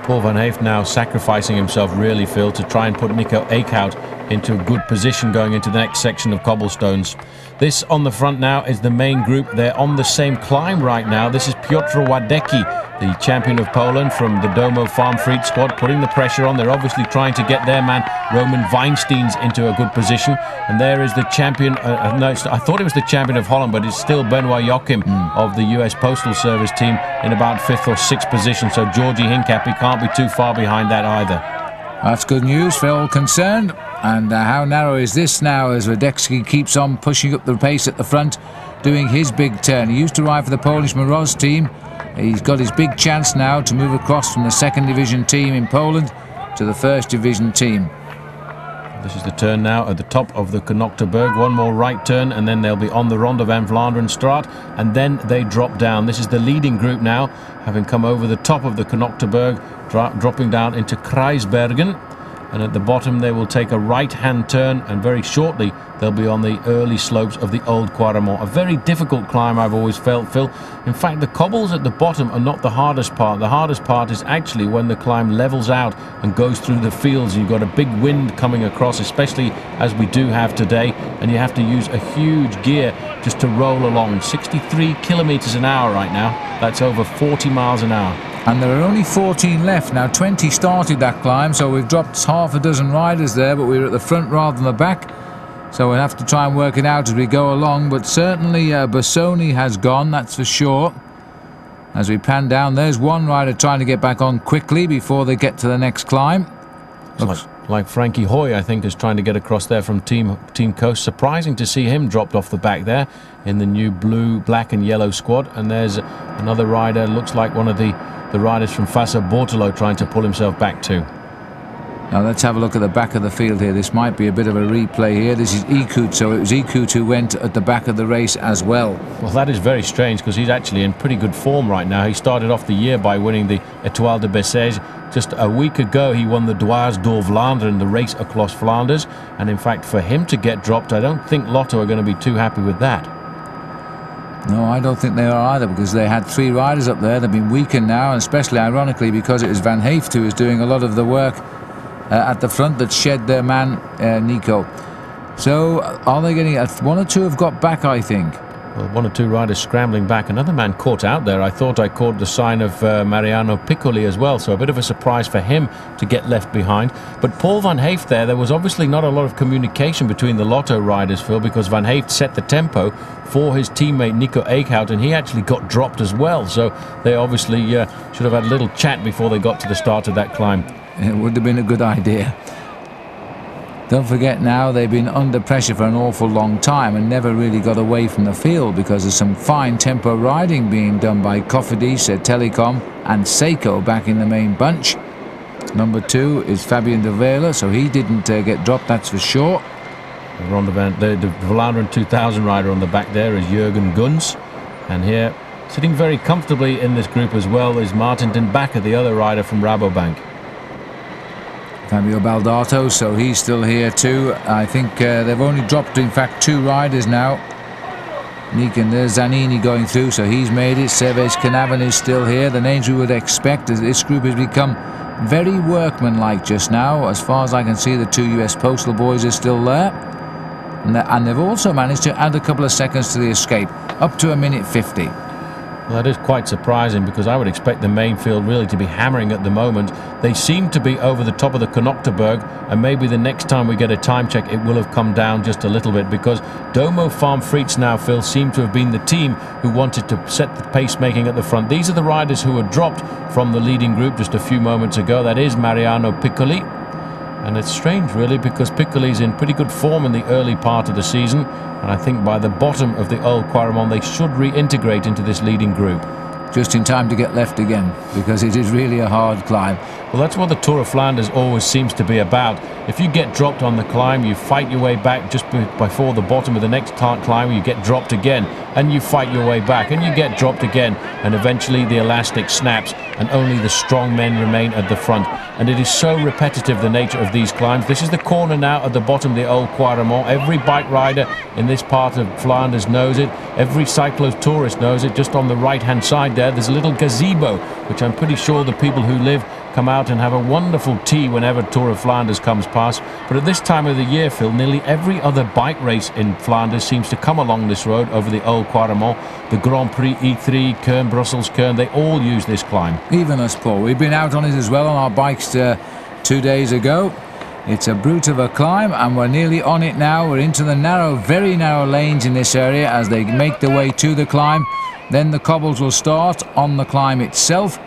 Paul van Haeften now sacrificing himself really, Phil, to try and put Nico Eekhout into a good position going into the next section of cobblestones. This on the front now is the main group. They're on the same climb right now. This is Piotr Wadecki, the champion of Poland from the Domo Farm Freed squad, putting the pressure on. They're obviously trying to get their man Roman Weinsteins into a good position. And there is the champion, no, I thought it was the champion of Holland, but it's still Benoit Joachim of the US Postal Service team in about 5th or 6th position. So Georgi Hincapie can't be too far behind that either. That's good news for all concerned. And how narrow is this now as Wadecki keeps on pushing up the pace at the front, doing his big turn. He used to ride for the Polish Moroz team. He's got his big chance now to move across from the 2nd Division team in Poland to the 1st Division team. This is the turn now at the top of the Clouds Berg. One more right turn and then they'll be on the Ronde van Vlaanderen Straat, and then they drop down. This is the leading group now, having come over the top of the Clouds Berg, dropping down into Kreisbergen. And at the bottom they will take a right-hand turn, and very shortly they'll be on the early slopes of the Old Quaremont. A very difficult climb, I've always felt, Phil. In fact, the cobbles at the bottom are not the hardest part. The hardest part is actually when the climb levels out and goes through the fields. You've got a big wind coming across, especially as we do have today, and you have to use a huge gear just to roll along. 63 kilometers an hour right now. That's over 40 miles an hour. And there are only 14 left now. 20 started that climb, so we've dropped half a dozen riders there, but we're at the front rather than the back, so we'll have to try and work it out as we go along. But certainly Bassoni has gone, that's for sure. As we pan down, there's one rider trying to get back on quickly before they get to the next climb. Looks like Frankie Hoy, I think, is trying to get across there from Team Coast. Surprising to see him dropped off the back there in the new blue, black and yellow squad. And there's another rider, looks like one of the riders from Fassa Bortolo, trying to pull himself back too. Now let's have a look at the back of the field here. This might be a bit of a replay here. This is Ikut, so it was Ikut who went at the back of the race as well. Well, that is very strange because he's actually in pretty good form right now. He started off the year by winning the Étoile de Bessèges. Just a week ago he won the Dwars door Vlaanderen, the race across Flanders, and in fact for him to get dropped, I don't think Lotto are going to be too happy with that. No, I don't think they are either, because they had 3 riders up there. They've been weakened now, and especially ironically because it was Van Haeften who was doing a lot of the work at the front that shed their man Nico. So are they getting 1 or 2 have got back, I think. Well, 1 or 2 riders scrambling back. Another man caught out there. I thought I caught the sign of Mariano Piccoli as well, so a bit of a surprise for him to get left behind. But Paul Van Haeften there was obviously not a lot of communication between the Lotto riders, Phil, because Van Haeften set the tempo for his teammate Nico Eekhout, and he actually got dropped as well. So they obviously should have had a little chat before they got to the start of that climb. It would have been a good idea. Don't forget now, they've been under pressure for an awful long time and never really got away from the field because of some fine tempo riding being done by Cofidis, Telecom and Seiko back in the main bunch. Number 2 is Fabian Davila, so he didn't get dropped, that's for sure. The Vlaanderen 2000 rider on the back there is Jurgen Guns, and here sitting very comfortably in this group as well is Martin Den Bakker, the other rider from Rabobank. Fabio Baldato, so he's still here too. I think they've only dropped, in fact, 2 riders now. And there's Zanini going through, so he's made it. Servais Canavan is still here. The names we would expect, as this group has become very workmanlike just now. As far as I can see, the 2 US Postal boys are still there. And they've also managed to add a couple of seconds to the escape, up to 1:50. Well, that is quite surprising because I would expect the main field really to be hammering at the moment. They seem to be over the top of the Clouds Berg, and maybe the next time we get a time check it will have come down just a little bit, because Domo Farm Freets now, Phil, seem to have been the team who wanted to set the pace-making at the front. These are the riders who were dropped from the leading group just a few moments ago. That is Mariano Piccoli. And it's strange, really, because Piccoli's in pretty good form in the early part of the season, and I think by the bottom of the Old Quaremont they should reintegrate into this leading group. Just in time to get left again, because it is really a hard climb. Well, that's what the Tour of Flanders always seems to be about. If you get dropped on the climb, you fight your way back. Just before the bottom of the next climb, you get dropped again, and you fight your way back, and you get dropped again, and eventually the elastic snaps, and only the strong men remain at the front. And it is so repetitive, the nature of these climbs. This is the corner now at the bottom of the Old Quaremont. Every bike rider in this part of Flanders knows it. Every cyclo-tourist knows it. Just on the right-hand side there's a little gazebo, which I'm pretty sure the people who live come out and have a wonderful tea whenever Tour of Flanders comes past. But at this time of the year, Phil, nearly every other bike race in Flanders seems to come along this road over the Old Quaremont. The Grand Prix E3, Kern, Brussels, Kern, they all use this climb. Even us, Paul. We've been out on it as well on our bikes 2 days ago. It's a brute of a climb, and we're nearly on it now. We're into the narrow, very narrow lanes in this area as they make their way to the climb. Then the cobbles will start on the climb itself,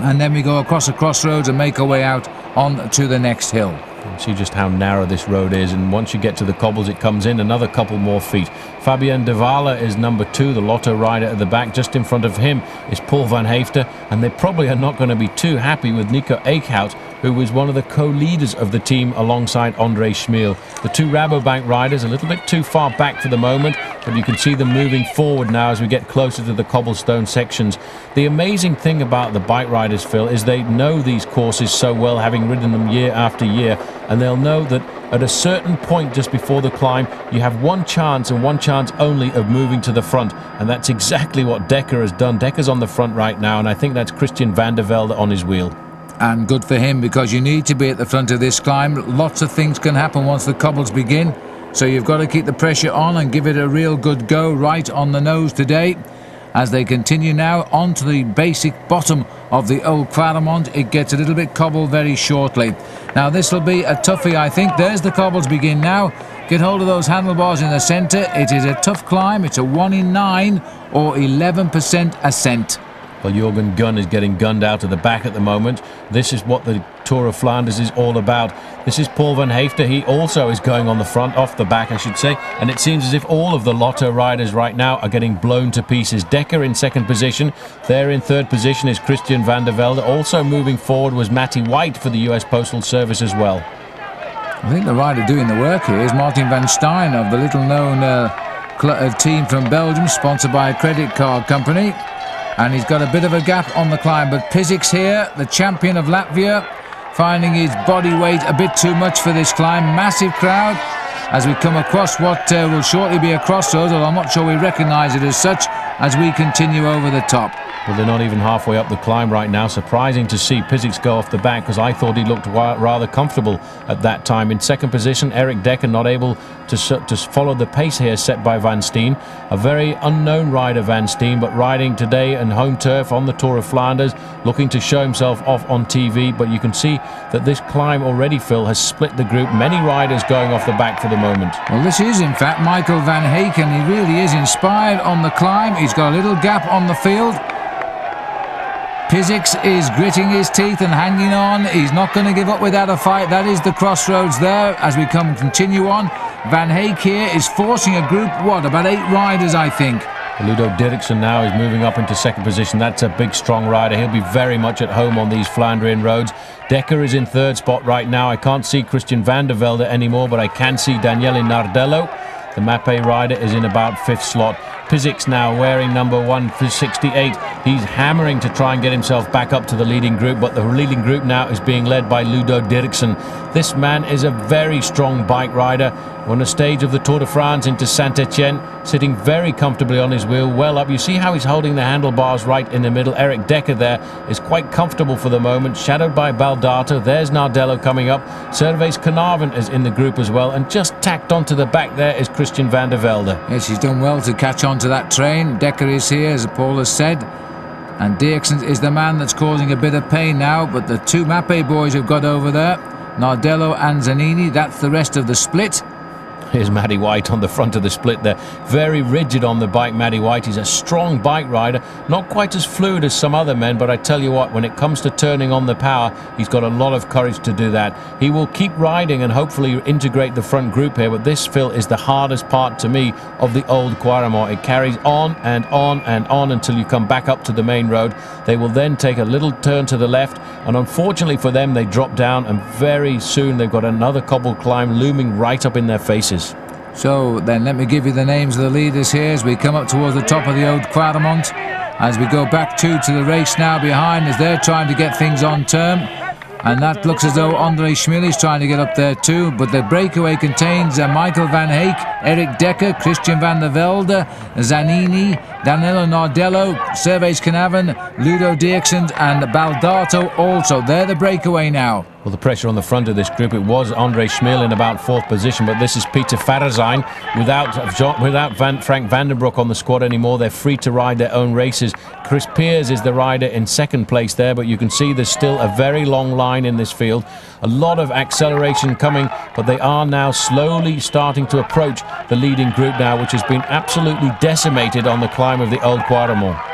and then we go across the crossroads and make our way out on to the next hill. See just how narrow this road is, and once you get to the cobbles it comes in another couple more feet. Fabian Davila is number 2, the Lotto rider at the back. Just in front of him is Paul van Haeften, and they probably are not going to be too happy with Nico Eickhout, who was one of the co-leaders of the team alongside André Schmiel. The 2 Rabobank riders a little bit too far back for the moment, but you can see them moving forward now as we get closer to the cobblestone sections. The amazing thing about the bike riders, Phil, is they know these courses so well, having ridden them year after year, and they'll know that at a certain point just before the climb you have one chance and one chance only of moving to the front, and that's exactly what Dekker has done. Dekker's on the front right now, and I think that's Christian van der Velde on his wheel. And good for him, because you need to be at the front of this climb. Lots of things can happen once the cobbles begin, so you've got to keep the pressure on and give it a real good go right on the nose today. As they continue now onto the basic bottom of the Old Quaremont, it gets a little bit cobbled very shortly. Now this will be a toughie, I think. There's the cobbles begin now. Get hold of those handlebars in the centre. It is a tough climb. It's a 1 in 9 or 11% ascent. Well, Jürgen Gunn is getting gunned out of the back at the moment. This is what the Tour of Flanders is all about. This is Paul van Haeften. He also is going on the front, off the back I should say, and it seems as if all of the Lotto riders right now are getting blown to pieces. Dekker in second position. There in third position is Christian van der Velde. Also moving forward was Matty White for the US Postal Service as well. I think the rider doing the work here is Martin van Stein of the little-known team from Belgium, sponsored by a credit card company. And he's got a bit of a gap on the climb, but Pizziks here, the champion of Latvia, finding his body weight a bit too much for this climb. Massive crowd as we come across what will shortly be a crossroads, although I'm not sure we recognise it as such, as we continue over the top. Well, they're not even halfway up the climb right now. Surprising to see Pizziks go off the back, because I thought he looked rather comfortable at that time. In second position, Erik Dekker not able to follow the pace here set by Van Steen. A very unknown rider, Van Steen, but riding today in home turf on the Tour of Flanders, looking to show himself off on TV. But you can see that this climb already, Phil, has split the group. Many riders going off the back for the moment. Well, this is in fact Michael van Haeken. He really is inspired on the climb. He's got a little gap on the field. Pizziks is gritting his teeth and hanging on. He's not going to give up without a fight. That is the crossroads there as we continue on. Van Haek here is forcing a group, what, about 8 riders, I think. Ludo Dirksen now is moving up into second position. That's a big, strong rider. He'll be very much at home on these Flandrian roads. Dekker is in third spot right now. I can't see Christian van der Velde anymore, but I can see Daniele Nardello. The Mappe rider is in about 5th slot. Pizziks now wearing number 168. He's hammering to try and get himself back up to the leading group, but the leading group now is being led by Ludo Dirksen. This man is a very strong bike rider. On the stage of the Tour de France into Saint-Etienne, sitting very comfortably on his wheel, well up. You see how he's holding the handlebars right in the middle. Erik Dekker there is quite comfortable for the moment, shadowed by Baldato. There's Nardello coming up. Servaes Knaven is in the group as well, and just tacked onto the back there is Christian van der Velde. Yes, he's done well to catch on to that train. Dekker is here, as Paul has said, and Dirksen is the man that's causing a bit of pain now, but the 2 Mappe boys have got over there, Nardello and Zanini. That's the rest of the split. Here's Matty White on the front of the split there. Very rigid on the bike, Matty White. He's a strong bike rider. Not quite as fluid as some other men, but I tell you what, when it comes to turning on the power, he's got a lot of courage to do that. He will keep riding and hopefully integrate the front group here, but this, Phil, is the hardest part to me of the Old Quaremont. It carries on and on and on until you come back up to the main road. They will then take a little turn to the left, and unfortunately for them, they drop down, and very soon they've got another cobble climb looming right up in their faces. So then let me give you the names of the leaders here as we come up towards the top of the Old Quaremont. As we go back to the race now behind, as they're trying to get things on term. And that looks as though André Schmiel is trying to get up there too. But the breakaway contains Michael van Haek, Erik Dekker, Christian van der Velde, Zanini, Danilo Nardello, Servais Canavan, Ludo Dirksen and Baldato also. They're the breakaway now. Well, the pressure on the front of this group, it was André Schmil in about 4th position, but this is Peter Farazijn without Frank Vandenbroek on the squad anymore. They're free to ride their own races. Chris Peers is the rider in 2nd place there, but you can see there's still a very long line in this field. A lot of acceleration coming, but they are now slowly starting to approach the leading group now, which has been absolutely decimated on the climb of the Old Quaremont.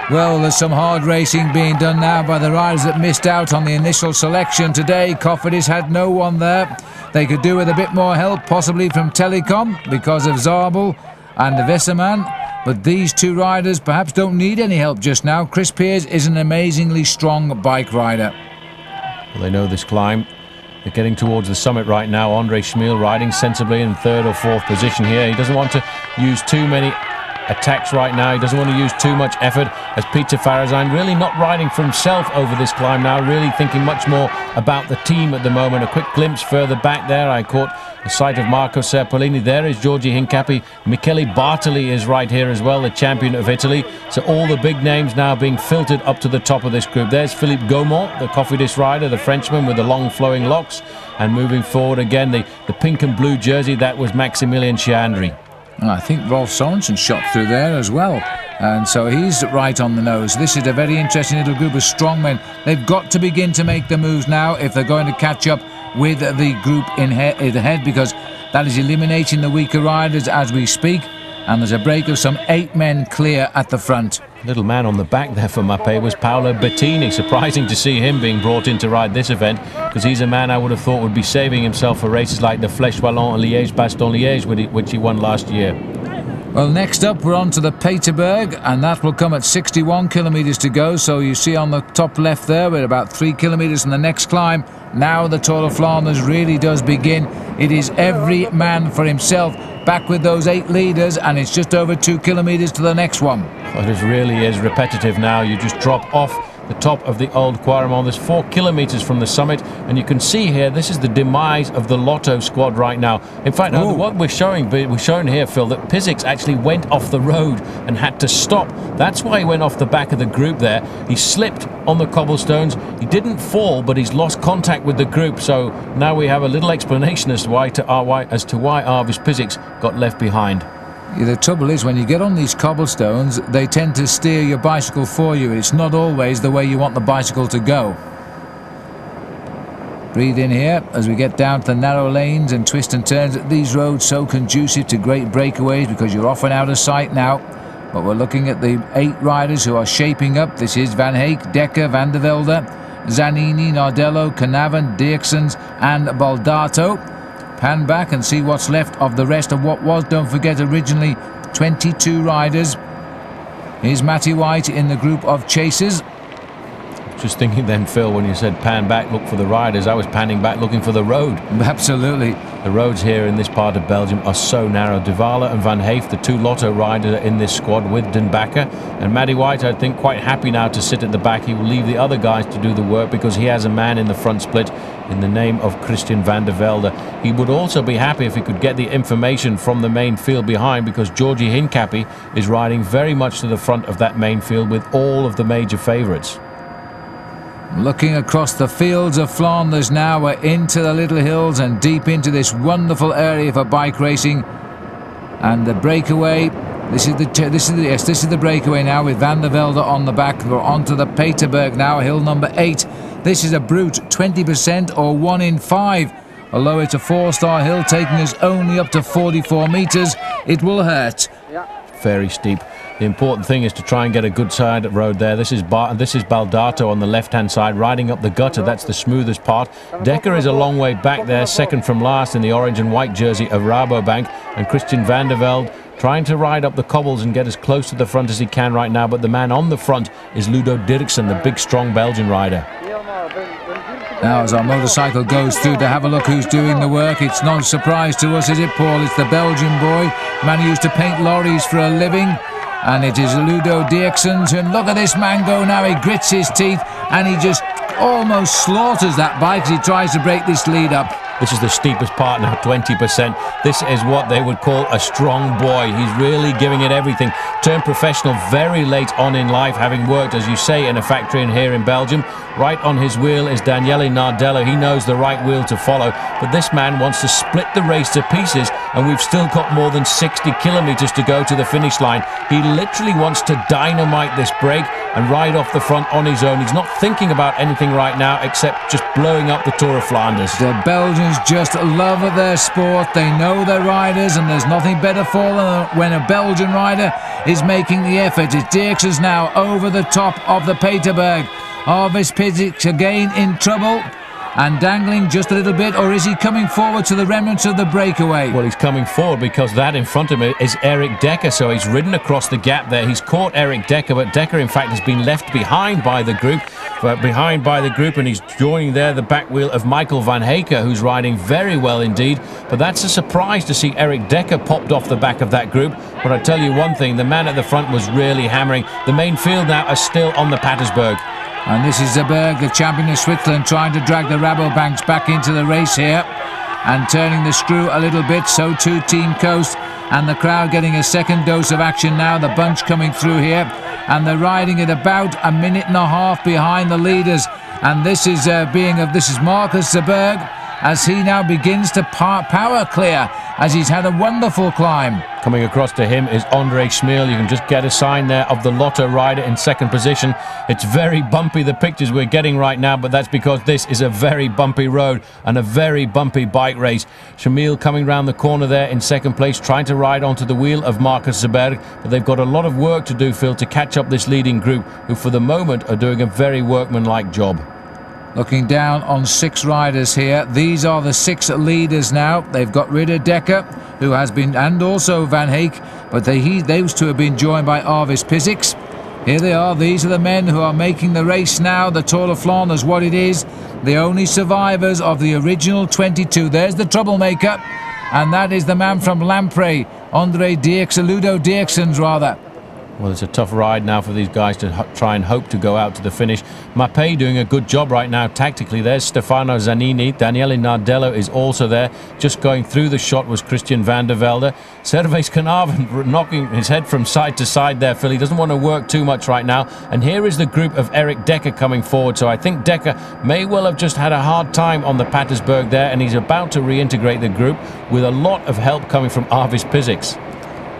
Well, there's some hard racing being done now by the riders that missed out on the initial selection today. Cofidis had no one there. They could do with a bit more help, possibly from Telecom, because of Zabel and Vaisman. But these two riders perhaps don't need any help just now. Chris Peers is an amazingly strong bike rider. Well, they know this climb. They're getting towards the summit right now. André Schmil riding sensibly in 3rd or 4th position here. He doesn't want to use too many attacks right now. He doesn't want to use too much effort, as Peter Farazijn really not riding for himself over this climb now, really thinking much more about the team at the moment. A quick glimpse further back there, I caught the sight of Marco Serpolini. There is Giorgi Hincapie. Michele Bartoli is right here as well, the champion of Italy. So all the big names now being filtered up to the top of this group. There's Philippe Gaumont, the Cofidis rider, the Frenchman with the long flowing locks. And moving forward again, the pink and blue jersey, that was Maximilian Chiandri. Well, I think Rolf Sorensen shot through there as well, and so he's right on the nose. This is a very interesting little group of strong men. They've got to begin to make the moves now if they're going to catch up with the group in ahead, because that is eliminating the weaker riders as we speak, and there's a break of some 8 men clear at the front. Little man on the back there for Mappé was Paolo Bettini. Surprising to see him being brought in to ride this event, because he's a man I would have thought would be saving himself for races like the Flèche Wallonne and Liège-Bastogne-Liège, which he won last year. Well, next up we're on to the Paterberg, and that will come at 61 kilometres to go. So you see on the top left there, we're about 3 kilometres from the next climb. Now the Tour of Flanders really does begin. It is every man for himself, back with those 8 leaders, and it's just over 2 kilometres to the next one. Well, it really is repetitive now. You just drop off the top of the Old Quaremont. There's 4 kilometres from the summit, and you can see here this is the demise of the Lotto squad right now. In fact, what we're showing here, Phil, that Pizix actually went off the road and had to stop. That's why he went off the back of the group there. He slipped on the cobblestones. He didn't fall, but he's lost contact with the group. So now we have a little explanation as to why Arvis Pizix got left behind. The trouble is, when you get on these cobblestones, they tend to steer your bicycle for you. It's not always the way you want the bicycle to go. Breathe in here as we get down to the narrow lanes and twists and turns. These roads so conducive to great breakaways because you're often out of sight now. But we're looking at the 8 riders who are shaping up. This is Van Heek, Dekker, Van der Velde, Zanini, Nardello, Canavan, Dirksens and Baldato. Pan back and see what's left of the rest of what was, don't forget, originally 22 riders. Here's Matty White in the group of chasers. Just thinking then, Phil, when you said pan back, look for the riders, I was panning back looking for the road. Absolutely. The roads here in this part of Belgium are so narrow. Davila and Van Haeften, the 2 Lotto riders in this squad with Den Bakker. And Matty White, I think, quite happy now to sit at the back. He will leave the other guys to do the work because he has a man in the front split in the name of Christian van der Velde. He would also be happy if he could get the information from the main field behind, because Giorgi Hincapie is riding very much to the front of that main field with all of the major favourites. Looking across the fields of Flanders now, we're into the little hills and deep into this wonderful area for bike racing. And the breakaway, this is the breakaway now with Van der Velde on the back. We're onto the Paterberg now, hill number 8. This is a brute 20% or 1 in 5. Although it's a 4-star hill taking us only up to 44 metres, it will hurt. Very steep. The important thing is to try and get a good side road there. This is Baldato on the left-hand side, riding up the gutter. That's the smoothest part. Dekker is a long way back there, second from last in the orange and white jersey of Rabobank. And Christian van der Velde trying to ride up the cobbles and get as close to the front as he can right now. But the man on the front is Ludo Dirksen, the big, strong Belgian rider. Now as our motorcycle goes through to have a look who's doing the work, it's not a surprise to us, is it, Paul? It's the Belgian boy, man who used to paint lorries for a living. And it is Ludo Dirksen. And look at this man go now. He grits his teeth and he just almost slaughters that bike as he tries to break this lead up. This is the steepest part now, 20%. This is what they would call a strong boy. He's really giving it everything. Turned professional very late on in life, having worked, as you say, in a factory in here in Belgium. Right on his wheel is Daniele Nardello. He knows the right wheel to follow, but this man wants to split the race to pieces, and we've still got more than 60 kilometres to go to the finish line. He literally wants to dynamite this break and ride off the front on his own. He's not thinking about anything right now except just blowing up the Tour of Flanders. The Belgians just love their sport. They know their riders, and there's nothing better for them when a Belgian rider is making the effort. It's Dirks now over the top of the Peterberg. Arvis Pizic again in trouble and dangling just a little bit, or is he coming forward to the remnants of the breakaway? Well, he's coming forward because that in front of him is Eric Decker, so he's ridden across the gap there. He's caught Eric Decker, but Decker in fact has been left behind by the group, and he's joining there the back wheel of Michael van Heecke, who's riding very well indeed. But that's a surprise to see Eric Decker popped off the back of that group. But I tell you one thing, the man at the front was really hammering. The main field now are still on the Pattersburg. And this is Berg, the champion of Switzerland, trying to drag the Rabobanks back into the race here and turning the screw a little bit. So too Team Coast, and the crowd getting a second dose of action now. The bunch coming through here, and they're riding at about a minute and a half behind the leaders. And this is Marcus Berg, as he now begins to power clear, as he's had a wonderful climb. Coming across to him is Andre Schmiel. You can just get a sign there of the Lotto rider in second position. It's very bumpy, the pictures we're getting right now, but that's because this is a very bumpy road and a very bumpy bike race. Schmiel coming round the corner there in second place, trying to ride onto the wheel of Marcus Berg, but they've got a lot of work to do, Phil, to catch up this leading group, who for the moment are doing a very workmanlike job. Looking down on 6 riders here. These are the 6 leaders now. They've got rid of Decker, who has been, and also Van Heecke, but those two have been joined by Arvis Pizic. Here they are. These are the men who are making the race now. The Tour of Flanders, what it is. The only survivors of the original 22. There's the troublemaker, and that is the man from Lamprey, Andre Dirksen, Ludo Dirksens rather. Well, it's a tough ride now for these guys to try and hope to go out to the finish. Mappé doing a good job right now tactically. There's Stefano Zanini. Daniele Nardello is also there. Just going through the shot was Christian van der Velde. Servais Kanavan knocking his head from side to side there, Phil. He doesn't want to work too much right now. And here is the group of Eric Decker coming forward. So I think Decker may well have just had a hard time on the Pattersburg there, and he's about to reintegrate the group with a lot of help coming from Arvis Pizic.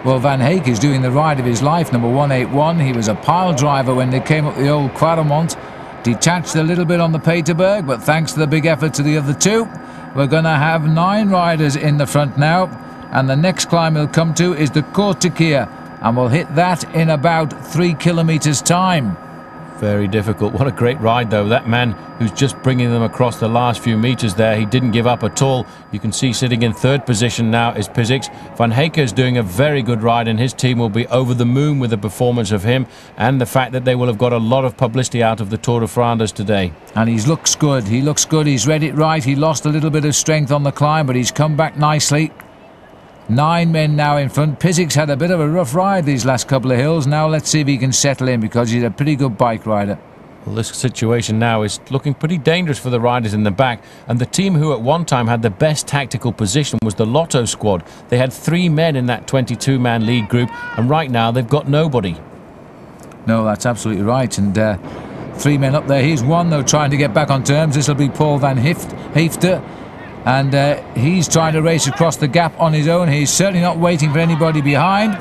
Well, Van Heecke is doing the ride of his life, number 181. He was a pile driver when they came up the old Quaremont. Detached a little bit on the Peterberg, but thanks to the big effort to the other two, we're going to have 9 riders in the front now. And the next climb we'll come to is the Kortekeer, and we'll hit that in about 3 kilometres time. Very difficult. What a great ride, though. That man who's just bringing them across the last few metres there, he didn't give up at all. You can see sitting in third position now is Pizic. Van Heecke is doing a very good ride, and his team will be over the moon with the performance of him and the fact that they will have got a lot of publicity out of the Tour of Flanders today. And he looks good. He looks good. He's read it right. He lost a little bit of strength on the climb, but he's come back nicely. 9 men now in front. Pizic's had a bit of a rough ride these last couple of hills. Now let's see if he can settle in, because he's a pretty good bike rider. Well, this situation now is looking pretty dangerous for the riders in the back, and the team who at one time had the best tactical position was the Lotto squad. They had 3 men in that 22-man lead group, and right now they've got nobody. No, that's absolutely right. And 3 men up there. He's one, though, trying to get back on terms. This will be Paul van Haeften. And he's trying to race across the gap on his own. He's certainly not waiting for anybody behind.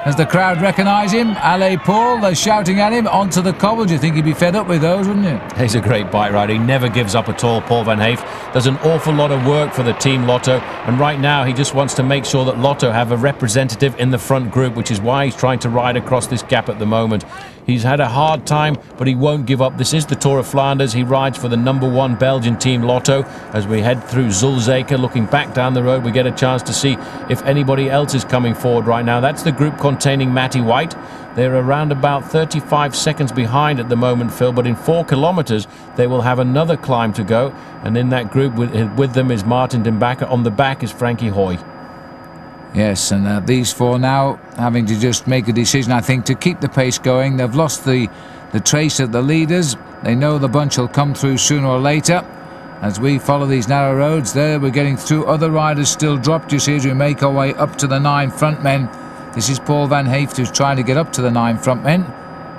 As the crowd recognise him, Allez Paul, they're shouting at him onto the cobble. Do you think he'd be fed up with those, wouldn't you? He's a great bike rider. He never gives up at all, Paul van Haeften. Does an awful lot of work for the team Lotto, and right now he just wants to make sure that Lotto have a representative in the front group, which is why he's trying to ride across this gap at the moment. He's had a hard time, but he won't give up. This is the Tour of Flanders. He rides for the #1 Belgian team Lotto. As we head through Zulzeke, looking back down the road, we get a chance to see if anybody else is coming forward right now. That's the group containing Matty White. They're around about 35 seconds behind at the moment, Phil, but in 4 kilometres they will have another climb to go. And in that group with them is Martin Den Bakker. On the back is Frankie Hoy. Yes, and these 4 now having to just make a decision, I think, to keep the pace going. They've lost the trace of the leaders. They know the bunch will come through sooner or later. As we follow these narrow roads, there we're getting through. Other riders still dropped, you see, as we make our way up to the 9 front men. This is Paul van Haeften who's trying to get up to the 9 front men.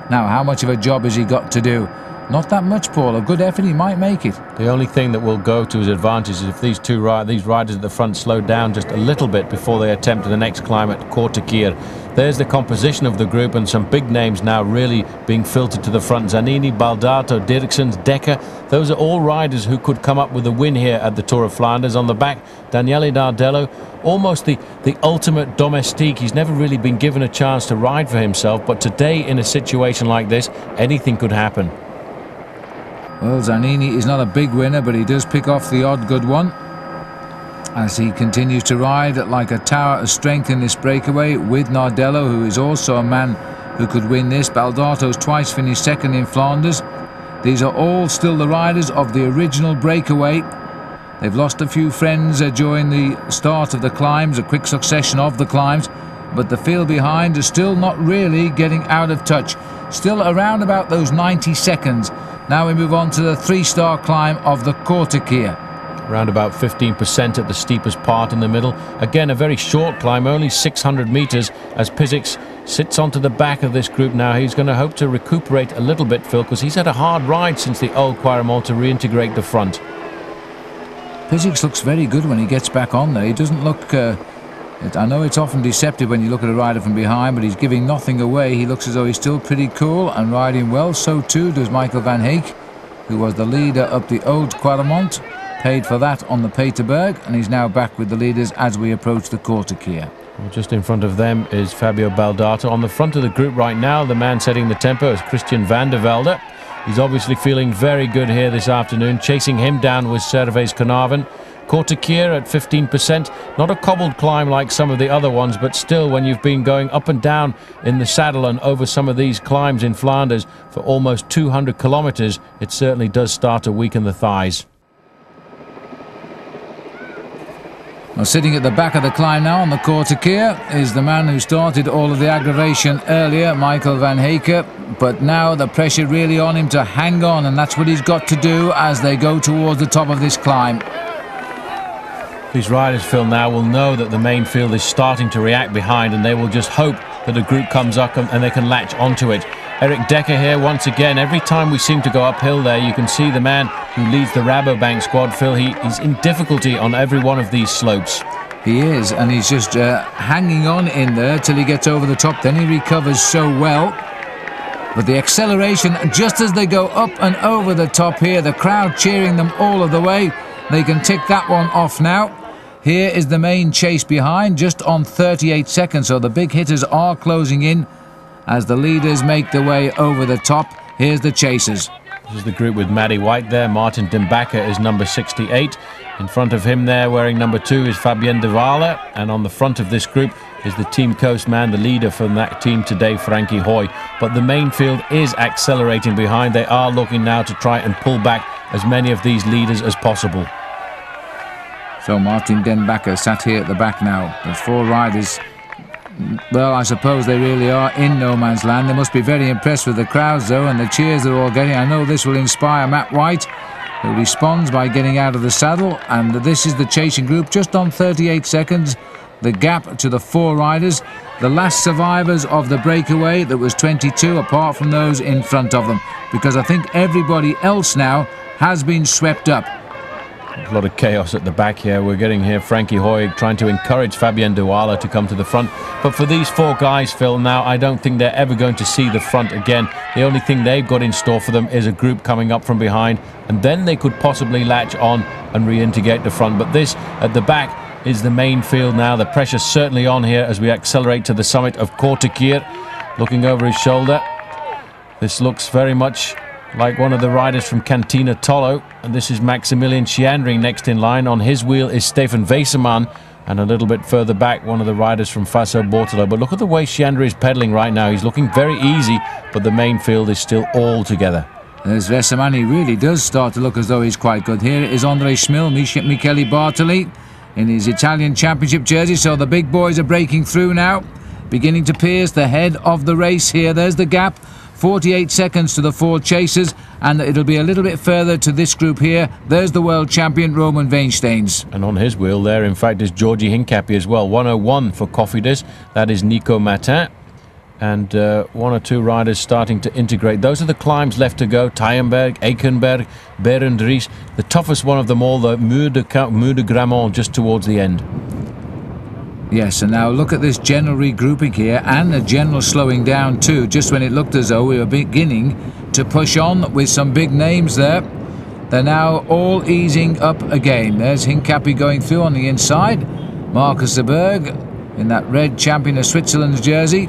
Now, how much of a job has he got to do? Not that much, Paul. A good effort, he might make it. The only thing that will go to his advantage is if these riders at the front slow down just a little bit before they attempt the next climb at Kortekeer. There's the composition of the group, and some big names now really being filtered to the front. Zanini, Baldato, Dirksens, Dekker. Those are all riders who could come up with a win here at the Tour of Flanders. On the back, Daniele Nardello, almost the ultimate domestique. He's never really been given a chance to ride for himself, but today in a situation like this, anything could happen. Well, Zanini is not a big winner, but he does pick off the odd good one as he continues to ride like a tower of strength in this breakaway with Nardello, who is also a man who could win this. Baldato's twice finished second in Flanders. These are all still the riders of the original breakaway. They've lost a few friends during the start of the climbs, a quick succession of the climbs, but the field behind is still not really getting out of touch. Still around about those 90 seconds. Now we move on to the 3-star climb of the Kortekeer. Around about 15% at the steepest part in the middle. Again, a very short climb, only 600 metres, as Piziks sits onto the back of this group now. He's going to hope to recuperate a little bit, Phil, because he's had a hard ride since the Old Quaremont to reintegrate the front. Piziks looks very good when he gets back on there. He doesn't look... I know it's often deceptive when you look at a rider from behind, but he's giving nothing away. He looks as though he's still pretty cool and riding well. So too does Michael van Heek, who was the leader up the Old Quaremont, paid for that on the Peterberg, and he's now back with the leaders as we approach the Kortekeer. Well, just in front of them is Fabio Baldato. On the front of the group right now, the man setting the tempo is Christian van der Velde. He's obviously feeling very good here this afternoon. Chasing him down was Servaes Knaven. Kortekeer at 15%, not a cobbled climb like some of the other ones, but still, when you've been going up and down in the saddle and over some of these climbs in Flanders for almost 200 kilometres, it certainly does start to weaken the thighs. Well, sitting at the back of the climb now on the Kortekeer is the man who started all of the aggravation earlier, Michael van Heek, but now the pressure really on him to hang on, and that's what he's got to do as they go towards the top of this climb. These riders, Phil, now will know that the main field is starting to react behind, and they will just hope that a group comes up and they can latch onto it. Eric Dekker here once again. Every time we seem to go uphill there, you can see the man who leads the Rabobank squad, Phil. He's in difficulty on every one of these slopes. He is, and he's just hanging on in there till he gets over the top. Then he recovers so well. But the acceleration, just as they go up and over the top here, the crowd cheering them all of the way. They can tick that one off now. Here is the main chase behind, just on 38 seconds, so the big hitters are closing in as the leaders make their way over the top. Here's the chasers. This is the group with Maddie White there. Martin Dimbacker is number 68. In front of him there, wearing number 2, is Fabian Davila. And on the front of this group is the Team Coast man, the leader from that team today, Frankie Hoy. But the main field is accelerating behind. They are looking now to try and pull back as many of these leaders as possible. So Martin Dimbacker sat here at the back now. There's 4 riders. Well, I suppose they really are in no man's land. They must be very impressed with the crowds, though, and the cheers they're all getting. I know this will inspire Matt White, who responds by getting out of the saddle. And this is the chasing group, just on 38 seconds. The gap to the 4 riders, the last survivors of the breakaway. That was 22, apart from those in front of them, because I think everybody else now has been swept up. A lot of chaos at the back here. We're getting here Frankie Hoy trying to encourage Fabian Davila to come to the front. But for these 4 guys, Phil, now I don't think they're ever going to see the front again. The only thing they've got in store for them is a group coming up from behind, and then they could possibly latch on and reintegrate the front. But this at the back is the main field now. The pressure's certainly on here as we accelerate to the summit of Kortekeer. Looking over his shoulder, this looks very much like one of the riders from Cantina Tollo, and this is Maximilian Schiandring next in line. On his wheel is Stefan Vaisman, and a little bit further back one of the riders from Faso Bortolo. But look at the way Schiandring is pedalling right now. He's looking very easy, but the main field is still all together. There's Vaisman. He really does start to look as though he's quite good. Here is Andre Schmil, Michele Bartoli in his Italian Championship jersey. So the big boys are breaking through now, beginning to pierce the head of the race here. There's the gap 48 seconds to the 4 chasers, and it'll be a little bit further to this group here. There's the world champion Roman Weinsteins. And on his wheel there, in fact, is Georgi Hincapie as well. 101 for Cofidis. That is Nico Matin. And 1 or 2 riders starting to integrate. Those are the climbs left to go. Tyenberg, Eikenberg, Berendries. The toughest one of them all, the Mur de Grammont, just towards the end. Yes, and now look at this general regrouping here, and the general slowing down too, just when it looked as though we were beginning to push on with some big names there. They're now all easing up again. There's Hincapie going through on the inside. Marcus de Berg in that red champion of Switzerland's jersey.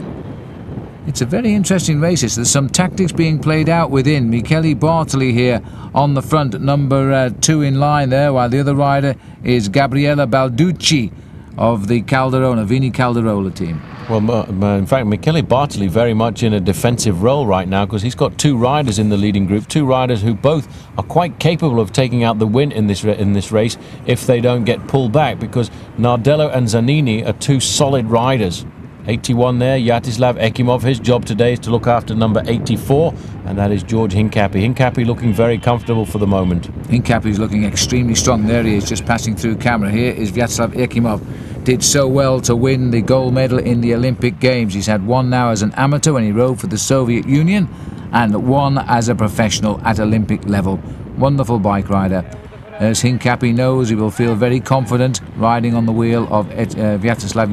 It's a very interesting race. There's some tactics being played out within. Michele Bartoli here on the front, number 2 in line there, while the other rider is Gabriella Balducci of the Calderona, Vini Calderola team. Well, in fact, Michele Bartoli very much in a defensive role right now, because he's got 2 riders in the leading group, 2 riders who both are quite capable of taking out the win in this race if they don't get pulled back, because Nardello and Zanini are 2 solid riders. 81 there, Yatislav Ekimov. His job today is to look after number 84, and that is George Hincapie. Hincapie looking very comfortable for the moment. Hincapie's looking extremely strong. There he is, just passing through camera. Here is Vyacheslav Ekimov. Did so well to win the gold medal in the Olympic Games. He's had 1 now as an amateur when he rode for the Soviet Union, and 1 as a professional at Olympic level. Wonderful bike rider. As Hincapie knows, he will feel very confident riding on the wheel of Vyacheslav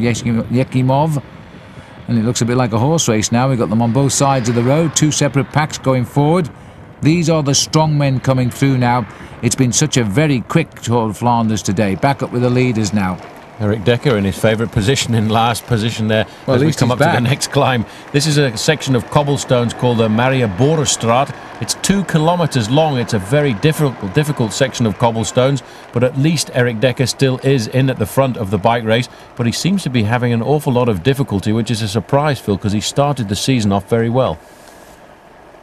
Ekimov. And it looks a bit like a horse race now. We've got them on both sides of the road, 2 separate packs going forward. These are the strong men coming through now. It's been such a very quick Tour of Flanders today. Back up with the leaders now. Eric Decker in his favourite position, in last position there, well, as we come up to the next climb. This is a section of cobblestones called the Maria Borenstraat. It's 2 kilometres long. It's a very difficult section of cobblestones, but at least Eric Decker still is in at the front of the bike race, but he seems to be having an awful lot of difficulty, which is a surprise, Phil, because he started the season off very well.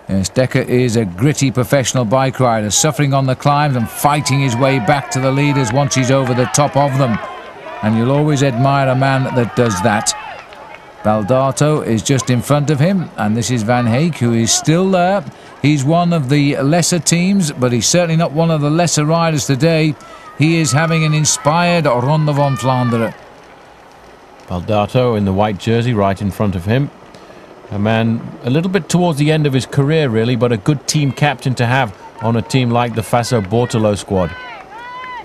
Yes, Decker is a gritty professional bike rider, suffering on the climbs and fighting his way back to the leaders once he's over the top of them. And you'll always admire a man that does that. Baldato is just in front of him, and this is Van Heek, who is still there. He's one of the lesser teams, but he's certainly not one of the lesser riders today. He is having an inspired Ronde van Vlaanderen. Baldato in the white jersey right in front of him. A man a little bit towards the end of his career, really, but a good team captain to have on a team like the Faso Bortolo squad.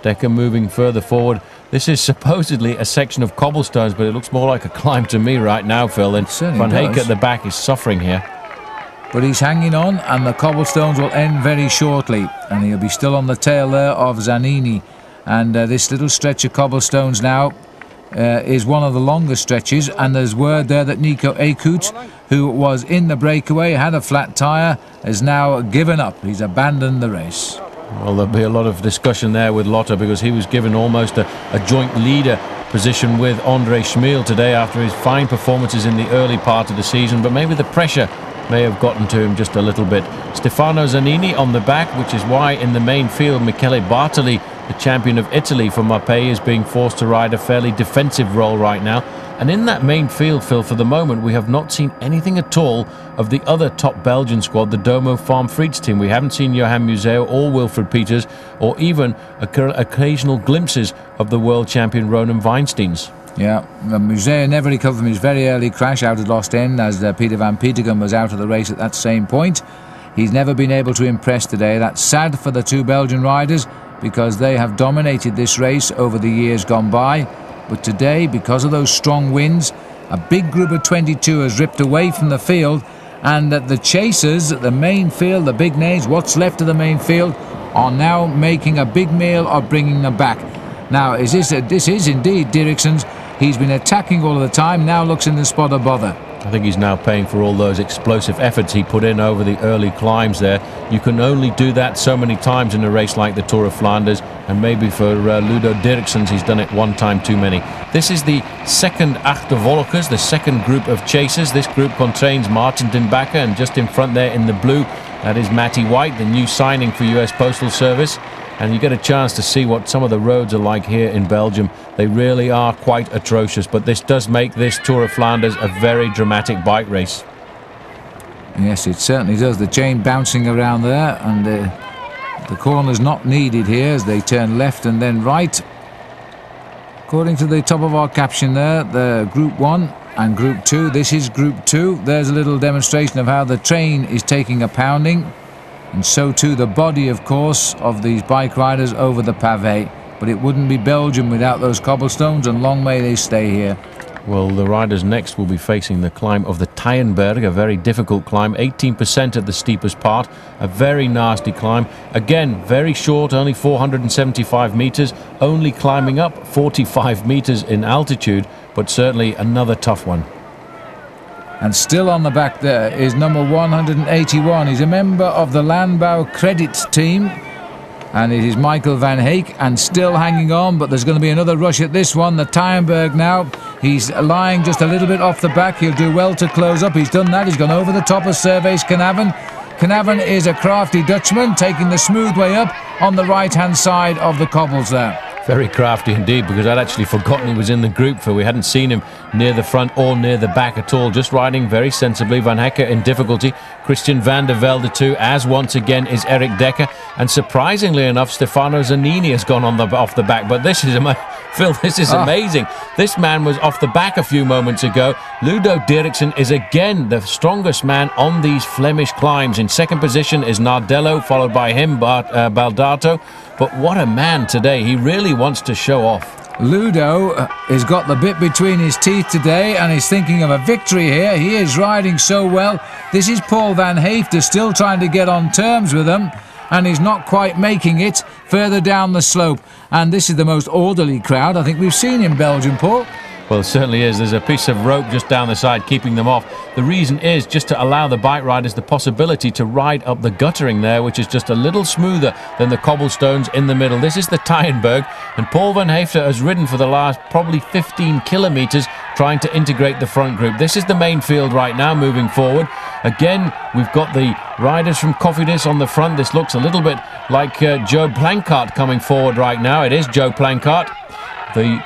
Decker moving further forward. This is supposedly a section of cobblestones, but it looks more like a climb to me right now, Phil. And Van Heek at the back is suffering here. But he's hanging on, and the cobblestones will end very shortly. And he'll be still on the tail there of Zanini. And this little stretch of cobblestones now is one of the longest stretches. And there's word there that Nico Ekut, who was in the breakaway, had a flat tyre, has now given up. He's abandoned the race. Well, there'll be a lot of discussion there with Lotte, because he was given almost a joint leader position with Andre Schmiel today after his fine performances in the early part of the season, but maybe the pressure may have gotten to him just a little bit. Stefano Zanini on the back, which is why in the main field Michele Bartoli, the champion of Italy for Mapei, is being forced to ride a fairly defensive role right now. And in that main field, Phil, for the moment, we have not seen anything at all of the other top Belgian squad, the Domo Farm Frieds team. We haven't seen Johan Museo or Wilfried Peters, or even occasional glimpses of the world champion Ronan Weinsteins. Yeah, Museo never recovered from his very early crash out at Lost End, as Peter van Petegem was out of the race at that same point. He's never been able to impress today. That's sad for the 2 Belgian riders, because they have dominated this race over the years gone by. But today, because of those strong winds, a big group of 22 has ripped away from the field, and the chasers, the main field, the big names, what's left of the main field, are now making a big meal of bringing them back. Now, this is indeed Dirksen's. He's been attacking all of the time, now looks in the spot of bother. I think he's now paying for all those explosive efforts he put in over the early climbs there. You can only do that so many times in a race like the Tour of Flanders, and maybe for Ludo Dirksen's he's done it one time too many. This is the second Achtervolgers, the second group of chasers. This group contains Martin Den Bakker, and just in front there in the blue, that is Matty White, the new signing for US Postal Service. And you get a chance to see what some of the roads are like here in Belgium. They really are quite atrocious, but this does make this Tour of Flanders a very dramatic bike race. Yes, it certainly does. The chain bouncing around there, and the corner's not needed here as they turn left and then right. According to the top of our caption there, the Group 1 and Group 2. This is Group 2. There's a little demonstration of how the train is taking a pounding, and so too the body, of course, of these bike riders over the pavé. But it wouldn't be Belgium without those cobblestones, and long may they stay here. Well, the riders next will be facing the climb of the Berg, a very difficult climb, 18% at the steepest part, a very nasty climb. Again, very short, only 475 metres, only climbing up 45 metres in altitude, but certainly another tough one. And still on the back there is number 181. He's a member of the Landbouw Credit team. And it is Michael van Heek, and still hanging on, but there's going to be another rush at this one. The Berg now. He's lying just a little bit off the back. He'll do well to close up. He's done that. He's gone over the top of Servaes Knaven. Knaven is a crafty Dutchman, taking the smooth way up on the right-hand side of the cobbles there. Very crafty indeed, because I'd actually forgotten he was in the group, for we hadn't seen him near the front or near the back at all. Just riding very sensibly. Van Hekke in difficulty. Christian van der Velde too, as once again is Erik Dekker. And surprisingly enough, Stefano Zanini has gone off the back. But this is Phil, this is amazing. This man was off the back a few moments ago. Ludo Dirksen is again the strongest man on these Flemish climbs. In second position is Nardello, followed by him Baldato. But what a man today. He really wants to show off. Ludo has got the bit between his teeth today, and he's thinking of a victory here. He is riding so well. This is Paul van Haeften still trying to get on terms with him, and he's not quite making it further down the slope. And this is the most orderly crowd I think we've seen in Belgium, Paul. Well, it certainly is. There's a piece of rope just down the side keeping them off. The reason is just to allow the bike riders the possibility to ride up the guttering there, which is just a little smoother than the cobblestones in the middle. This is the Berg, and Paul van Haeften has ridden for the last probably 15 kilometres trying to integrate the front group. This is the main field right now moving forward. Again, we've got the riders from Cofidis on the front. This looks a little bit like Joe Planckaert coming forward right now. It is Joe Planckaert, the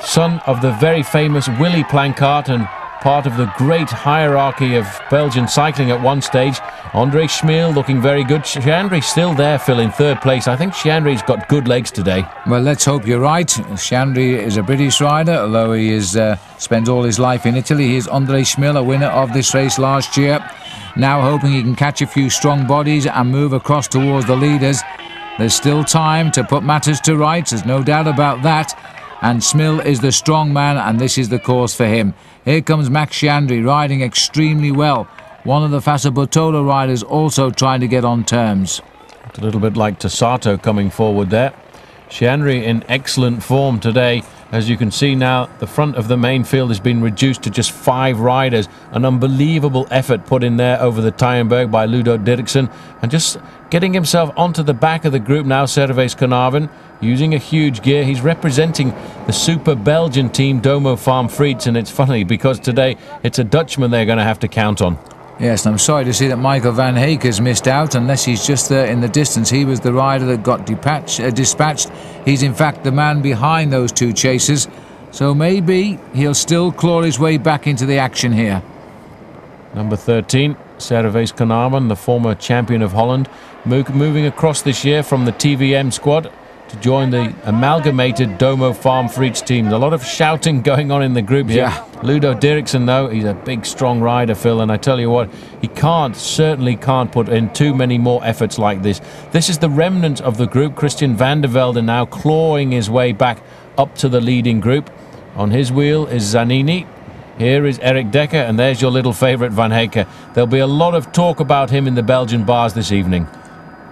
son of the very famous Willy Planckaert and part of the great hierarchy of Belgian cycling at one stage. André Schmeel looking very good. Chandry still there, Phil, in third place. I think Chandry's got good legs today. Well, let's hope you're right. Chandry is a British rider, although he is spends all his life in Italy. Here's André Schmeel, a winner of this race last year. Now hoping he can catch a few strong bodies and move across towards the leaders. There's still time to put matters to rights, there's no doubt about that. And Schmeel is the strong man, and this is the course for him. Here comes Max Chandry riding extremely well. One of the Fassa Bortolo riders also trying to get on terms. It's a little bit like Tossato coming forward there. Chandry in excellent form today. As you can see now, the front of the main field has been reduced to just 5 riders. An unbelievable effort put in there over the Berg by Ludo Dirksen. And just getting himself onto the back of the group now, Servaes Knaven, using a huge gear. He's representing the super Belgian team, Domo Farm Friets. And it's funny because today it's a Dutchman they're going to have to count on. Yes, and I'm sorry to see that Michael van Heek has missed out, unless he's just there in the distance. He was the rider that got dispatched. He's in fact the man behind those 2 chasers, so maybe he'll still claw his way back into the action here. Number 13, Servaes Knaven, the former champion of Holland, moving across this year from the TVM squad to join the amalgamated Domo Farm Friets team. A lot of shouting going on in the group here. Yeah. Ludo Dirksen, though, he's a big, strong rider, Phil, and I tell you what, he certainly can't put in too many more efforts like this. This is the remnant of the group. Christian van der Velde now clawing his way back up to the leading group. On his wheel is Zanini. Here is Erik Dekker, and there's your little favourite Van Heeke. There'll be a lot of talk about him in the Belgian bars this evening.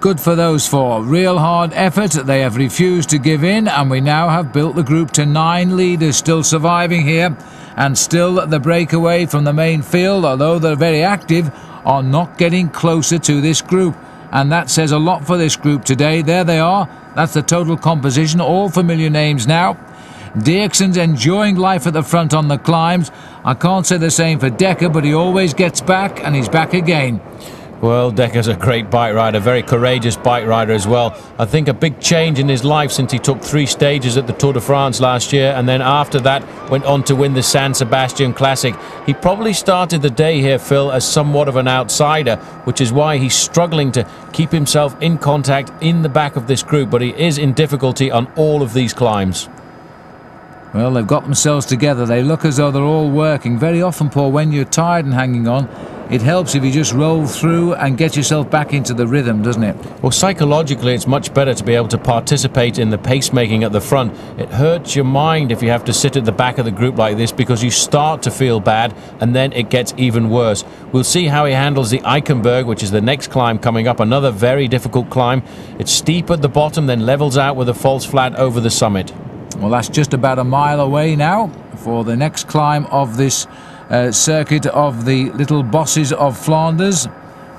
Good for those 4. Real hard effort. They have refused to give in, and we now have built the group to 9 leaders still surviving here, and still the breakaway from the main field, although they're very active, are not getting closer to this group. And that says a lot for this group today. There they are. That's the total composition. All familiar names now. Dirksen's enjoying life at the front on the climbs. I can't say the same for Dekker, but he always gets back, and he's back again. Well, Dekker's a great bike rider, very courageous bike rider as well. I think a big change in his life since he took 3 stages at the Tour de France last year, and then after that went on to win the San Sebastian Classic. He probably started the day here, Phil, as somewhat of an outsider, which is why he's struggling to keep himself in contact in the back of this group, but he is in difficulty on all of these climbs. Well, they've got themselves together. They look as though they're all working. Very often, Paul, when you're tired and hanging on, it helps if you just roll through and get yourself back into the rhythm, doesn't it? Well, psychologically, it's much better to be able to participate in the pacemaking at the front. It hurts your mind if you have to sit at the back of the group like this, because you start to feel bad and then it gets even worse. We'll see how he handles the Eichenberg, which is the next climb coming up, another very difficult climb. It's steep at the bottom, then levels out with a false flat over the summit. Well, that's just about a mile away now for the next climb of this circuit of the Little Bosses of Flanders,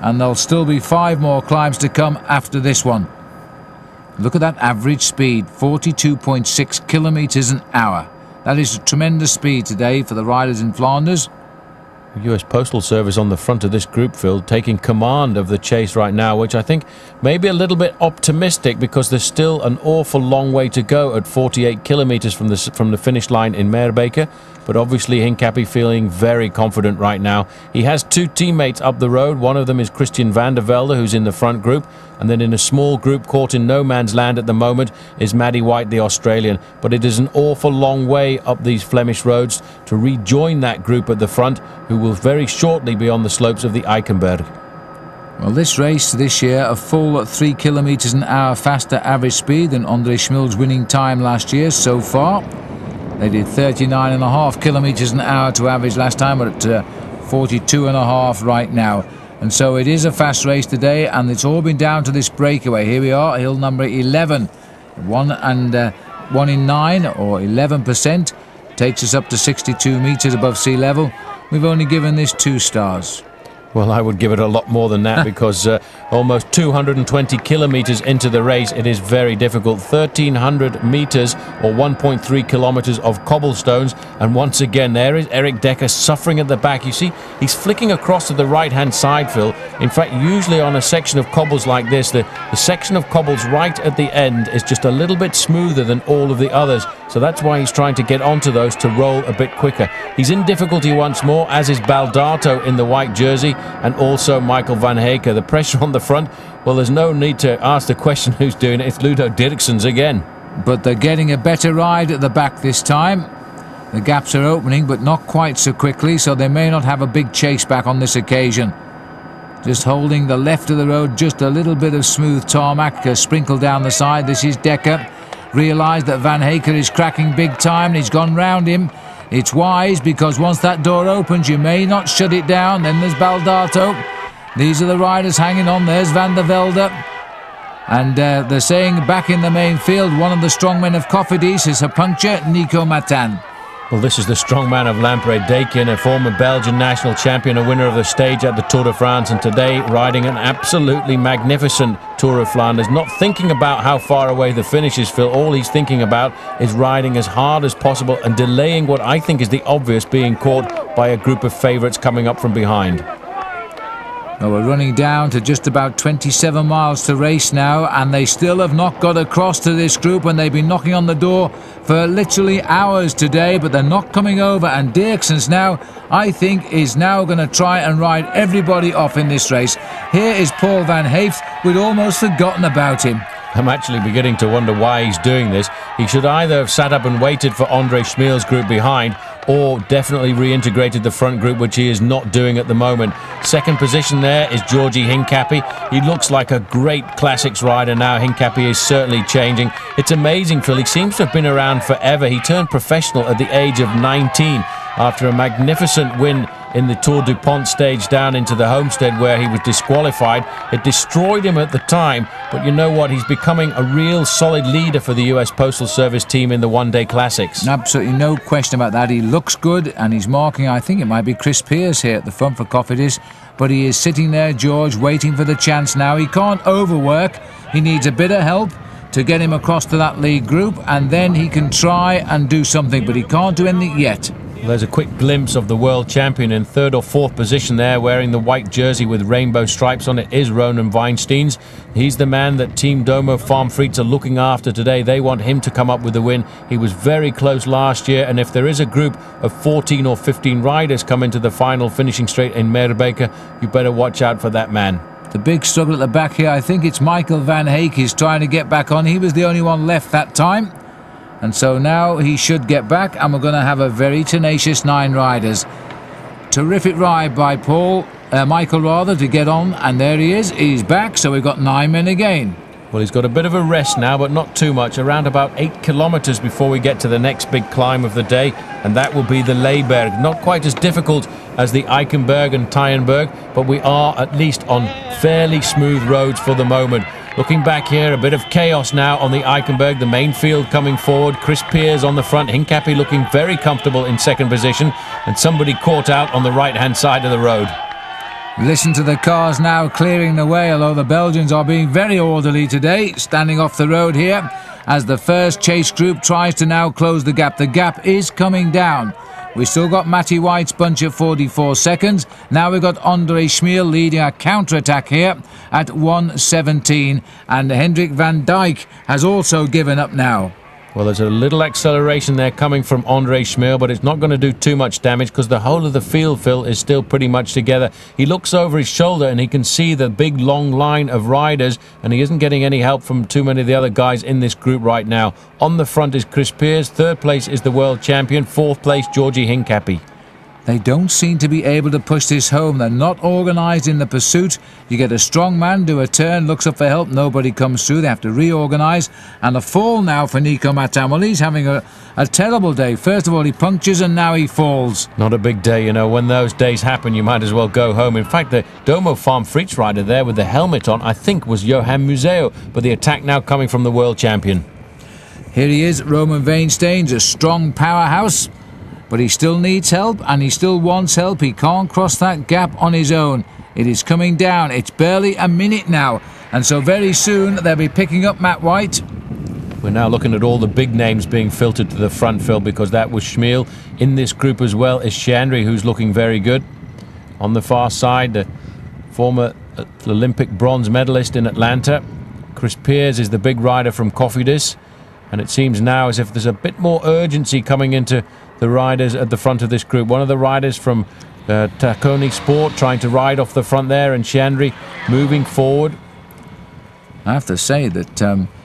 and there'll still be 5 more climbs to come after this one. Look at that average speed, 42.6 kilometers an hour. That is a tremendous speed today for the riders in Flanders. US Postal Service on the front of this group, Phil, taking command of the chase right now, which I think may be a little bit optimistic, because there's still an awful long way to go at 48 kilometers from the finish line in Meerbeke. But obviously Hincapie feeling very confident right now. He has 2 teammates up the road. One of them is Christian van der Velde, who's in the front group, and then in a small group caught in no man's land at the moment is Maddie White, the Australian. But it is an awful long way up these Flemish roads to rejoin that group at the front, who will very shortly be on the slopes of the Eichenberg. Well, this race this year, a full 3 kilometers an hour faster average speed than Andre Schmill's winning time last year so far. They did 39.5 kilometers an hour to average last time, but at 42.5 right now. And so it is a fast race today, and it's all been down to this breakaway. Here we are, hill number 11. 1 in 9, or 11%, takes us up to 62 meters above sea level. We've only given this 2 stars. Well, I would give it a lot more than that, because almost 220 kilometers into the race, it is very difficult. 1,300 meters or 1.3 kilometers of cobblestones. And once again, there is Eric Dekker suffering at the back. You see, he's flicking across to the right-hand side, Phil. In fact, usually on a section of cobbles like this, the section of cobbles right at the end is just a little bit smoother than all of the others. So that's why he's trying to get onto those to roll a bit quicker. He's in difficulty once more, as is Baldato in the white jersey, and also Michael van Heeke. The pressure on the front, well, there's no need to ask the question who's doing it. It's Ludo Dirksen's again. But they're getting a better ride at the back this time. The gaps are opening, but not quite so quickly, so they may not have a big chase back on this occasion. Just holding the left of the road, just a little bit of smooth tarmac sprinkled down the side. This is Dekker. Realised that Van Heeke is cracking big time, and he's gone round him. It's wise, because once that door opens, you may not shut it down. Then there's Baldato. These are the riders hanging on. There's Van der Velde. And they're saying back in the main field, one of the strongmen of Cofidis is a puncture, Nico Matan. Well, this is the strongman of Lampre-Dakin, a former Belgian national champion, a winner of the stage at the Tour de France, and today riding an absolutely magnificent Tour of Flanders. Not thinking about how far away the finish is, Phil. All he's thinking about is riding as hard as possible and delaying what I think is the obvious, being caught by a group of favourites coming up from behind. Well, we're running down to just about 27 miles to race now, and they still have not got across to this group, and they've been knocking on the door for literally hours today, but they're not coming over. And Dirksen's now, I think, is now going to try and ride everybody off in this race. Here is Paul van Haeften. We'd almost forgotten about him. I'm actually beginning to wonder why he's doing this. He should either have sat up and waited for Andre Schmill's group behind, or definitely reintegrated the front group, which he is not doing at the moment. Second position there is Georgi Hincapie. He looks like a great classics rider now. Hincapie is certainly changing. It's amazing, Phil. He seems to have been around forever. He turned professional at the age of 19 after a magnificent win in the Tour du Pont stage down into the Homestead, where he was disqualified. It destroyed him at the time, but you know what? He's becoming a real solid leader for the US Postal Service team in the one-day classics. Absolutely no question about that. He looks good, and he's marking, I think it might be Chris Pearce here at the front for Cofidis, but he is sitting there, George, waiting for the chance now. He can't overwork. He needs a bit of help to get him across to that lead group, and then he can try and do something, but he can't do anything yet. There's a quick glimpse of the world champion in 3rd or 4th position there, wearing the white jersey with rainbow stripes on it, is Ronan Weinsteins. He's the man that Team Domo Farm Frites are looking after today. They want him to come up with the win. He was very close last year, and if there is a group of 14 or 15 riders come into the final finishing straight in Meerbeke, you better watch out for that man. The big struggle at the back here, I think it's Michael van Heek. He's trying to get back on. He was the only one left that time. And so now he should get back, and we're going to have a very tenacious 9 riders. Terrific ride by Michael rather, to get on, and there he is. He's back, so we've got 9 men again. Well, he's got a bit of a rest now, but not too much. Around about 8 kilometres before we get to the next big climb of the day, and that will be the Leiberg. Not quite as difficult as the Eichenberg and Tyenberg, but we are at least on fairly smooth roads for the moment. Looking back here, a bit of chaos now on the Eichenberg, the main field coming forward. Chris Peers on the front, Hincapie looking very comfortable in 2nd position, and somebody caught out on the right-hand side of the road. Listen to the cars now clearing the way, although the Belgians are being very orderly today, standing off the road here as the first chase group tries to now close the gap. The gap is coming down. We've still got Matty White's bunch at 44 seconds. Now we've got Andre Schmiel leading a counter-attack here at 1:17. And Hendrik van Dijk has also given up now. Well, there's a little acceleration there coming from Andre Schmiel, but it's not going to do too much damage because the whole of the field, Phil, is still pretty much together. He looks over his shoulder and he can see the big long line of riders, and he isn't getting any help from too many of the other guys in this group right now. On the front is Chris Peers, 3rd place is the world champion, 4th place Georgi Hincapie. They don't seem to be able to push this home. They're not organised in the pursuit. You get a strong man do a turn, looks up for help, nobody comes through. They have to reorganise. And a fall now for Nico Matam. Well, he's having a terrible day. First of all, he punctures and now he falls. Not a big day, you know. When those days happen, you might as well go home. In fact, the Domo Farm Frites rider there with the helmet on, I think, was Johan Museo. But the attack now coming from the world champion. Here he is, Roman Weinsteins, a strong powerhouse. But he still needs help, and he still wants help. He can't cross that gap on his own. It is coming down. It's barely a minute now. And so very soon they'll be picking up Matt White. We're now looking at all the big names being filtered to the front, Phil, because that was Schmiel. In this group as well is Chandri, who's looking very good. On the far side, the former Olympic bronze medalist in Atlanta. Chris Peers is the big rider from Cofidis. And it seems now as if there's a bit more urgency coming into the riders at the front of this group. One of the riders from Taconi Sport trying to ride off the front there, and Chandri moving forward. I have to say that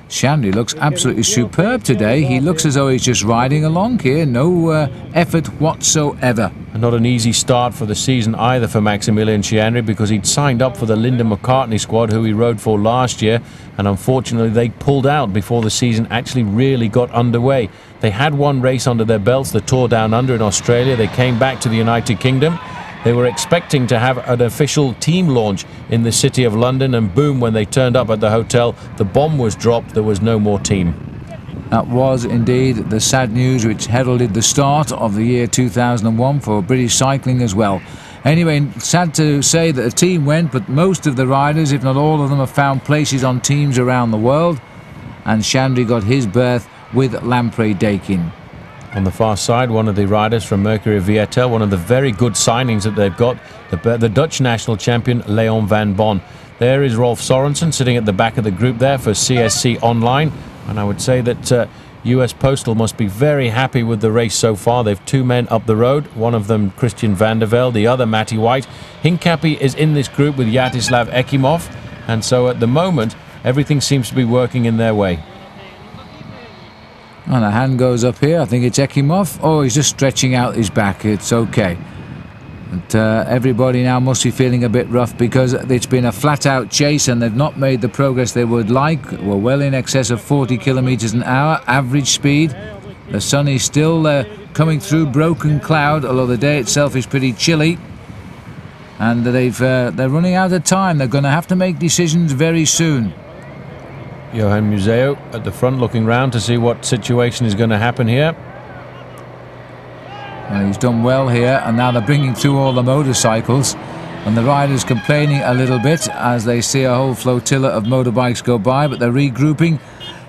Chandri looks absolutely superb today. He looks as though he's just riding along here, no effort whatsoever. And not an easy start for the season either for Maximilian Chandri, because he'd signed up for the Linda McCartney squad, who he rode for last year, and unfortunately they pulled out before the season actually really got underway. They had one race under their belts, the Tour Down Under in Australia. They came back to the United Kingdom. They were expecting to have an official team launch in the city of London, and boom, when they turned up at the hotel, the bomb was dropped. There was no more team. That was indeed the sad news which heralded the start of the year 2001 for British cycling as well. Anyway, sad to say that the team went, but most of the riders, if not all of them, have found places on teams around the world, and Chandri got his berth with Lampre Dakin. On the far side, one of the riders from Mercury Vietel, one of the very good signings that they've got, the Dutch national champion Leon van Bon. There is Rolf Sorensen sitting at the back of the group there for CSC Online, and I would say that US Postal must be very happy with the race so far. They've 2 men up the road, one of them Christian van der Velde, the other Matty White. Hincapie is in this group with Jatislav Ekimov, and so at the moment everything seems to be working in their way. And a hand goes up here. I think it's Ekimov. Oh, he's just stretching out his back. It's okay. But everybody now must be feeling a bit rough because it's been a flat-out chase and they've not made the progress they would like. We're well in excess of 40 kilometres an hour, average speed. The sun is still coming through broken cloud, although the day itself is pretty chilly. And they're running out of time. They're going to have to make decisions very soon. Johan Museo at the front looking round to see what situation is going to happen here. Well, he's done well here, and now they're bringing through all the motorcycles, and the riders complaining a little bit as they see a whole flotilla of motorbikes go by, but they're regrouping.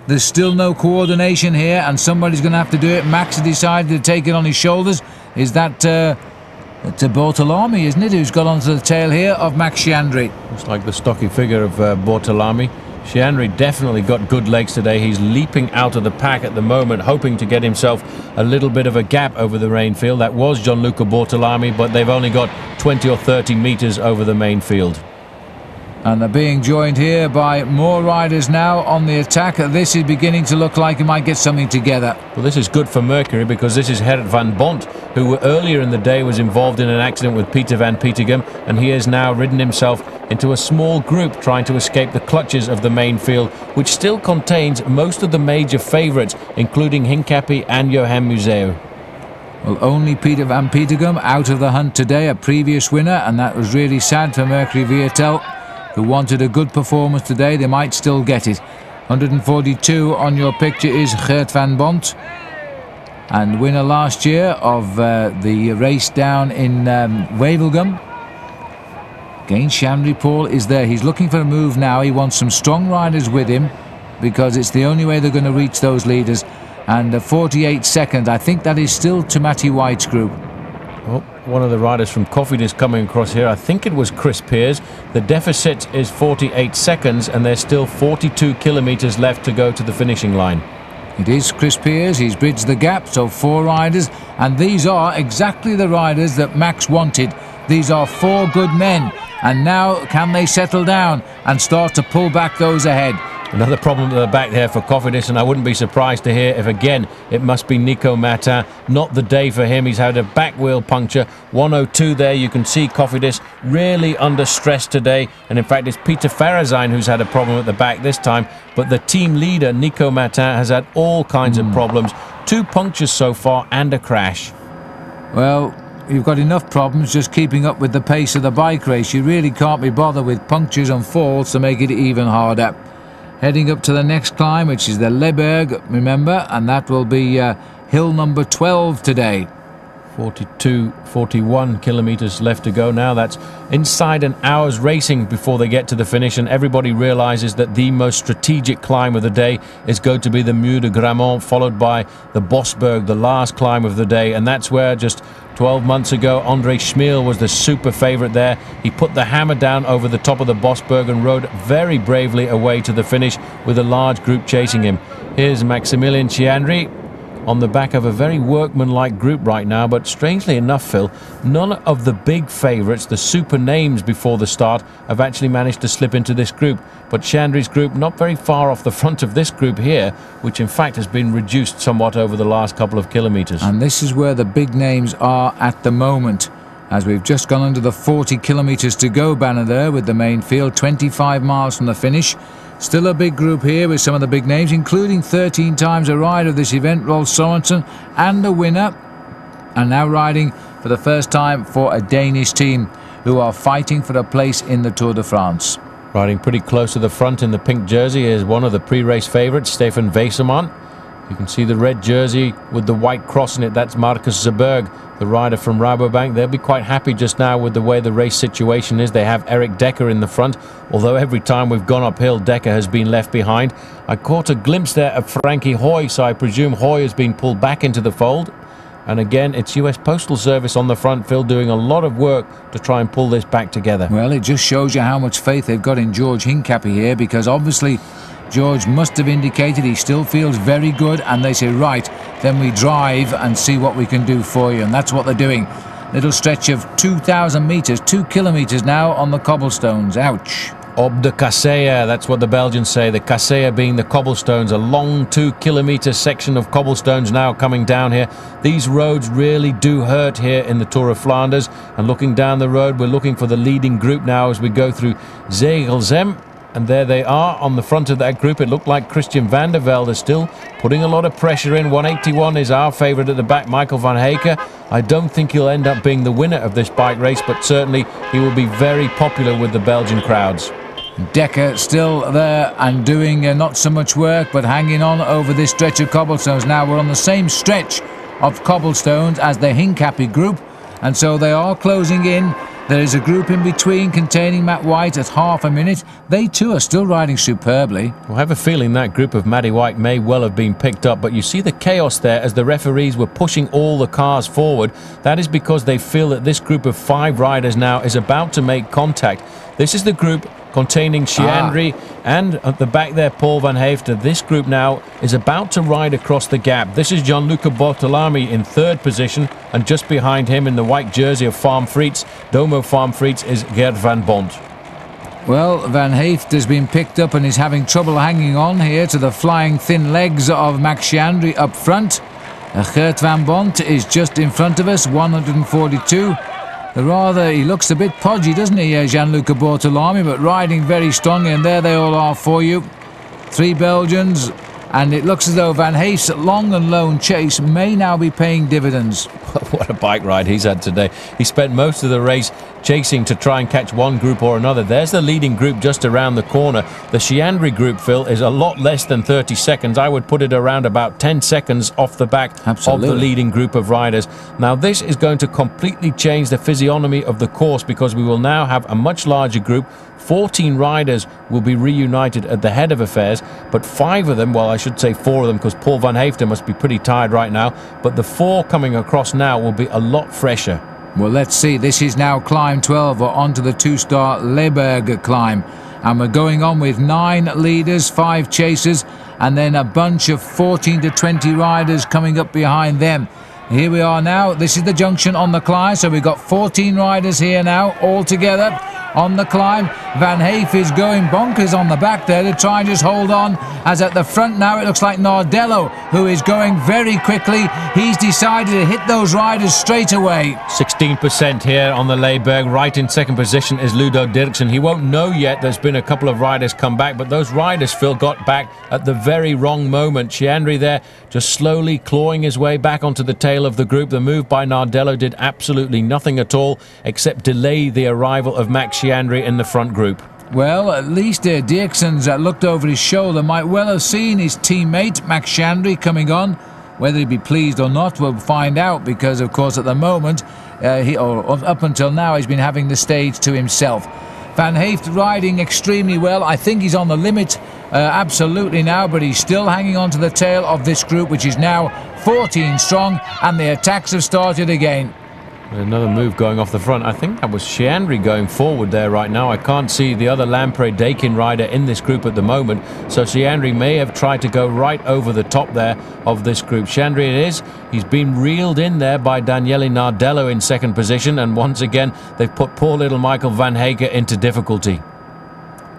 There's still no coordination here, and somebody's going to have to do it. Max has decided to take it on his shoulders. Is that it's a Bortolami, isn't it, who's got onto the tail here of Max Schiandri? Looks like the stocky figure of Bortolami. Schiandri definitely got good legs today. He's leaping out of the pack at the moment, hoping to get himself a little bit of a gap over the main field. That was Gianluca Bortolami, but they've only got 20 or 30 metres over the main field. And they're being joined here by more riders now on the attack. This is beginning to look like it might get something together. Well, this is good for Mercury, because this is Gerrit van Bont, who earlier in the day was involved in an accident with Pieter van Petegem, and he has now ridden himself into a small group trying to escape the clutches of the main field, which still contains most of the major favourites, including Hincapie and Johan Museeuw. Well, only Pieter van Petegem out of the hunt today, a previous winner, and that was really sad for Mercury Viatel, who wanted a good performance today. They might still get it. 142 on your picture is Gerrit van Bont, and winner last year of the race down in Wevelgem. Again, Schiandri Paul is there. He's looking for a move now. He wants some strong riders with him, because it's the only way they're going to reach those leaders. And 48 seconds, I think that is still to Matty White's group. Oh, one of the riders from Cofidis coming across here. I think it was Chris Pears. The deficit is 48 seconds, and there's still 42 kilometres left to go to the finishing line. It is Chris Pears. He's bridged the gap, so 4 riders, and these are exactly the riders that Max wanted. These are 4 good men, and now can they settle down and start to pull back those ahead? Another problem at the back there for Cofidis, and I wouldn't be surprised to hear if again it must be Nico Matin. Not the day for him. He's had a back wheel puncture. 102 there. You can see Cofidis really under stress today, and in fact it's Peter Farazijn who's had a problem at the back this time, but the team leader Nico Matin has had all kinds of problems. 2 punctures so far and a crash. Well, you've got enough problems just keeping up with the pace of the bike race. You really can't be bothered with punctures and falls to make it even harder. Heading up to the next climb, which is the Leberg, remember, and that will be hill number 12 today. 41 kilometres left to go now. That's inside an hour's racing before they get to the finish, and everybody realises that the most strategic climb of the day is going to be the Muur de Grammont, followed by the Bosberg, the last climb of the day, and that's where just 12 months ago André Schmeel was the super favourite there. He put the hammer down over the top of the Bosberg and rode very bravely away to the finish with a large group chasing him. Here's Maximilian Schiandri on the back of a very workmanlike group right now, but strangely enough, Phil, none of the big favourites, the super names before the start, have actually managed to slip into this group. But Schiandri's group not very far off the front of this group here, which in fact has been reduced somewhat over the last couple of kilometres. And this is where the big names are at the moment, as we've just gone under the 40 kilometres to go banner there with the main field, 25 miles from the finish. Still a big group here with some of the big names, including 13 times a rider of this event, Rolf Sorensen, and a winner, and now riding for the first time for a Danish team who are fighting for a place in the Tour de France. Riding pretty close to the front in the pink jersey is one of the pre-race favourites, Stefan Vaisman. You can see the red jersey with the white cross in it. That's Marcus Zerberg, the rider from Rabobank. They'll be quite happy just now with the way the race situation is. They have Eric Decker in the front, although every time we've gone uphill, Decker has been left behind. I caught a glimpse there of Frankie Hoy, so I presume Hoy has been pulled back into the fold. And again, it's US Postal Service on the front, Phil, doing a lot of work to try and pull this back together. Well, it just shows you how much faith they've got in George Hincapie here, because obviously George must have indicated he still feels very good, and they say, right, then we drive and see what we can do for you, and that's what they're doing. Little stretch of 2,000 metres, 2 kilometres now on the cobblestones. Ouch. Op de Kasseya, that's what the Belgians say. The Kasseya being the cobblestones, a long 2-kilometre section of cobblestones now coming down here. These roads really do hurt here in the Tour of Flanders. And looking down the road, we're looking for the leading group now as we go through Zegelsem. And there they are on the front of that group. It looked like Christian van der Velde still putting a lot of pressure in. 181 is our favourite at the back, Michael van Heeke. I don't think he'll end up being the winner of this bike race, but certainly he will be very popular with the Belgian crowds. Decker still there and doing not so much work, but hanging on over this stretch of cobblestones. Now we're on the same stretch of cobblestones as the Hincapie group, and so they are closing in. There is a group in between containing Matt White at half a minute. They too are still riding superbly. Well, I have a feeling that group of Matty White may well have been picked up, but you see the chaos there as the referees were pushing all the cars forward. That is because they feel that this group of 5 riders now is about to make contact. This is the group containing Sciandri and at the back there Paul van Haeften. This group now is about to ride across the gap. This is Gianluca Bortolami in 3rd position, and just behind him in the white jersey of Farm Friets, Domo Farm Friets, is Gert van Bont. Well, Van Haeften has been picked up and is having trouble hanging on here to the flying thin legs of Max Sciandri up front. Gert van Bont is just in front of us, 142. He looks a bit podgy, doesn't he, Gianluca Bortolami, but riding very strongly, and there they all are for you. 3 Belgians, and it looks as though Van Haeften's long and lone chase may now be paying dividends. What a bike ride he's had today. He spent most of the race chasing to try and catch one group or another. There's the leading group just around the corner. The Sciandri group, Phil, is a lot less than 30 seconds. I would put it around about 10 seconds off the back of the leading group of riders. Now this is going to completely change the physiognomy of the course, because we will now have a much larger group. 14 riders will be reunited at the head of affairs, but 5 of them, well, I should say 4 of them, because Paul van Haeften must be pretty tired right now, but the 4 coming across now will be a lot fresher. Well, let's see. This is now climb 12. We're on to the 2-star Leberg climb, and we're going on with 9 leaders, 5 chasers, and then a bunch of 14 to 20 riders coming up behind them. Here we are now. This is the junction on the climb, so we've got 14 riders here now all together on the climb. Van Haeften is going bonkers on the back there to try and just hold on, as at the front now it looks like Nardello, who is going very quickly. He's decided to hit those riders straight away. 16% here on the Leberg. Right in 2nd position is Ludo Dirksen. He won't know yet. There's been a couple of riders come back, but those riders, Phil, got back at the very wrong moment. Sciandri there just slowly clawing his way back onto the tail of the group. The move by Nardello did absolutely nothing at all except delay the arrival of Max Sciandri in the front group. Well, at least Dirksen's looked over his shoulder, might well have seen his teammate Max Sciandri coming on. Whether he'd be pleased or not, we'll find out, because of course at the moment, up until now, he's been having the stage to himself. Van Haeften riding extremely well. I think he's on the limit absolutely now, but he's still hanging on to the tail of this group, which is now 14 strong, and the attacks have started again. Another move going off the front. I think that was Sciandri going forward there right now. I can't see the other Lampre-Dakin rider in this group at the moment, so Sciandri may have tried to go right over the top there of this group. Sciandri it is. He's been reeled in there by Daniele Nardello in 2nd position, and once again they've put poor little Michael van Haeften into difficulty.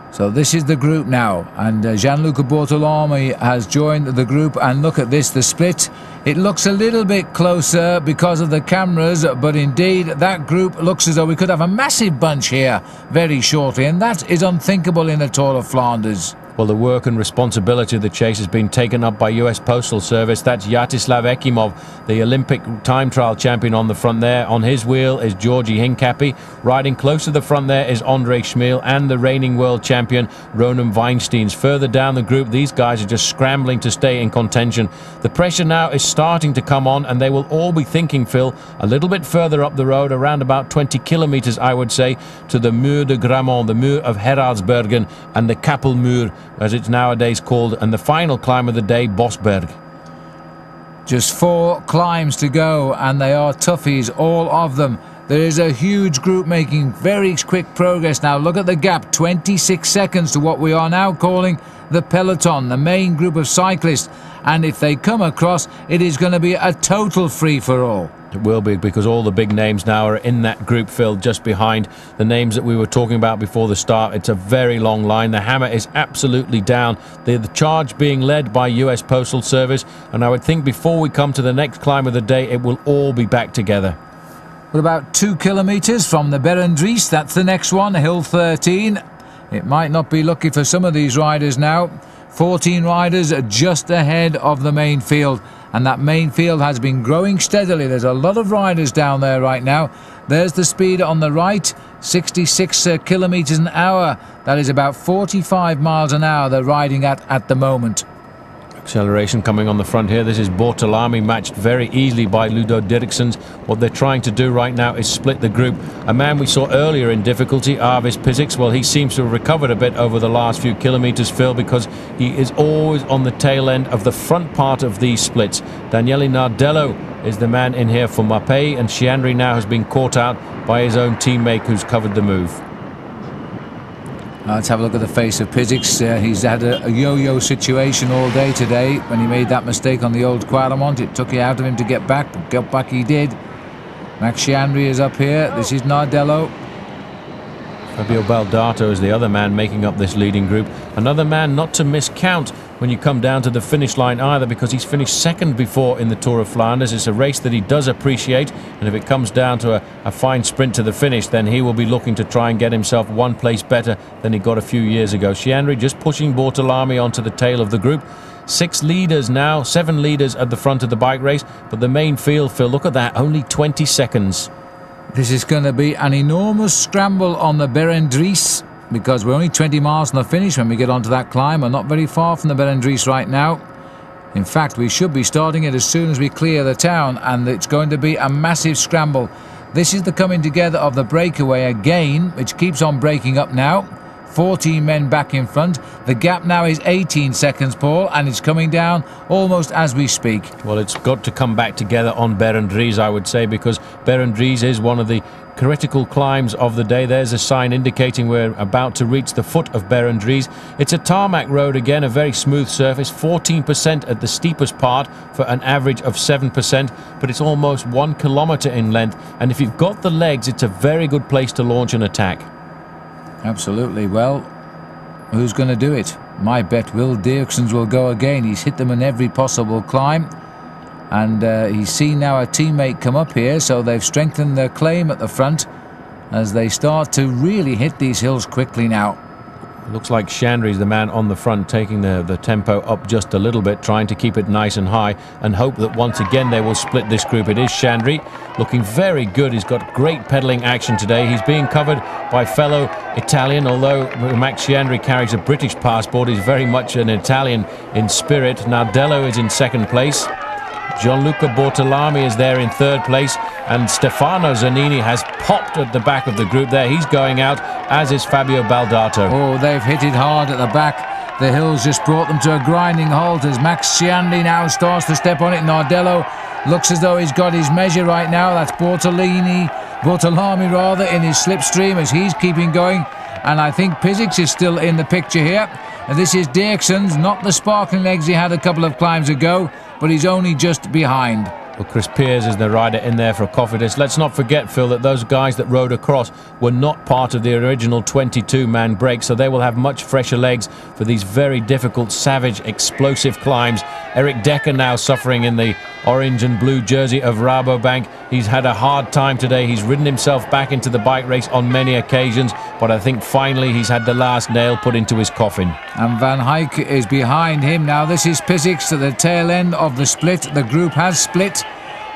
So this is the group now, and Gianluca Bortolami has joined the group, and look at this, the split. It looks a little bit closer because of the cameras, but indeed that group looks as though we could have a massive bunch here very shortly, and that is unthinkable in the Tour of Flanders. Well, the work and responsibility of the chase has been taken up by US Postal Service. That's Jatislav Ekimov, the Olympic time trial champion on the front there. On his wheel is Georgi Hincapie. Riding close to the front there is Andre Schmeel and the reigning world champion Ronan Weinsteins. Further down the group, these guys are just scrambling to stay in contention. The pressure now is starting to come on, and they will all be thinking, Phil, a little bit further up the road, around about 20 kilometres, I would say, to the Muur de Grammont, the Muur of Gerardsbergen, and the Kappelmuur, as it's nowadays called, and the final climb of the day, Bosberg. Just 4 climbs to go, and they are toughies, all of them. There is a huge group making very quick progress now. Look at the gap, 26 seconds to what we are now calling the peloton, the main group of cyclists. And if they come across, it is going to be a total free-for-all. It will be, because all the big names now are in that group, Phil, just behind the names that we were talking about before the start. It's a very long line. The hammer is absolutely down. The charge being led by US Postal Service, and I would think before we come to the next climb of the day, it will all be back together. We're about 2 kilometres from the Berendries. That's the next one, Hill 13. It might not be lucky for some of these riders now. 14 riders just ahead of the main field, and that main field has been growing steadily. There's a lot of riders down there right now. There's the speed on the right, 66 kilometres an hour. That is about 45 miles an hour they're riding at the moment. Acceleration coming on the front here. This is Bortolami, matched very easily by Ludo Dirksen's. What they're trying to do right now is split the group. A man we saw earlier in difficulty, Arvis Piziks, well, he seems to have recovered a bit over the last few kilometres, Phil, because he is always on the tail end of the front part of these splits. Daniele Nardello is the man in here for Mapei, and Chiandri now has been caught out by his own teammate who's covered the move. Let's have a look at the face of Piziks. He's had a yo-yo situation all day today. When he made that mistake on the old Quaremont, it took it out of him to get back, but get back he did. Max Chiandri is up here. This is Nardello. Fabio Baldato is the other man making up this leading group. Another man not to miscount when you come down to the finish line either, because he's finished second before in the Tour of Flanders. It's a race that he does appreciate, and if it comes down to a fine sprint to the finish, then he will be looking to try and get himself one place better than he got a few years ago. Chiandri just pushing Bortolami onto the tail of the group. 6 leaders now, 7 leaders at the front of the bike race, but the main field, Phil, look at that, only 20 seconds. This is going to be an enormous scramble on the Berendries, because we're only 20 miles from the finish when we get onto that climb. We're not very far from the Berendries right now. In fact, we should be starting it as soon as we clear the town, and it's going to be a massive scramble. This is the coming together of the breakaway again, which keeps on breaking up now. 14 men back in front. The gap now is 18 seconds, Paul, and it's coming down almost as we speak. Well, it's got to come back together on Berendries, I would say, because Berendries is one of the critical climbs of the day. There's a sign indicating we're about to reach the foot of Berendries. It's a tarmac road again, a very smooth surface, 14% at the steepest part for an average of 7%, but it's almost 1 kilometre in length, and if you've got the legs, it's a very good place to launch an attack. Absolutely. Well, who's going to do it? My bet Will Dirksen's will go again. He's hit them in every possible climb, and he's seen now a teammate come up here, so they've strengthened their claim at the front as they start to really hit these hills quickly now. Looks like Chiandri's the man on the front, taking the tempo up just a little bit, trying to keep it nice and high, and hope that once again they will split this group. It is Chiandri, looking very good. He's got great pedalling action today. He's being covered by fellow Italian, although Max Chiandri carries a British passport. He's very much an Italian in spirit. Nardello is in second place. Gianluca Bortolami is there in third place, and Stefano Zanini has popped at the back of the group there. He's going out, as is Fabio Baldato. Oh, they've hit it hard at the back. The hills just brought them to a grinding halt as Max Chiandri now starts to step on it. Nardello looks as though he's got his measure right now. That's Bortolami rather, in his slipstream as he's keeping going. And I think Piziks is still in the picture here. And this is Dirksen's, not the sparkling legs he had a couple of climbs ago, but he's only just behind. Well, Chris Piers is the rider in there for Cofidis. Let's not forget, Phil, that those guys that rode across were not part of the original 22-man break, so they will have much fresher legs for these very difficult, savage, explosive climbs. Eric Decker now suffering in the orange and blue jersey of Rabobank. He's had a hard time today. He's ridden himself back into the bike race on many occasions, but I think finally he's had the last nail put into his coffin. And Van Eyck is behind him now. This is Piziks at the tail end of the split. The group has split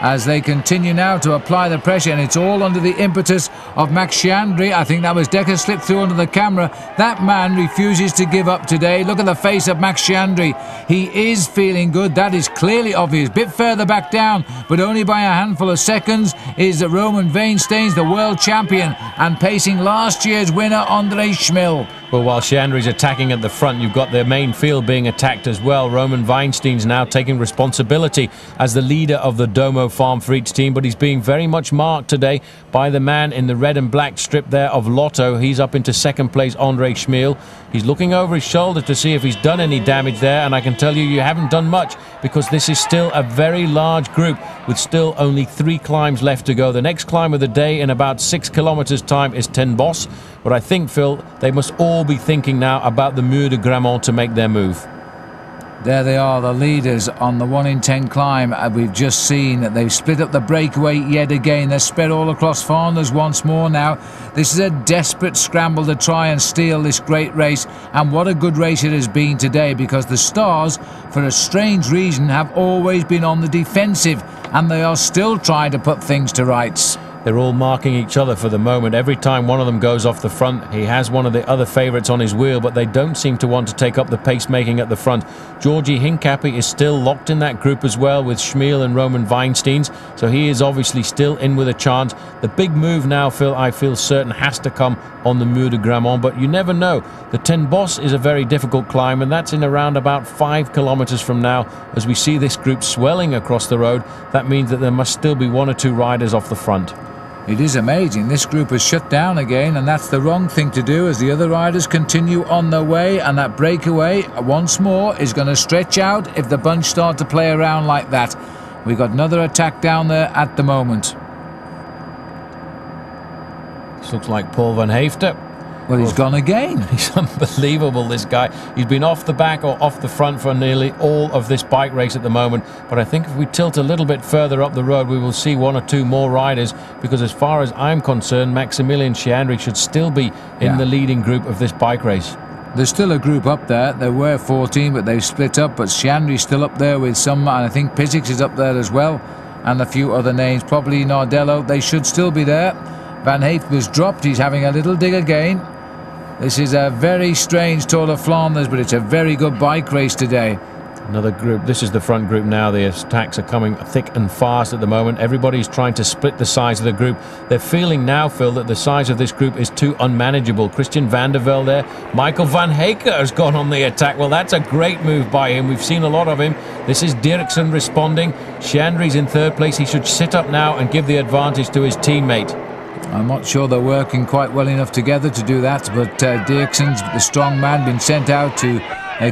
as they continue now to apply the pressure, and it's all under the impetus of Max Chiandri. I think that was Decker slipped through under the camera. That man refuses to give up today. Look at the face of Max Chiandri. He is feeling good. That is clearly obvious. Bit further back down, but only by a handful of seconds, is Roman Weinsteins, the world champion, and pacing last year's winner, André Schmil. Well, while Chiandri's attacking at the front, you've got their main field being attacked as well. Roman Weinstein's now taking responsibility as the leader of the Domo farm for each team, but he's being very much marked today by the man in the red and black strip there of Lotto. He's up into second place, André Schmil. He's looking over his shoulder to see if he's done any damage there, and I can tell you, you haven't done much, because this is still a very large group with still only 3 climbs left to go. The next climb of the day in about 6 kilometers time is Ten Bosch, but I think, Phil, they must all be thinking now about the Mur de Grammont to make their move. There they are, the leaders on the 1 in 10 climb. We've just seen that they've split up the breakaway yet again. They're spread all across Flanders once more now. This is a desperate scramble to try and steal this great race, and what a good race it has been today, because the Stars, for a strange reason, have always been on the defensive, and they are still trying to put things to rights. They're all marking each other for the moment. Every time one of them goes off the front, he has one of the other favourites on his wheel, but they don't seem to want to take up the pace-making at the front. Georgi Hincapie is still locked in that group as well with Schmiel and Roman Weinsteins, so he is obviously still in with a chance. The big move now, Phil, I feel certain has to come on the Mur de Grammont, but you never know. The Ten Bosch is a very difficult climb, and that's in around about 5 kilometres from now. As we see this group swelling across the road, that means that there must still be 1 or 2 riders off the front. It is amazing. This group has shut down again, and that's the wrong thing to do as the other riders continue on their way, and that breakaway once more is going to stretch out if the bunch start to play around like that. We've got another attack down there at the moment. This looks like Paul van Haeften. Well, he's gone again. He's unbelievable, this guy. He's been off the back or off the front for nearly all of this bike race at the moment. But I think if we tilt a little bit further up the road, we will see 1 or 2 more riders, because as far as I'm concerned, Maximilian Schianri should still be in the leading group of this bike race. There's still a group up there. There were 14, but they've split up. But Schianri's still up there with some, and I think Pizzix is up there as well, and a few other names. Probably Nardello. They should still be there. Van Haeften was dropped. He's having a little dig again. This is a very strange Tour of Flanders, but it's a very good bike race today. Another group. This is the front group now. The attacks are coming thick and fast at the moment. Everybody's trying to split the size of the group. They're feeling now, Phil, that the size of this group is too unmanageable. Christian van der Velde there. Michael van Heecke has gone on the attack. Well, that's a great move by him. We've seen a lot of him. This is Dirksen responding. Schianri's in 3rd place. He should sit up now and give the advantage to his teammate. I'm not sure they're working quite well enough together to do that, but Dirksen's the strong man, been sent out to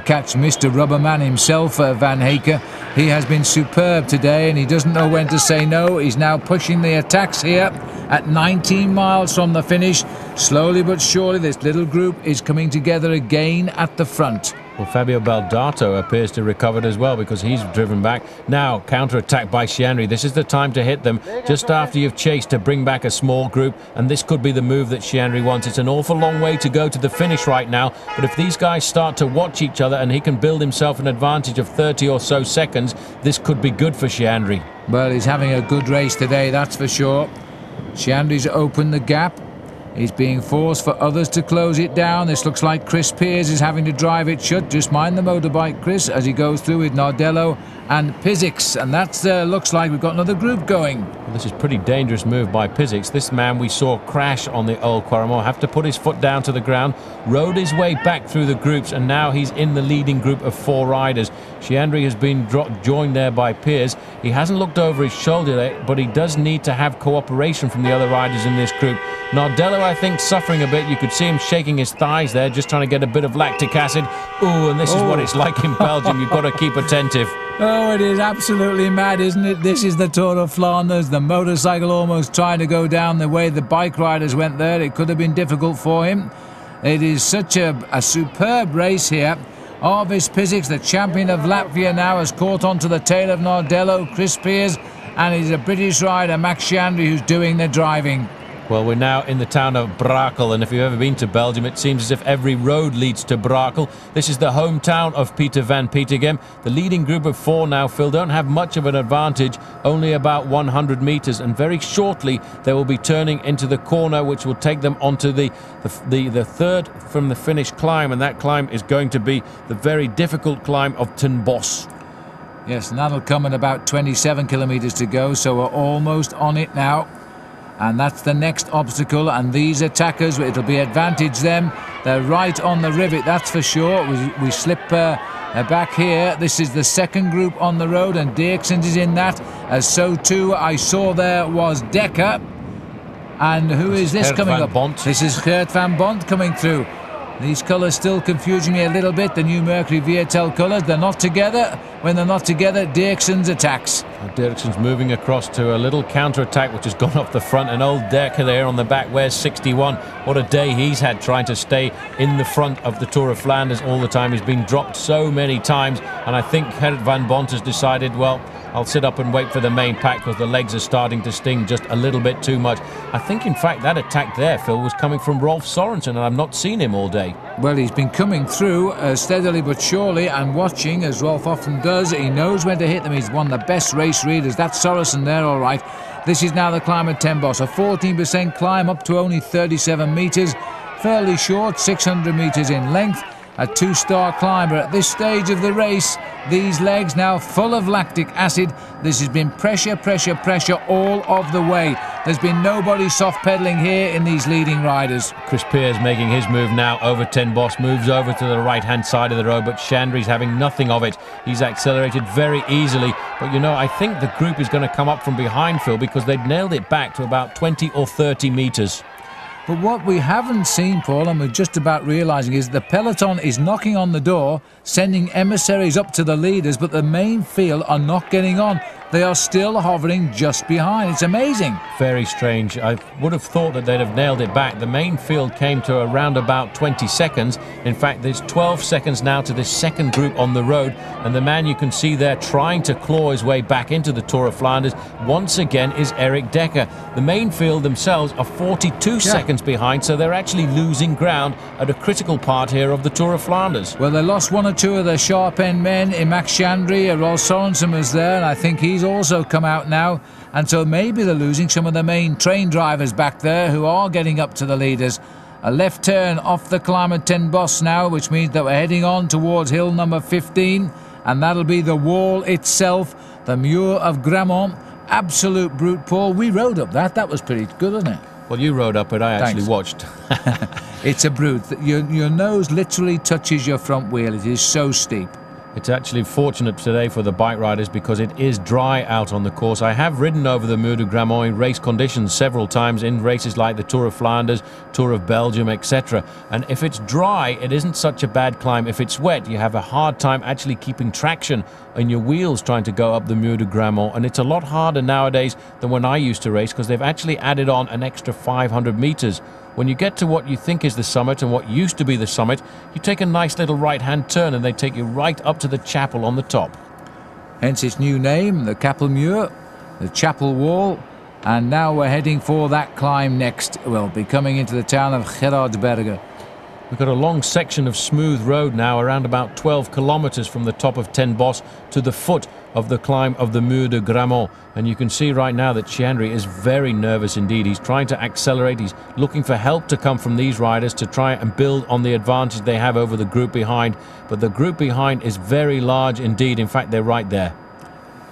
catch Mr. Rubberman himself, Van Heecke. He has been superb today, and he doesn't know when to say no. He's now pushing the attacks here at 19 miles from the finish. Slowly but surely, this little group is coming together again at the front. Well, Fabio Baldato appears to have recovered as well, because he's driven back. Now, counter-attack by Schianri. This is the time to hit them, just after you've chased, to bring back a small group, and this could be the move that Schianri wants. It's an awful long way to go to the finish right now, but if these guys start to watch each other and he can build himself an advantage of 30 or so seconds, this could be good for Schianri. Well, he's having a good race today, that's for sure. Schianri's opened the gap. He's being forced for others to close it down. This looks like Chris Pears is having to drive it shut. Just mind the motorbike, Chris, as he goes through with Nardello and Pizzix. And that looks like we've got another group going. Well, this is a pretty dangerous move by Pizzix. This man we saw crash on the Old Quaremont, have to put his foot down to the ground, rode his way back through the groups, and now he's in the leading group of 4 riders. Schianri has been joined there by Pears. He hasn't looked over his shoulder there, but he does need to have cooperation from the other riders in this group. Nardello, I think, suffering a bit. You could see him shaking his thighs there, just trying to get a bit of lactic acid. Ooh, and this is what it's like in Belgium. You've got to keep attentive. Oh, it is absolutely mad, isn't it? This is the Tour of Flanders. The motorcycle almost trying to go down the way the bike riders went there. It could have been difficult for him. It is such a superb race here. Arvis Pizzix, the champion of Latvia, now has caught onto the tail of Nardello, Chris Pears, and he's a British rider, Max Schianri, who's doing the driving. Well, we're now in the town of Brakel, and if you've ever been to Belgium, it seems as if every road leads to Brakel. This is the hometown of Peter van Petegem. The leading group of 4 now, Phil, don't have much of an advantage, only about 100 metres, and very shortly they will be turning into the corner, which will take them onto the third from the finish climb, and that climb is going to be the very difficult climb of Ten Bosch. Yes, and that'll come in about 27 kilometres to go, so we're almost on it now. And that's the next obstacle, and these attackers, it'll be advantage them. They're right on the rivet, that's for sure. We slip back here. This is the second group on the road, and Dirksen is in that. As so too, I saw there was Dekker. And who is this coming up? This is Geert van Bont coming through. These colours still confusing me a little bit, the new Mercury Viatel colours. They're not together. When they're not together, Dirksen's attacks. Dirksen's moving across to a little counter-attack which has gone off the front, and old Dekker there on the back. Where's 61? What a day he's had trying to stay in the front of the Tour of Flanders all the time. He's been dropped so many times, and I think Geert van Bont has decided, well, I'll sit up and wait for the main pack because the legs are starting to sting just a little bit too much. I think, in fact, that attack there, Phil, was coming from Rolf Sorensen, and I've not seen him all day. Well, he's been coming through steadily but surely and watching, as Rolf often does. He knows when to hit them. He's one of the best race readers. That's Sorensen there, all right. This is now the climb at 10 Boss, a 14% climb up to only 37 metres. Fairly short, 600 metres in length. A two-star climb, but at this stage of the race, these legs now full of lactic acid. This has been pressure, pressure, pressure all of the way. There's been nobody soft pedalling here in these leading riders. Chris Pear's making his move now over 10 Boss, moves over to the right-hand side of the road, but Chandry's having nothing of it. He's accelerated very easily, but you know, I think the group is going to come up from behind, Phil, because they've nailed it back to about 20 or 30 metres. But what we haven't seen, Paul, and we're just about realising, is the peloton is knocking on the door, sending emissaries up to the leaders, but the main field are not getting on. They are still hovering just behind. It's amazing. Very strange. I would have thought that they'd have nailed it back. The main field came to around about 20 seconds. In fact, there's 12 seconds now to this second group on the road. And the man you can see there trying to claw his way back into the Tour of Flanders once again is Eric Dekker. The main field themselves are 42 seconds behind, so they're actually losing ground at a critical part here of the Tour of Flanders. Well, they lost one or two of their sharp-end men. In Max Chandry, Rolf Sorensen was there, and I think he's also come out now, and so maybe they're losing some of the main train drivers back there who are getting up to the leaders. A left turn off the climb at 10 Boss now, which means that we're heading on towards hill number 15, and that'll be the wall itself, the Muur of Grammont. Absolute brute, Paul. We rode up that. That was pretty good, wasn't it? Well, you rode up it. I actually watched. It's a brute. Your nose literally touches your front wheel. It is so steep. It's actually fortunate today for the bike riders because it is dry out on the course. I have ridden over the Muur de Grammont in race conditions several times in races like the Tour of Flanders, Tour of Belgium, etc. And if it's dry, it isn't such a bad climb. If it's wet, you have a hard time actually keeping traction in your wheels trying to go up the Muur de Grammont. And it's a lot harder nowadays than when I used to race because they've actually added on an extra 500 metres. When you get to what you think is the summit and what used to be the summit, you take a nice little right-hand turn and they take you right up to the chapel on the top. Hence its new name, the Kapelmuur, the chapel wall. And now we're heading for that climb next. We'll be coming into the town of Clouds Berg. We've got a long section of smooth road now, around about 12 kilometres from the top of 10 Boss to the foot of the climb of the Muur de Grammont. And you can see right now that Chandry is very nervous indeed. He's trying to accelerate. He's looking for help to come from these riders to try and build on the advantage they have over the group behind. But the group behind is very large indeed. In fact, they're right there.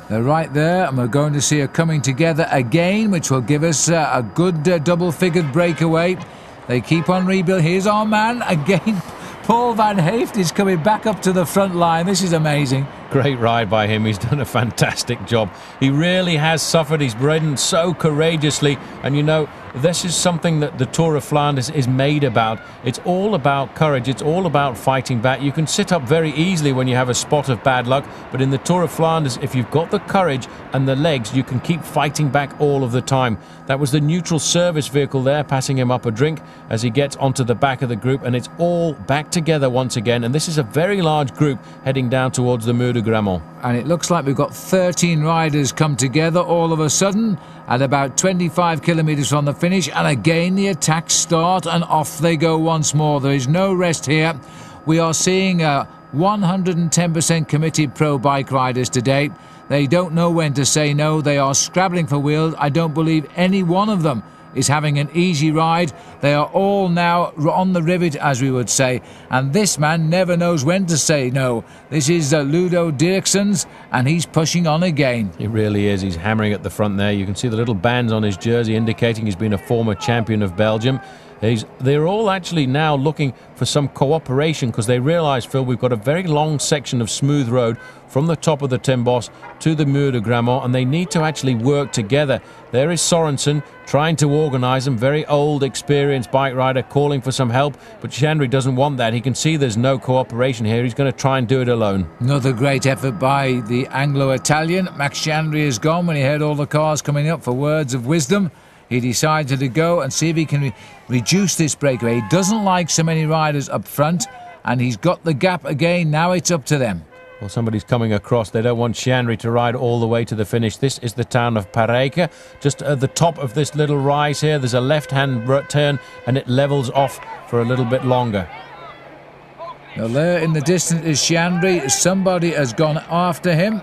They're right there, and we're going to see a coming together again, which will give us a good double-figured breakaway. They keep on rebuilding. Here's our man again. Paul van Haeften is coming back up to the front line. This is amazing. Great ride by him. He's done a fantastic job. He really has suffered. He's ridden so courageously. And you know, this is something that the Tour of Flanders is made about. It's all about courage. It's all about fighting back. You can sit up very easily when you have a spot of bad luck. But in the Tour of Flanders, if you've got the courage and the legs, you can keep fighting back all of the time. That was the neutral service vehicle there, passing him up a drink as he gets onto the back of the group. And it's all back together once again. And this is a very large group heading down towards the Muur de Grammont. And it looks like we've got 13 riders come together all of a sudden at about 25 kilometres from the finish, and again the attacks start and off they go once more. There is no rest here. We are seeing 110% committed pro bike riders today. They don't know when to say no. They are scrabbling for wheels. I don't believe any one of them is having an easy ride. They are all now on the rivet, as we would say, and this man never knows when to say no. This is Ludo Dirksens, and he's pushing on again. He really is. He's hammering at the front there. You can see the little bands on his jersey indicating he's been a former champion of Belgium. They're all actually now looking for some cooperation because they realise, Phil, we've got a very long section of smooth road from the top of the 10 Boss to the Muur de Grammont, and they need to actually work together. There is Sorensen trying to organise them, very old, experienced bike rider calling for some help, but Chandry doesn't want that. He can see there's no cooperation here. He's going to try and do it alone. Another great effort by the Anglo-Italian. Max Chandry is gone when he heard all the cars coming up for words of wisdom. He decided to go and see if he can reduce this breakaway. He doesn't like so many riders up front, and he's got the gap again. Now it's up to them. Well, somebody's coming across. They don't want Shanry to ride all the way to the finish. This is the town of Parijke. Just at the top of this little rise here, there's a left-hand turn, and it levels off for a little bit longer. Now there in the distance is Shanry. Somebody has gone after him.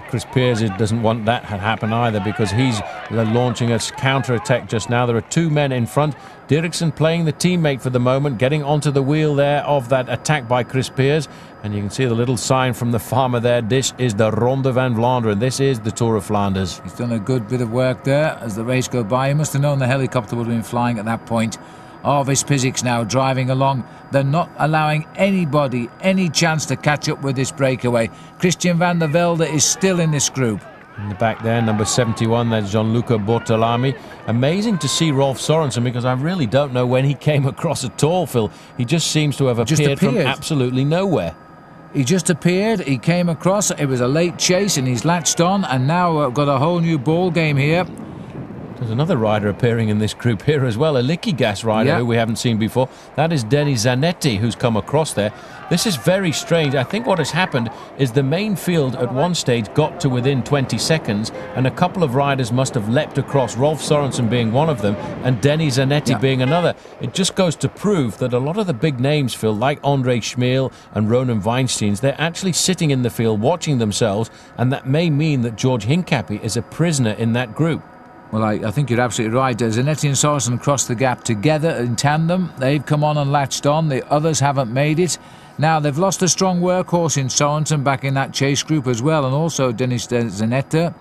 Chris Peers doesn't want that to happen either, because he's launching a counter-attack just now. There are two men in front. Dirksen playing the teammate for the moment, getting onto the wheel there of that attack by Chris Peers. And you can see the little sign from the farmer there. This is the Ronde van Vlaanderen. This is the Tour of Flanders. He's done a good bit of work there as the race goes by. He must have known the helicopter would have been flying at that point. Arvis Pizik's now driving along. They're not allowing anybody any chance to catch up with this breakaway. Christian van der Velde is still in this group. In the back there, number 71, that's Gianluca Bortolami. Amazing to see Rolf Sorensen, because I really don't know when he came across at all, Phil. He just seems to have appeared from absolutely nowhere. He just appeared, he came across, it was a late chase and he's latched on, and now we've got a whole new ball game here. There's another rider appearing in this group here as well, a Liquigas rider who we haven't seen before. That is Denny Zanetti, who's come across there. This is very strange. I think what has happened is the main field at one stage got to within 20 seconds, and a couple of riders must have leapt across, Rolf Sorensen being one of them and Denny Zanetti being another. It just goes to prove that a lot of the big names, Phil, like Andre Schmeel and Ronan Weinsteins, they're actually sitting in the field watching themselves, and that may mean that George Hincapie is a prisoner in that group. Well, I think you're absolutely right. Zanetti and Sorensen crossed the gap together in tandem. They've come on and latched on. The others haven't made it. Now, they've lost a strong workhorse in Sorensen back in that chase group as well, and also Dennis Zanetti.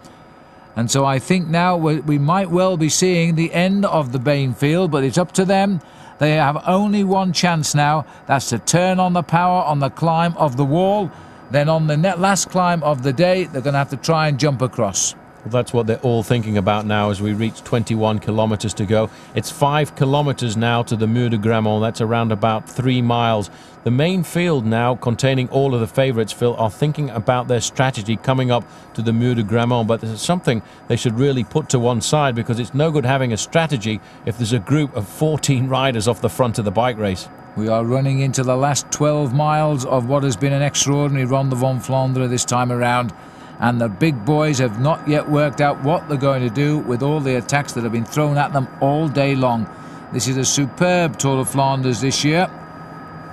And so I think now we might well be seeing the end of the Bain field, but it's up to them. They have only one chance now. That's to turn on the power on the climb of the wall. Then on the last climb of the day, they're going to have to try and jump across. Well, that's what they're all thinking about now as we reach 21 kilometres to go. It's 5 kilometres now to the Mur de Grammont. That's around about 3 miles. The main field now, containing all of the favourites, Phil, are thinking about their strategy coming up to the Mur de Grammont. But there's something they should really put to one side, because it's no good having a strategy if there's a group of 14 riders off the front of the bike race. We are running into the last 12 miles of what has been an extraordinary Ronde van Vlaanderen this time around. And the big boys have not yet worked out what they're going to do with all the attacks that have been thrown at them all day long. This is a superb Tour of Flanders this year.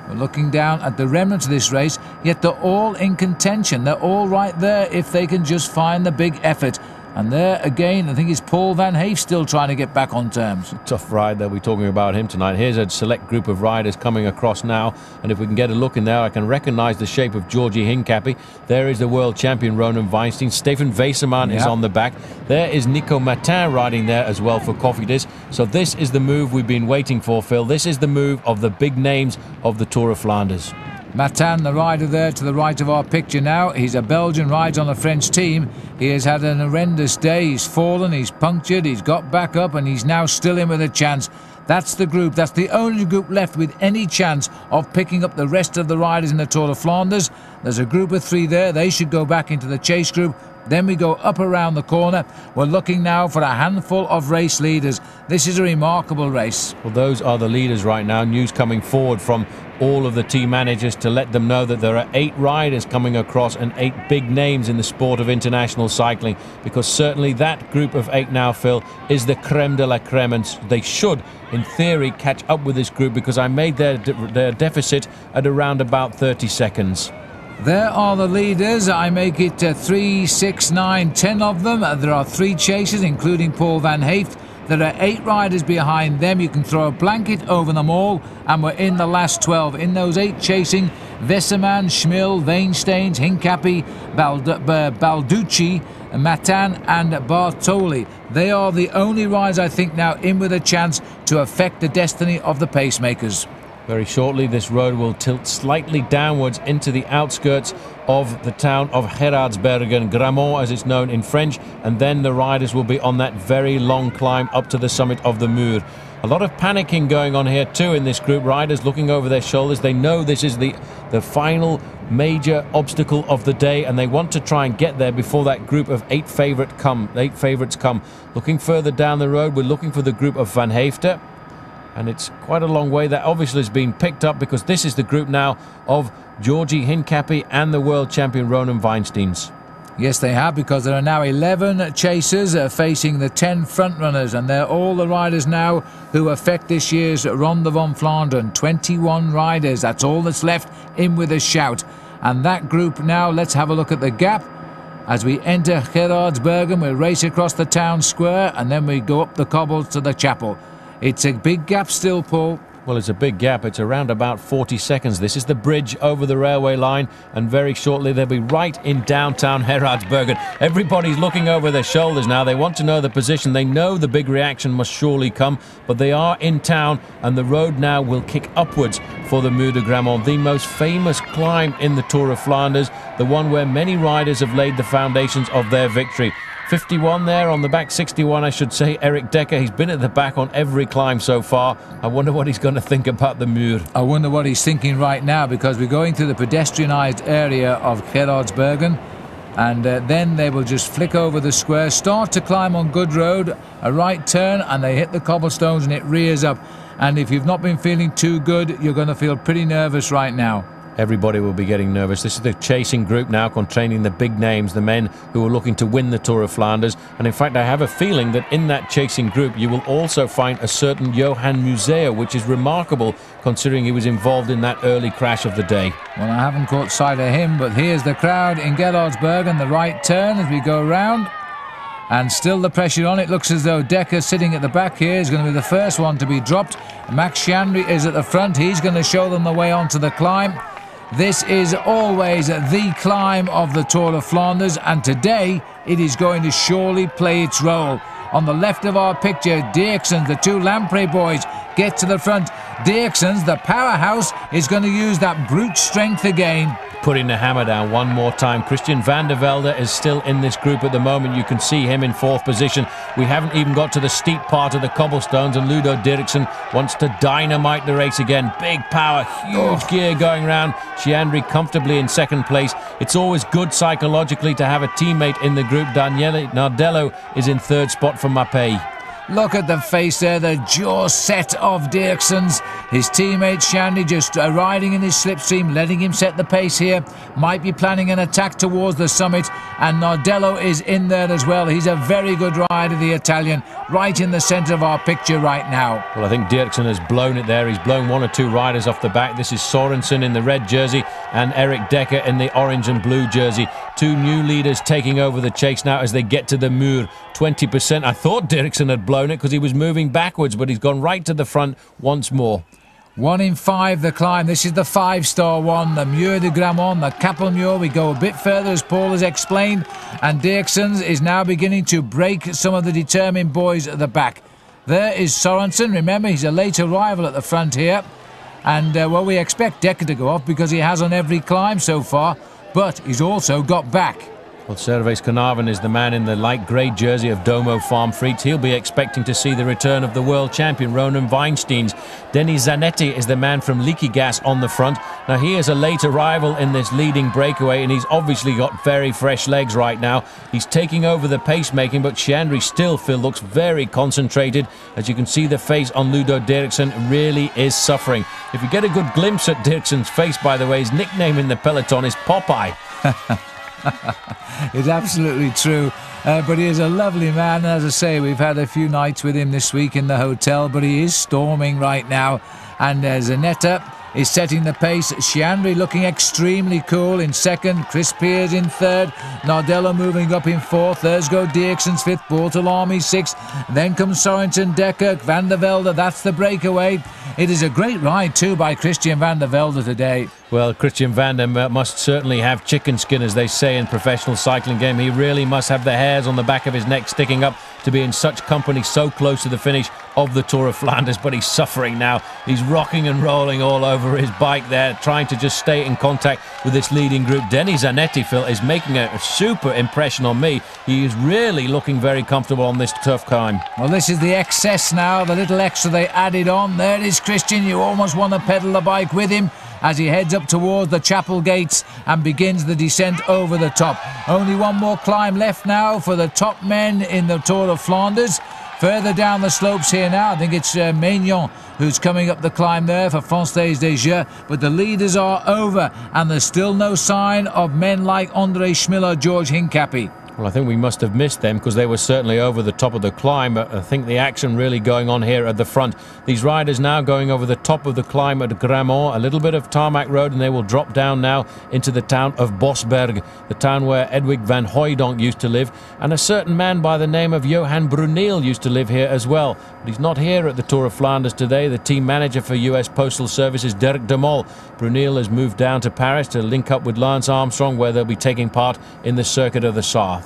We're looking down at the remnants of this race, yet they're all in contention. They're all right there if they can just find the big effort. And there again, I think it's Paul Van Haeften still trying to get back on terms. Tough ride, they'll be talking about him tonight. Here's a select group of riders coming across now, and if we can get a look in there, I can recognise the shape of Georgie Hincapie. There is the world champion Ronan Weinstein. Stefan Vaisman is on the back. There is Nico Martin riding there as well for Cofidis. So this is the move we've been waiting for, Phil. This is the move of the big names of the Tour of Flanders. Martin, the rider there to the right of our picture now. He's a Belgian, rides on a French team. He has had an horrendous day. He's fallen, he's punctured, he's got back up, and he's now still in with a chance. That's the group. That's the only group left with any chance of picking up the rest of the riders in the Tour of Flanders. There's a group of 3 there. They should go back into the chase group. Then we go up around the corner. We're looking now for a handful of race leaders. This is a remarkable race. Well, those are the leaders right now. News coming forward from all of the team managers to let them know that there are 8 riders coming across and 8 big names in the sport of international cycling, because certainly that group of 8 now, Phil, is the creme de la creme, and they should, in theory, catch up with this group, because I made their deficit at around about 30 seconds. There are the leaders. I make it 3, 6, 9, 10 of them. There are 3 chasers, including Paul Van Haeften. There are 8 riders behind them. You can throw a blanket over them all, and we're in the last 12. In those 8 chasing, Vesseman, Schmil, Weinsteins, Hincapie, Balducci, Martin and Bartoli. They are the only riders, I think, now in with a chance to affect the destiny of the pacemakers. Very shortly, this road will tilt slightly downwards into the outskirts of the town of Gerardsbergen, Grammont as it's known in French, and then the riders will be on that very long climb up to the summit of the Mur. A lot of panicking going on here too in this group. Riders looking over their shoulders. They know this is the final major obstacle of the day, and they want to try and get there before that group of 8 favourites come. Looking further down the road, we're looking for the group of Van Haeften. And it's quite a long way. That obviously has been picked up because this is the group now of Georgi Hincapie and the world champion Ronan Weinsteins. Yes, they have, because there are now 11 chasers facing the 10 front runners, and they're all the riders now who affect this year's Ronde van Vlaanderen. 21 riders, that's all that's left in with a shout. And that group now, let's have a look at the gap. As we enter Clouds Berg, we race across the town square, and then we go up the cobbles to the chapel. It's a big gap still, Paul. Well, it's a big gap. It's around about 40 seconds. This is the bridge over the railway line, and very shortly they'll be right in downtown Herardsbergen. Everybody's looking over their shoulders now. They want to know the position. They know the big reaction must surely come, but they are in town, and the road now will kick upwards for the Muur de Grammont, the most famous climb in the Tour of Flanders, the one where many riders have laid the foundations of their victory. 51 there on the back, 61 I should say, Eric Decker. He's been at the back on every climb so far. I wonder what he's going to think about the Muur. I wonder what he's thinking right now, because we're going through the pedestrianised area of Gerardsbergen, and then they will just flick over the square, start to climb on good road, a right turn, and they hit the cobblestones and it rears up. And if you've not been feeling too good, you're going to feel pretty nervous right now. Everybody will be getting nervous. This is the chasing group now, containing the big names, the men who are looking to win the Tour of Flanders. And in fact, I have a feeling that in that chasing group you will also find a certain Johan Museeuw, which is remarkable considering he was involved in that early crash of the day. Well, I haven't caught sight of him, but here's the crowd in Gerardsbergen, the right turn as we go round. And still the pressure on. It looks as though Decker, sitting at the back here, is going to be the first one to be dropped. Max Shandry is at the front. He's going to show them the way onto the climb. This is always the climb of the Tour of Flanders, and today it is going to surely play its role. On the left of our picture, Dirksens, the two Lamprey boys, get to the front. Dirksens, the powerhouse, is going to use that brute strength again. Putting the hammer down one more time. Christian van der Velde is still in this group at the moment. You can see him in fourth position. We haven't even got to the steep part of the cobblestones, and Ludo Dirksen wants to dynamite the race again. Big power, huge gear going round. Shandry comfortably in second place. It's always good psychologically to have a teammate in the group. Daniele Nardello is in third spot for Mappé. Look at the face there, the jaw set of Dirksens. His teammate Shandry just riding in his slipstream, letting him set the pace here. Might be planning an attack towards the summit, and Nardello is in there as well. He's a very good rider, the Italian, right in the centre of our picture right now. Well, I think Dirksen has blown it there. He's blown one or two riders off the back. This is Sorensen in the red jersey and Eric Decker in the orange and blue jersey. Two new leaders taking over the chase now as they get to the Muur. 20%. I thought Dirksen had blown it because he was moving backwards, but he's gone right to the front once more. 1 in 5 the climb. This is the 5-star one, the Muur de Grammont, the Kapelmuur. We go a bit further, as Paul has explained, and Dirksens is now beginning to break some of the determined boys at the back. There is Sorensen. Remember, he's a late arrival at the front here, and well, we expect Decker to go off because he has on every climb so far, but he's also got back. Well, Servais Carnarvon is the man in the light grey jersey of Domo Farm Frites. He'll be expecting to see the return of the world champion, Ronan Weinsteins. Denis Zanetti is the man from Liquigas on the front. Now, he is a late arrival in this leading breakaway, and he's obviously got very fresh legs right now. He's taking over the pacemaking, but Shandry still looks very concentrated. As you can see, the face on Ludo Dirksen really is suffering. If you get a good glimpse at Dirksen's face, by the way, his nickname in the peloton is Popeye. It's absolutely true, but he is a lovely man. As I say, we've had a few nights with him this week in the hotel, but he is storming right now. And Zanetta is setting the pace. Shandry looking extremely cool in second. Chris Pears in third. Nardello moving up in fourth. There's go Dirksen's fifth. Bortolami sixth. Then comes Sorensen, Decker, Van der Velde. That's the breakaway. It is a great ride too by Christian Van der Velde today. Well, Christian Van der must certainly have chicken skin, as they say in professional cycling game. He really must have the hairs on the back of his neck sticking up to be in such company so close to the finish of the Tour of Flanders, but he's suffering now. He's rocking and rolling all over his bike there, trying to just stay in contact with this leading group. Denis Zanetti, Phil, is making a super impression on me. He is really looking very comfortable on this tough climb. Well, this is the excess now, the little extra they added on. There is Christian. You almost want to pedal the bike with him as he heads up towards the chapel gates and begins the descent over the top. Only one more climb left now for the top men in the Tour of Flanders. further down the slopes here now. I think it's Maignan who's coming up the climb there for Française des Jeux, but the leaders are over, and there's still no sign of men like André Schmil or George Hincapie. Well, I think we must have missed them because they were certainly over the top of the climb. But I think the action really going on here at the front. These riders now going over the top of the climb at Grammont, a little bit of tarmac road, and they will drop down now into the town of Bosberg, the town where Edwig van Hooijdonk used to live, and a certain man by the name of Johan Bruneel used to live here as well. But he's not here at the Tour of Flanders today. The team manager for US Postal Service is Dirk De Mol. Bruneel has moved down to Paris to link up with Lance Armstrong, where they'll be taking part in the Circuit of the Sarthe.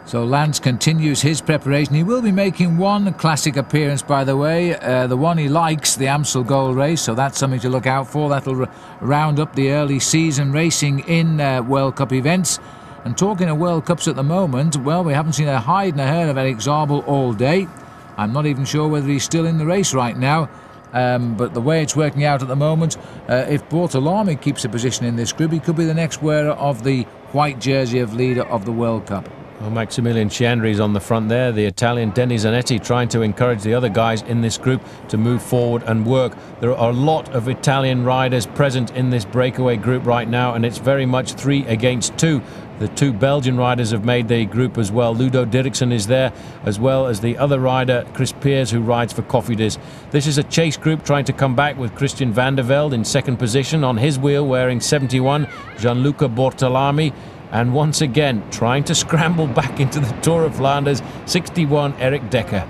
So Lance continues his preparation. He will be making one classic appearance, by the way, the one he likes, the Amstel Gold Race, so that's something to look out for. That'll round up the early season racing in World Cup events. And talking of World Cups at the moment, well, we haven't seen a hide and a hair of Eric Zabel all day. I'm not even sure whether he's still in the race right now. But the way it's working out at the moment, if Bortolami keeps a position in this group, he could be the next wearer of the white jersey of leader of the World Cup. Well, Maximilian Chiandri's on the front there, the Italian Denny Zanetti trying to encourage the other guys in this group to move forward and work. There are a lot of Italian riders present in this breakaway group right now, and it's very much 3 against 2. The 2 Belgian riders have made the group as well. Ludo Dirksen is there, as well as the other rider, Chris Peers, who rides for Cofidis. This is a chase group trying to come back with Christian van der Velde in second position on his wheel, wearing 71, Gianluca Bortolami. And once again, trying to scramble back into the Tour of Flanders, 61, Eric Dekker.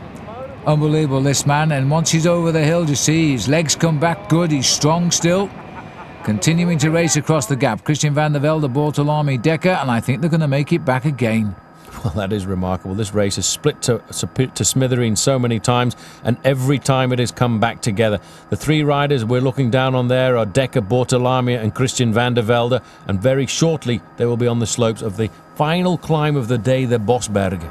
Unbelievable, this man. And once he's over the hill, you see his legs come back good. He's strong still. Continuing to race across the gap. Christian van der Velde, Bortolami, Dekker, and I think they're going to make it back again. Well, that is remarkable. This race has split to smithereens so many times, and every time it has come back together. The 3 riders we're looking down on there are Dekker, Bortolami and Christian van der Velde, and very shortly they will be on the slopes of the final climb of the day, the Bosberg.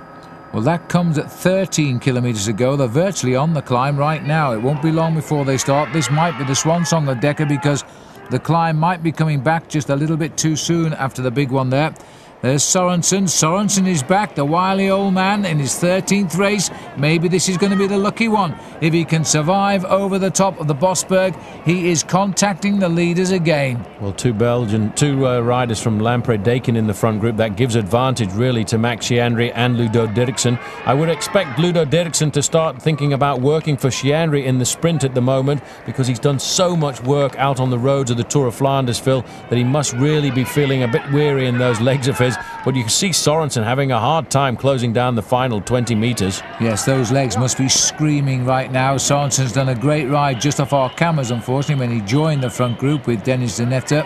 Well, that comes at 13 kilometres to go. They're virtually on the climb right now. It won't be long before they start. This might be the swan song of Dekker, because the climb might be coming back just a little bit too soon after the big one there. There's Sorensen. Sorensen is back, the wily old man, in his 13th race. Maybe this is going to be the lucky one. If he can survive over the top of the Bosberg, he is contacting the leaders again. Well, two riders from Lampre-Dakin in the front group. That gives advantage, really, to Max Chiandri and Ludo Dirksen. I would expect Ludo Dirksen to start thinking about working for Chiandri in the sprint at the moment, because he's done so much work out on the roads of the Tour of Flanders, Phil, that he must really be feeling a bit weary in those legs of his. But you can see Sorensen having a hard time closing down the final 20 metres. Yes, those legs must be screaming right now. Sorensen's done a great ride just off our cameras, unfortunately, when he joined the front group with Dennis Zanetta.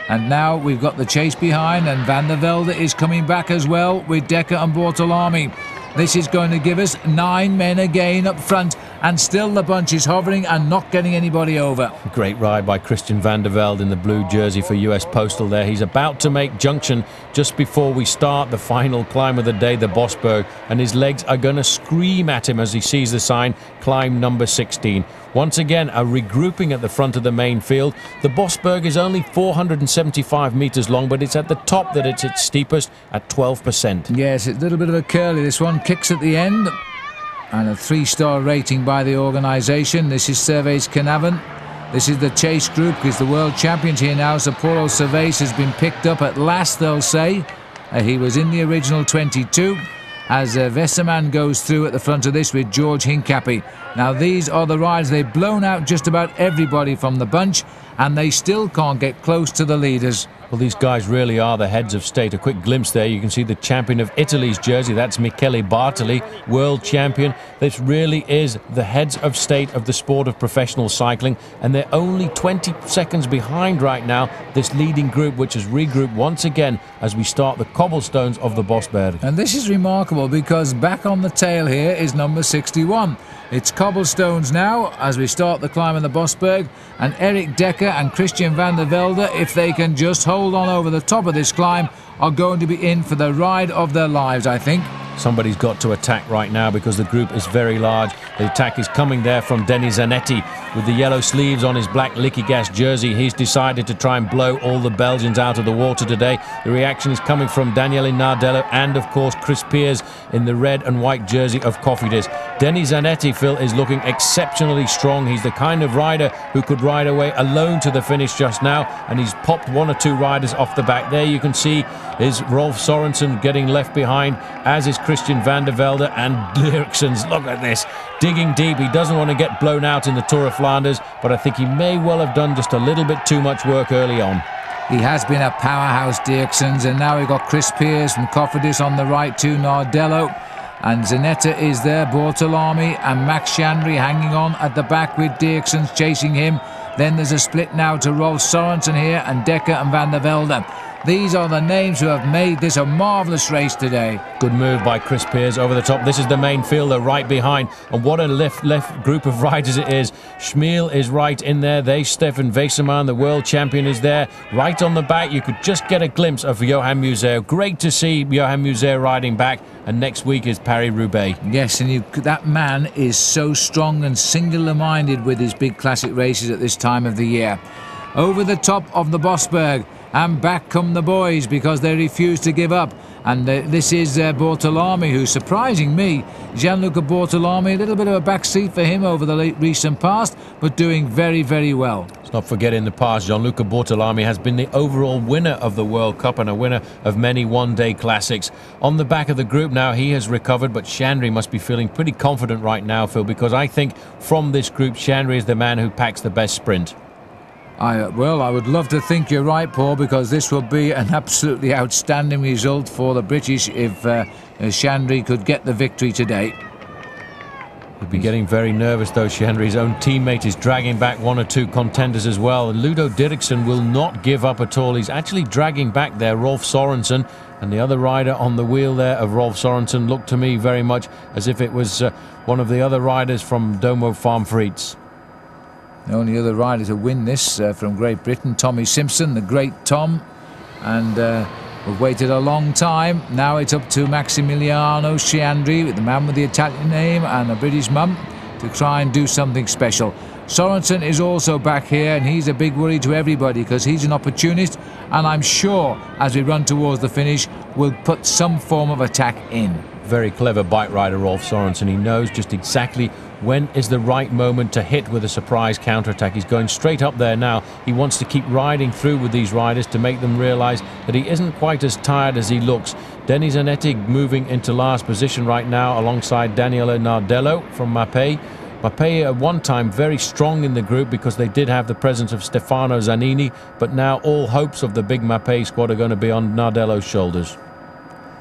And now we've got the chase behind, and Van der Velde is coming back as well with Dekker and Bortolami. This is going to give us 9 men again up front, and still the bunch is hovering and not getting anybody over. Great ride by Christian van der Velde in the blue jersey for US Postal there. He's about to make junction just before we start the final climb of the day, the Bosberg, and his legs are going to scream at him as he sees the sign, climb number 16. Once again, a regrouping at the front of the main field. The Bosberg is only 475 metres long, but it's at the top that it's its steepest at 12%. Yes, it's a little bit of a curly, this one. Kicks at the end. And a 3-star rating by the organisation. This is Servais Knaven. This is the chase group, because the world champions here now. Sapporo Servais has been picked up at last, they'll say. He was in the original 22. As Vesterman goes through at the front of this with George Hincapie. Now these are the riders. They've blown out just about everybody from the bunch, and they still can't get close to the leaders. Well, these guys really are the heads of state. A quick glimpse there, you can see the champion of Italy's jersey. That's Michele Bartoli, world champion. This really is the heads of state of the sport of professional cycling, and they're only 20 seconds behind right now this leading group, which has regrouped once again as we start the cobblestones of the Bosberg. And this is remarkable, because back on the tail here is number 61. It's cobblestones now as we start the climb of the Bosberg, and Eric Dekker and Christian van der Velde, if they can just hold on over the top of this climb, are going to be in for the ride of their lives, I think. Somebody's got to attack right now because the group is very large. The attack is coming there from Denis Zanetti with the yellow sleeves on his black Liquigas jersey. He's decided to try and blow all the Belgians out of the water today. The reaction is coming from Daniele Nardello and, of course, Chris Peers in the red and white jersey of Cofidis. Denis Zanetti, Phil, is looking exceptionally strong. He's the kind of rider who could ride away alone to the finish just now, and he's popped one or two riders off the back. There you can see is Rolf Sorensen getting left behind, as is Christian van der Velde and Dirksens. Look at this, digging deep. He doesn't want to get blown out in the Tour of Flanders, but I think he may well have done just a little bit too much work early on. He has been a powerhouse, Dirksens, and now we've got Chris Peers from Cofidis on the right too, Nardello. And Zanetta is there, Bortolami and Max Chandry hanging on at the back with Dirksens chasing him. Then there's a split now to Rolf Sorensen here and Dekker and Van der Velde. These are the names who have made this a marvellous race today. Good move by Chris Peers over the top. This is the main fielder right behind. And what a left group of riders it is. Schmiel is right in there. There's Stefan Vaisman, the world champion, is there. Right on the back, you could just get a glimpse of Johan Museeuw. Great to see Johan Museeuw riding back. And next week is Paris-Roubaix. Yes, and that man is so strong and singular-minded with his big classic races at this time of the year. Over the top of the Bosberg. And back come the boys because they refuse to give up. And this is Bortolami, who's surprising me. Gianluca Bortolami, a little bit of a backseat for him over the recent past, but doing very, very well. Let's not forget in the past, Gianluca Bortolami has been the overall winner of the World Cup and a winner of many one-day classics. On the back of the group now, he has recovered, but Chandry must be feeling pretty confident right now, Phil, because I think from this group, Chandry is the man who packs the best sprint. Well, I would love to think you're right, Paul, because this will be an absolutely outstanding result for the British if Chandry could get the victory today. He'll be getting very nervous, though, Chandry. His own teammate is dragging back one or two contenders as well. And Ludo Dirksen will not give up at all. He's actually dragging back there Rolf Sorensen. And the other rider on the wheel there of Rolf Sorensen looked to me very much as if it was one of the other riders from Domo Farm Frites. The only other rider to win this from Great Britain, Tommy Simpson, the great Tom. And we've waited a long time. Now it's up to Maximiliano Chandry, the man with the Italian name and a British mum, to try and do something special. Sorensen is also back here, and he's a big worry to everybody because he's an opportunist. And I'm sure, as we run towards the finish, we'll put some form of attack in. Very clever bike rider, Rolf Sorensen. He knows just exactly when is the right moment to hit with a surprise counterattack. He's going straight up there now. He wants to keep riding through with these riders to make them realise that he isn't quite as tired as he looks. Denis Zanetti moving into last position right now alongside Daniele Nardello from Mapei. Mapei at one time very strong in the group because they did have the presence of Stefano Zanini, but now all hopes of the big Mapei squad are going to be on Nardello's shoulders.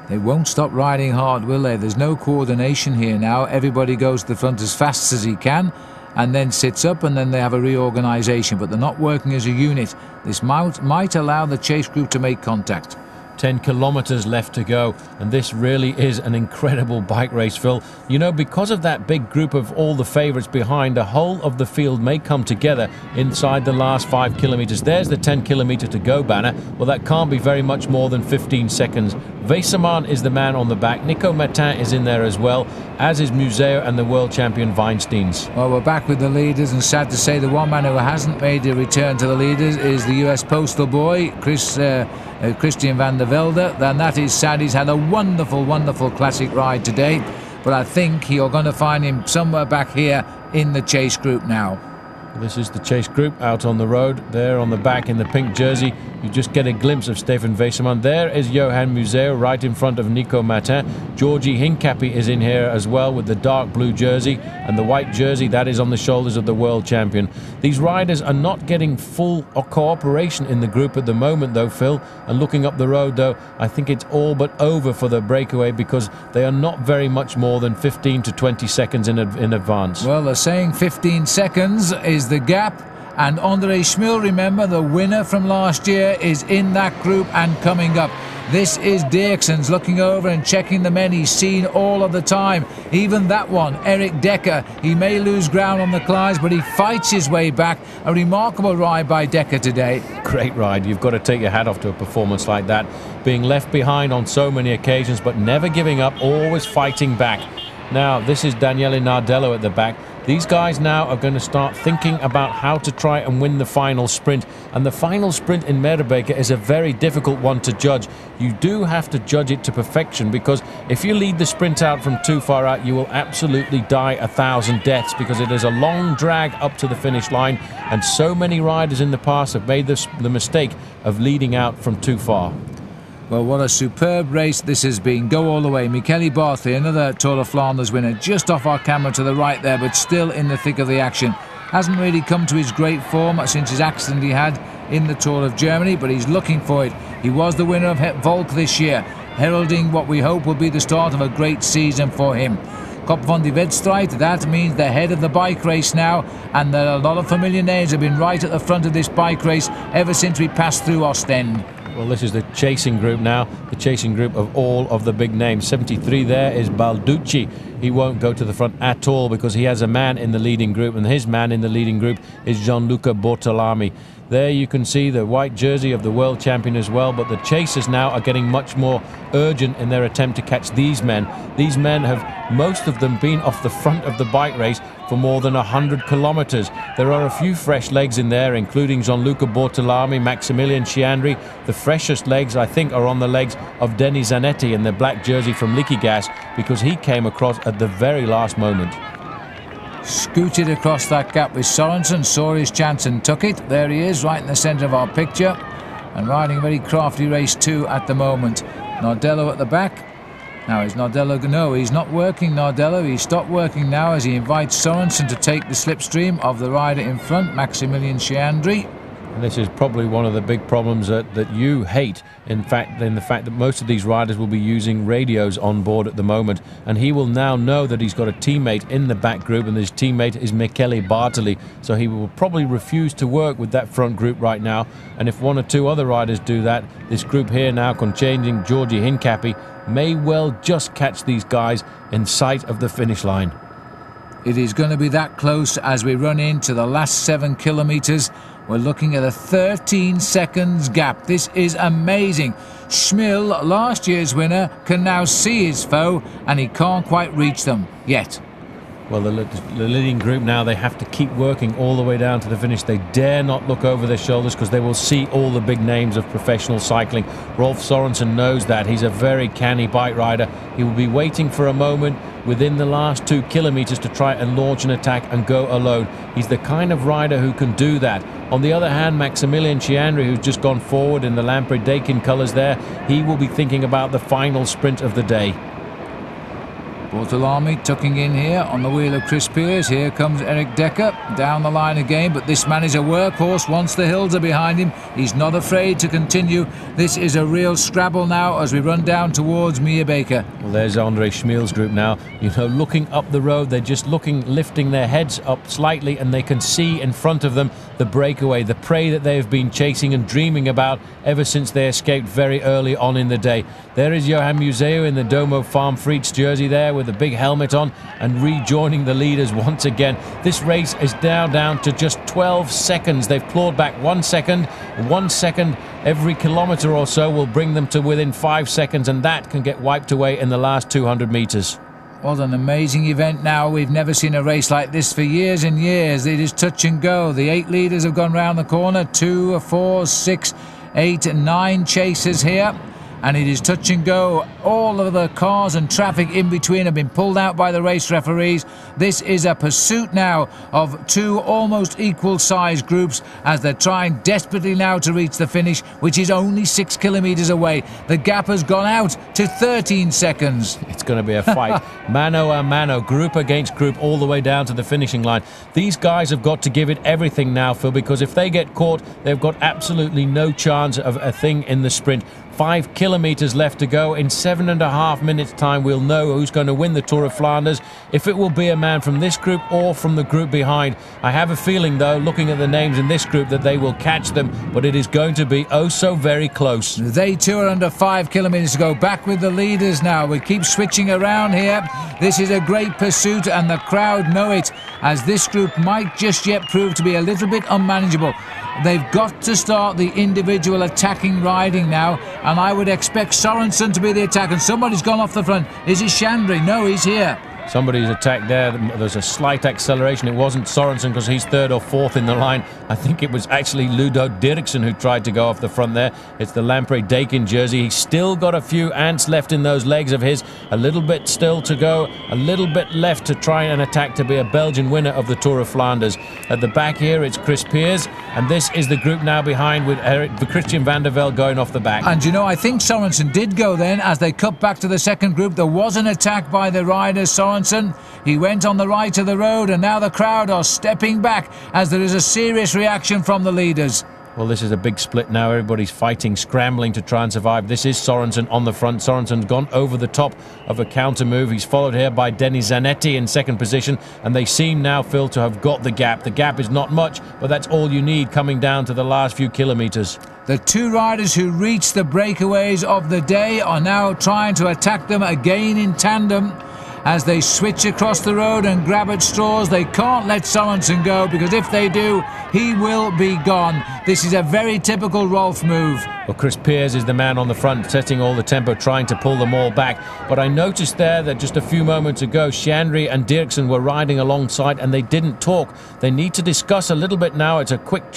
They won't stop riding hard, will they? There's no coordination here now. Everybody goes to the front as fast as he can and then sits up, and then they have a reorganisation, but they're not working as a unit. This might allow the chase group to make contact. 10 kilometres left to go, and this really is an incredible bike race, Phil. You know, because of that big group of all the favourites behind, the whole of the field may come together inside the last 5 kilometres. There's the 10 kilometre to go banner. Well, that can't be very much more than 15 seconds. Vaisman is the man on the back. Nico Martin is in there as well, as is Museeuw and the world champion Weinsteins. Well, we're back with the leaders, and sad to say the one man who hasn't made a return to the leaders is the US postal boy, Christian van der Velde. Then that is sad. He's had a wonderful, wonderful classic ride today, but I think you're going to find him somewhere back here in the chase group now. This is the chase group out on the road. There on the back in the pink jersey, you just get a glimpse of Stefan Vaisman. There is Johan Museeuw right in front of Nico Martin. Georgi Hincapie is in here as well with the dark blue jersey, and the white jersey that is on the shoulders of the world champion. These riders are not getting full cooperation in the group at the moment though, Phil. And looking up the road though, I think it's all but over for the breakaway because they are not very much more than 15 to 20 seconds in advance. Well, they're saying 15 seconds is the gap, and Andre Schmiel, remember, the winner from last year, is in that group and coming up. This is Dirksen's looking over and checking the men he's seen all of the time. Even that one, Erik Dekker, he may lose ground on the Clouds, but he fights his way back. A remarkable ride by Dekker today. Great ride. You've got to take your hat off to a performance like that. Being left behind on so many occasions, but never giving up, always fighting back. Now, this is Daniele Nardello at the back. These guys now are going to start thinking about how to try and win the final sprint. And the final sprint in Meribeke is a very difficult one to judge. You do have to judge it to perfection, because if you lead the sprint out from too far out, you will absolutely die 1,000 deaths, because it is a long drag up to the finish line. And so many riders in the past have made the mistake of leading out from too far. Well, what a superb race this has been. Go all the way. Michele Bartoli, another Tour of Flanders winner, just off our camera to the right there, but still in the thick of the action. Hasn't really come to his great form since his accident he had in the Tour of Germany, but he's looking for it. He was the winner of Volk this year, heralding what we hope will be the start of a great season for him. Kop van die Wedstrijd, that means the head of the bike race now, and there are a lot of familiar names have been right at the front of this bike race ever since we passed through Ostend. Well, this is the chasing group now, the chasing group of all of the big names. 73 there is Balducci. He won't go to the front at all because he has a man in the leading group, and his man in the leading group is Gianluca Bortolami. There you can see the white jersey of the world champion as well, but the chasers now are getting much more urgent in their attempt to catch these men. These men have, most of them, been off the front of the bike race for more than 100 kilometers. There are a few fresh legs in there, including Gianluca Bortolami, Maximilian Sciandri. The freshest legs, I think, are on the legs of Denis Zanetti in the black jersey from Liquigas, because he came across at the very last moment. Scooted across that gap with Sorensen, saw his chance and took it. There he is, right in the centre of our picture, and riding a very crafty race too at the moment. Nardello at the back. Now is Nardello, no, he's not working Nardello, he's stopped working now as he invites Sorensen to take the slipstream of the rider in front, Maximilian Sciandri. And this is probably one of the big problems that you hate, in the fact that most of these riders will be using radios on board at the moment, and he will now know that he's got a teammate in the back group, and his teammate is Michele Bartoli, so he will probably refuse to work with that front group right now. And if one or two other riders do that, this group here now, containing Georgi Hincapie, may well just catch these guys in sight of the finish line. It is going to be that close as we run into the last 7 kilometres. We're looking at a 13 seconds gap. This is amazing. Schmil, last year's winner, can now see his foe, and he can't quite reach them yet. Well, the leading group now, they have to keep working all the way down to the finish. They dare not look over their shoulders because they will see all the big names of professional cycling. Rolf Sorensen knows that. He's a very canny bike rider. He will be waiting for a moment within the last 2 kilometers to try and launch an attack and go alone. He's the kind of rider who can do that. On the other hand, Maximilian Sciandri, who's just gone forward in the Lampre-Dakin colours there, he will be thinking about the final sprint of the day. Bortolami tucking in here on the wheel of Chris Pearce. Here comes Erik Dekker down the line again, but this man is a workhorse once the hills are behind him. He's not afraid to continue. This is a real scrabble now as we run down towards Meerbeke. Well, there's Andre Schmil's group now, you know, looking up the road. They're just lifting their heads up slightly, and they can see in front of them the breakaway, the prey that they have been chasing and dreaming about ever since they escaped very early on in the day. There is Johan Museu in the Domo Farm Freaks jersey there with a big helmet on and rejoining the leaders once again. This race is now down to just 12 seconds. They've clawed back 1 second. 1 second every kilometre or so will bring them to within 5 seconds, and that can get wiped away in the last 200 metres. What an amazing event now. We've never seen a race like this for years and years. It is touch and go. The 8 leaders have gone round the corner. 2, 4, 6, 8 and 9 chasers here. And it is touch and go. All of the cars and traffic in between have been pulled out by the race referees. This is a pursuit now of 2 almost equal sized groups as they're trying desperately now to reach the finish, which is only 6 kilometres away. The gap has gone out to 13 seconds. It's going to be a fight. Mano a mano, group against group, all the way down to the finishing line. These guys have got to give it everything now, Phil, because if they get caught, they've got absolutely no chance of a thing in the sprint. 5 kilometres left to go. In 7.5 minutes time we'll know who's going to win the Tour of Flanders, if it will be a man from this group or from the group behind. I have a feeling though, looking at the names in this group, that they will catch them, but it is going to be oh so very close. They too are under 5 kilometres to go. Back with the leaders now. We keep switching around here. This is a great pursuit and the crowd know it, as this group might just yet prove to be a little bit unmanageable. They've got to start the individual attacking riding now, and I would expect Sorensen to be the attack. And somebody's gone off the front. Is it Chandry? No, he's here. Somebody's attacked there. There's a slight acceleration. It wasn't Sorensen because he's 3rd or 4th in the line. I think it was actually Ludo Dirksen who tried to go off the front there. It's the Lampre-Dakin jersey. He's still got a few ants left in those legs of his. A little bit still to go. A little bit left to try and attack to be a Belgian winner of the Tour of Flanders. At the back here, it's Chris Peers. And this is the group now behind with Christian van der Velde going off the back. And you know, I think Sorensen did go then as they cut back to the second group. There was an attack by the riders. Sorensen, he went on the right of the road, and now the crowd are stepping back as there is a serious reaction from the leaders. Well, this is a big split now. Everybody's fighting, scrambling to try and survive. This is Sorensen on the front. Sorensen's gone over the top of a counter move. He's followed here by Denis Zanetti in second position, and they seem now, Phil, to have got the gap. The gap is not much, but that's all you need coming down to the last few kilometres. The two riders who reached the breakaways of the day are now trying to attack them again in tandem as they switch across the road and grab at straws. They can't let Sorensen go, because if they do, he will be gone. This is a very typical Rolf move. Well, Chris Peers is the man on the front, setting all the tempo, trying to pull them all back. But I noticed there that just a few moments ago, Chandry and Dirksen were riding alongside and they didn't talk. They need to discuss a little bit now. It's a quick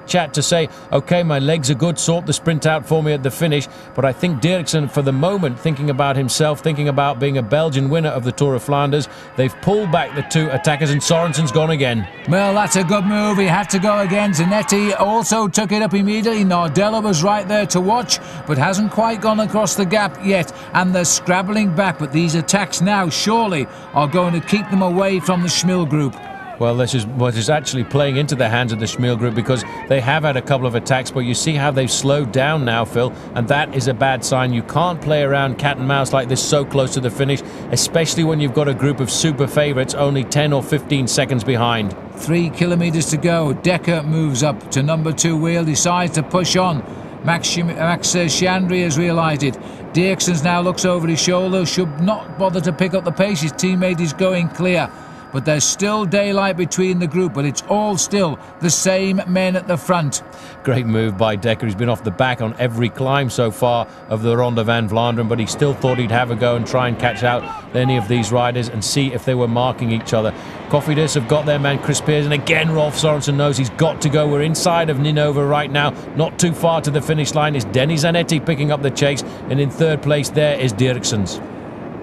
chat to say, OK, my legs are good, sort the sprint out for me at the finish. But I think Dirksen, for the moment, thinking about himself, thinking about being a Belgian winner of the Tour of Flanders, they've pulled back the two attackers and Sorensen's gone again. Well, that's a good move. He had to go again. Zanetti also took it up immediately. Nardella was right there to watch, but hasn't quite gone across the gap yet, and they're scrabbling back. But these attacks now surely are going to keep them away from the Schmil group. Well, this is what is actually playing into the hands of the Schmil group, because they have had a couple of attacks, but you see how they've slowed down now, Phil, and that is a bad sign. You can't play around cat and mouse like this so close to the finish, especially when you've got a group of super favourites only 10 or 15 seconds behind. 3 kilometres to go. Decker moves up to number 2 wheel, decides to push on. Max Chandry has realised it. Dirksen now looks over his shoulder, should not bother to pick up the pace. His teammate is going clear. But there's still daylight between the group, but it's all still the same men at the front. Great move by Decker. He's been off the back on every climb so far of the Ronde van Vlaanderen, but he still thought he'd have a go and try and catch out any of these riders and see if they were marking each other. Cofidis have got their man Chris Peers, and again Rolf Sorensen knows he's got to go. We're inside of Ninova right now, not too far to the finish line. Is Denis Zanetti picking up the chase, and in third place there is Dirksen's.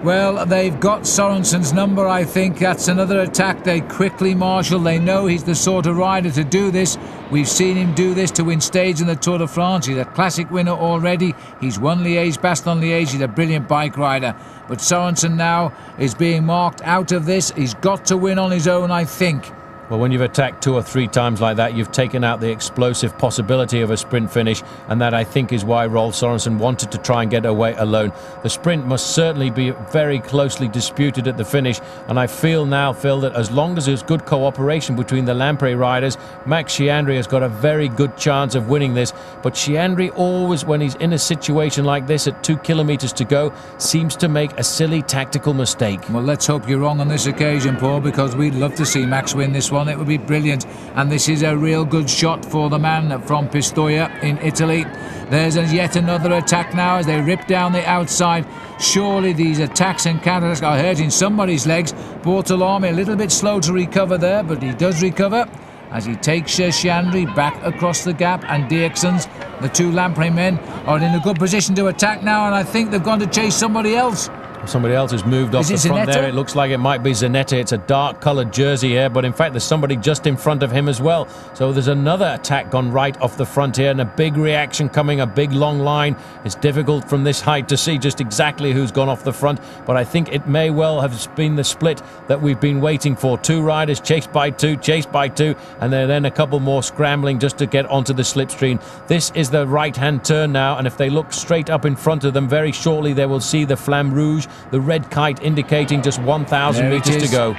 Well, they've got Sorensen's number, I think. That's another attack they quickly marshal. They know he's the sort of rider to do this. We've seen him do this to win stage in the Tour de France. He's a classic winner already. He's won Liège-Bastogne-Liège. He's a brilliant bike rider. But Sorensen now is being marked out of this. He's got to win on his own, I think. Well, when you've attacked 2 or 3 times like that, you've taken out the explosive possibility of a sprint finish, and that, I think, is why Rolf Sorensen wanted to try and get away alone. The sprint must certainly be very closely disputed at the finish, and I feel now, Phil, that as long as there's good cooperation between the Lampre riders, Max Chandry has got a very good chance of winning this. But Chandry always, when he's in a situation like this at 2 kilometres to go, seems to make a silly tactical mistake. Well, let's hope you're wrong on this occasion, Paul, because we'd love to see Max win this one. It would be brilliant, and this is a real good shot for the man from Pistoia in Italy. There's yet another attack now as they rip down the outside. Surely these attacks and counterattacks are hurting somebody's legs. Bortolami a little bit slow to recover there, but he does recover as he takes Chandry back across the gap, and Dirksen's, the 2 Lampre men, are in a good position to attack now, and I think they've gone to chase somebody else. Somebody else has moved off the front there. It looks like it might be Zanetta. It's a dark coloured jersey here, but in fact there's somebody just in front of him as well. So there's another attack gone right off the front here, and a big reaction coming, a big long line. It's difficult from this height to see just exactly who's gone off the front, but I think it may well have been the split that we've been waiting for. Two riders chased by two, and then a couple more scrambling just to get onto the slipstream. This is the right-hand turn now, and if they look straight up in front of them, very shortly they will see the Flamme Rouge, the red kite indicating just 1,000 metres to go.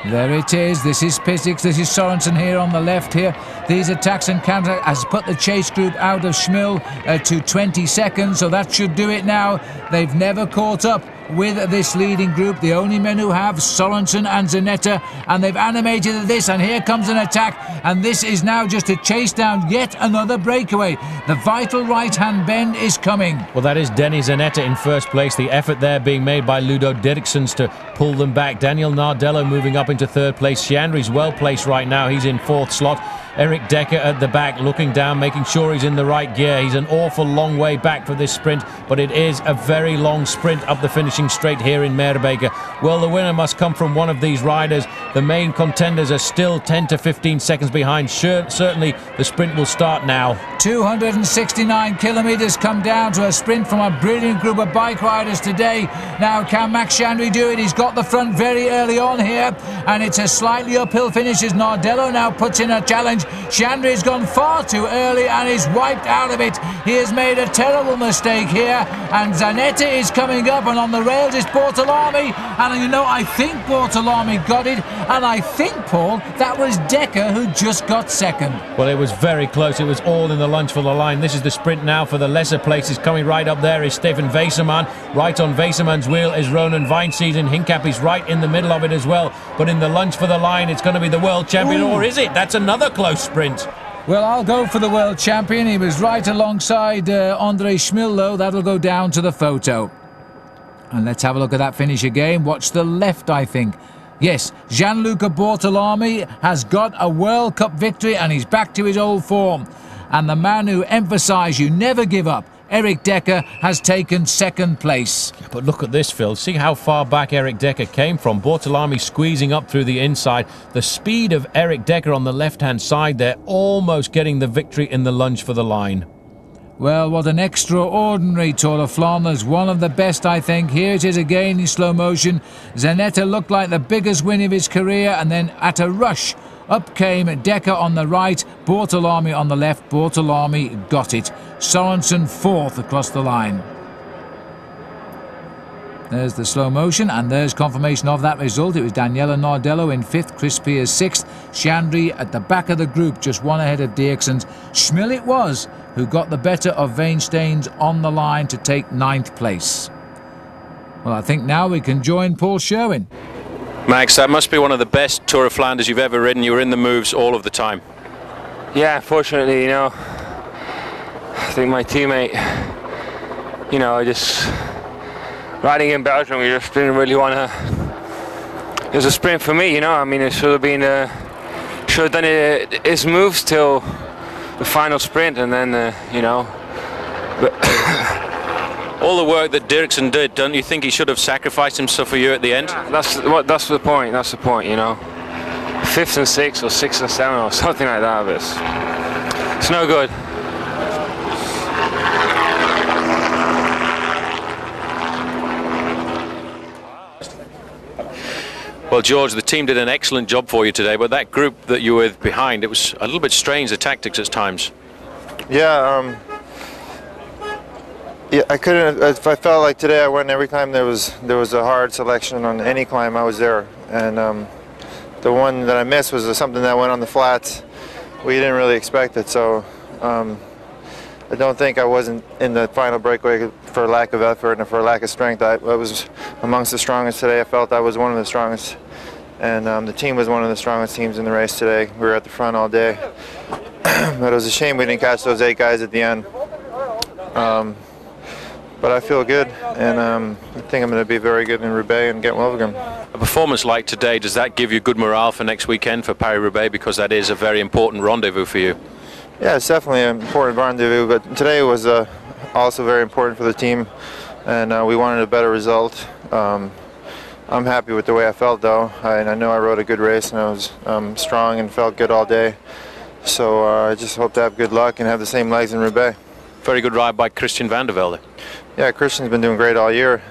There it is. This is Pissick. This is Sorensen here on the left here. These attacks and counter has put the chase group out of Schmil to 20 seconds, so that should do it now. They've never caught up with this leading group. The only men who have, Sorensen and Zanetta, and they've animated this, and here comes an attack, and this is now just a chase down yet another breakaway. The vital right-hand bend is coming. Well, that is Denny Zanetta in first place. The effort there being made by Ludo Dirksens to pull them back. Daniel Nardello moving up into third place. Shandry's well placed right now. He's in fourth slot. Eric Decker at the back, looking down, making sure he's in the right gear. He's an awful long way back for this sprint, but it is a very long sprint up the finishing straight here in Meerbeke. Well, the winner must come from one of these riders. The main contenders are still 10 to 15 seconds behind. Certainly, the sprint will start now. 269 kilometres come down to a sprint from a brilliant group of bike riders today. Now, can Max Shandry do it? He's got the front very early on here, and it's a slightly uphill finish as Nardello now puts in a challenge. Shandry's gone far too early and is wiped out of it. He has made a terrible mistake here, and Zanetta is coming up, and on the rails is Bortolami, and you know, I think Bortolami got it, and I think, Paul, that was Decker who just got second. Well, it was very close. It was all in the lunge for the line. This is the sprint now for the lesser places. Coming right up there is Stefan Vaisman. Right on Vaisman's wheel is Ronan Weinstein, and Hincapie's right in the middle of it as well. But in the lunge for the line, it's going to be the world champion, or is it? That's another close sprint. Well, I'll go for the world champion. He was right alongside Andre Schmil, though. That'll go down to the photo. And let's have a look at that finish again. Watch the left, I think. Yes, Gianluca Bortolami has got a World Cup victory, and he's back to his old form. And the man who emphasised you never give up, Eric Decker, has taken second place. But look at this, Phil. See how far back Eric Decker came from. Bortolami squeezing up through the inside. The speed of Eric Decker on the left-hand side there, almost getting the victory in the lunge for the line. Well, what an extraordinary Tour of Flanders. One of the best, I think. Here it is again in slow motion. Zanetta looked like the biggest win of his career, and then at a rush, up came Decker on the right, Bortolami on the left. Bortolami got it. Sorensen fourth across the line. There's the slow motion, and there's confirmation of that result. It was Daniela Nardello in fifth, Chris Piers sixth, Shandry at the back of the group, just one ahead of Dirksens. Schmil it was who got the better of Weinsteins on the line to take ninth place. Well, I think now we can join Paul Sherwin. Max, that must be one of the best Tour of Flanders you've ever ridden. You were in the moves all of the time. Yeah, fortunately, you know, I think my teammate, you know, just riding in Belgium, we just didn't really want to. It was a sprint for me, you know. I mean, it should have been, should have done his moves till the final sprint, and then, you know. But all the work that Dirksen did, don't you think he should have sacrificed himself for you at the end? Yeah, that's the point. That's the point, you know. 5th and 6th, or 6th and 7th, or something like that. But it's no good. Well, George, the team did an excellent job for you today, but that group that you were with behind, it was a little bit strange, the tactics at times. Yeah, yeah, I couldn't. If I felt like today, I went every time there was a hard selection on any climb. I was there, and the one that I missed was something that went on the flats. We didn't really expect it, so I don't think I wasn't in the final breakaway for lack of effort and for lack of strength. I was amongst the strongest today. I felt I was one of the strongest, and the team was one of the strongest teams in the race today. We were at the front all day, but it was a shame we didn't catch those 8 guys at the end. But I feel good, and I think I'm going to be very good in Roubaix and get Wevelgem. A performance like today, does that give you good morale for next weekend for Paris-Roubaix, because that is a very important rendezvous for you? Yeah, it's definitely an important rendezvous, but today was also very important for the team. and we wanted a better result. I'm happy with the way I felt, though. I know I rode a good race, and I was strong and felt good all day. So I just hope to have good luck and have the same legs in Roubaix. Very good ride by Christian Velde. Yeah, Christian's been doing great all year.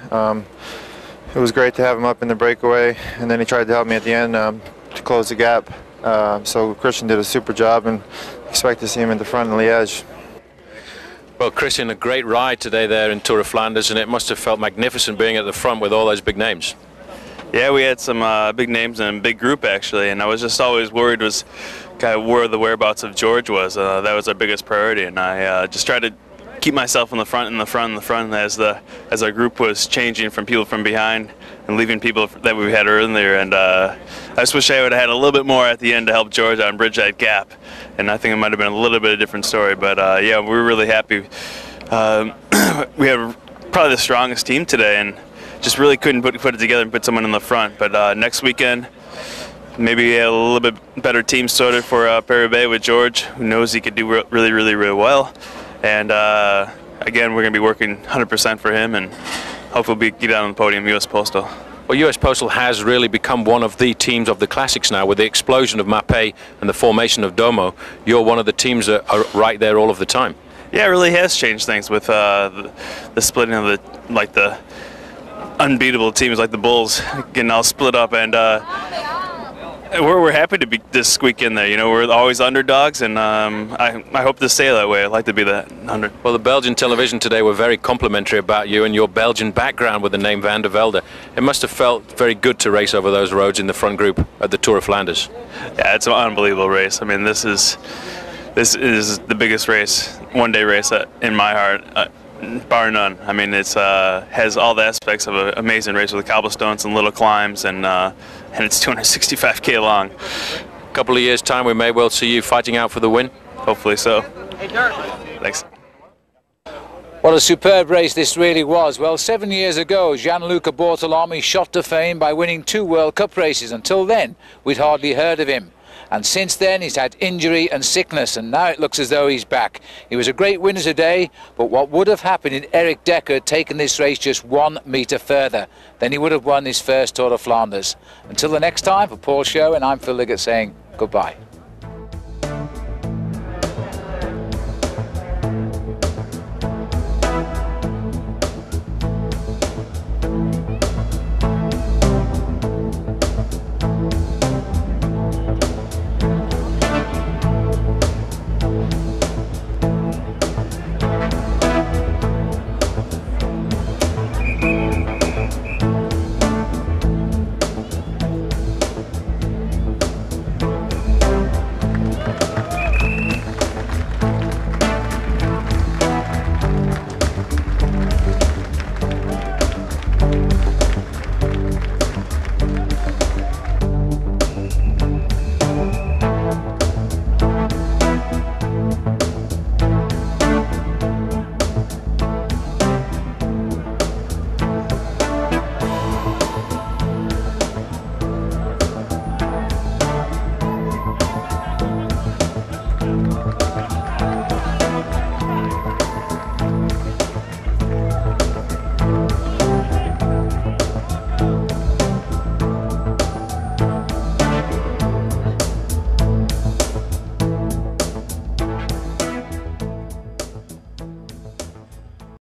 It was great to have him up in the breakaway, and then he tried to help me at the end to close the gap. So Christian did a super job, and expect to see him in the front in Liège. Well, Christian, a great ride today there in Tour of Flanders, and it must have felt magnificent being at the front with all those big names. Yeah, we had some big names and a big group, actually, and I was just always worried was kind of where the whereabouts of George was. That was our biggest priority, and I just tried to keep myself in the front as our group was changing from people from behind and leaving people that we had earlier. And I just wish I would have had a little bit more at the end to help George out and bridge that gap. And I think it might have been a little bit of a different story. But yeah, we were really happy. We had probably the strongest team today, and just really couldn't put it together and put someone in the front. But next weekend, maybe a little bit better team sorted for Paris-Roubaix with George, who knows he could do really well. And again, we're going to be working 100% for him, and hopefully we'll get out on the podium, US Postal. Well, US Postal has really become one of the teams of the classics now. With the explosion of Mappé and the formation of Domo, you're one of the teams that are right there all of the time. Yeah, it really has changed things with the splitting of the unbeatable teams like the Bulls getting all split up, and we're happy to squeak in there. You know, we're always underdogs, and I hope to stay that way. I'd like to be that under. Well, the Belgian television today were very complimentary about you and your Belgian background with the name Van der Velde. It must have felt very good to race over those roads in the front group at the Tour of Flanders. Yeah, it's an unbelievable race. I mean, this is the biggest race, one-day race in my heart. Bar none. I mean, it's has all the aspects of an amazing race with cobblestones and little climbs, and it's 265k long. A couple of years' time, we may well see you fighting out for the win. Hopefully so. Hey, Dirk. Thanks. What a superb race this really was. Well, 7 years ago, Gianluca Bortolami shot to fame by winning 2 World Cup races. Until then, we'd hardly heard of him. And since then, he's had injury and sickness, and now it looks as though he's back. He was a great winner today, but what would have happened if Eric Decker had taken this race just 1 metre further? Then he would have won his first Tour of Flanders. Until the next time, for Paul Sherwin, I'm Phil Liggett saying goodbye.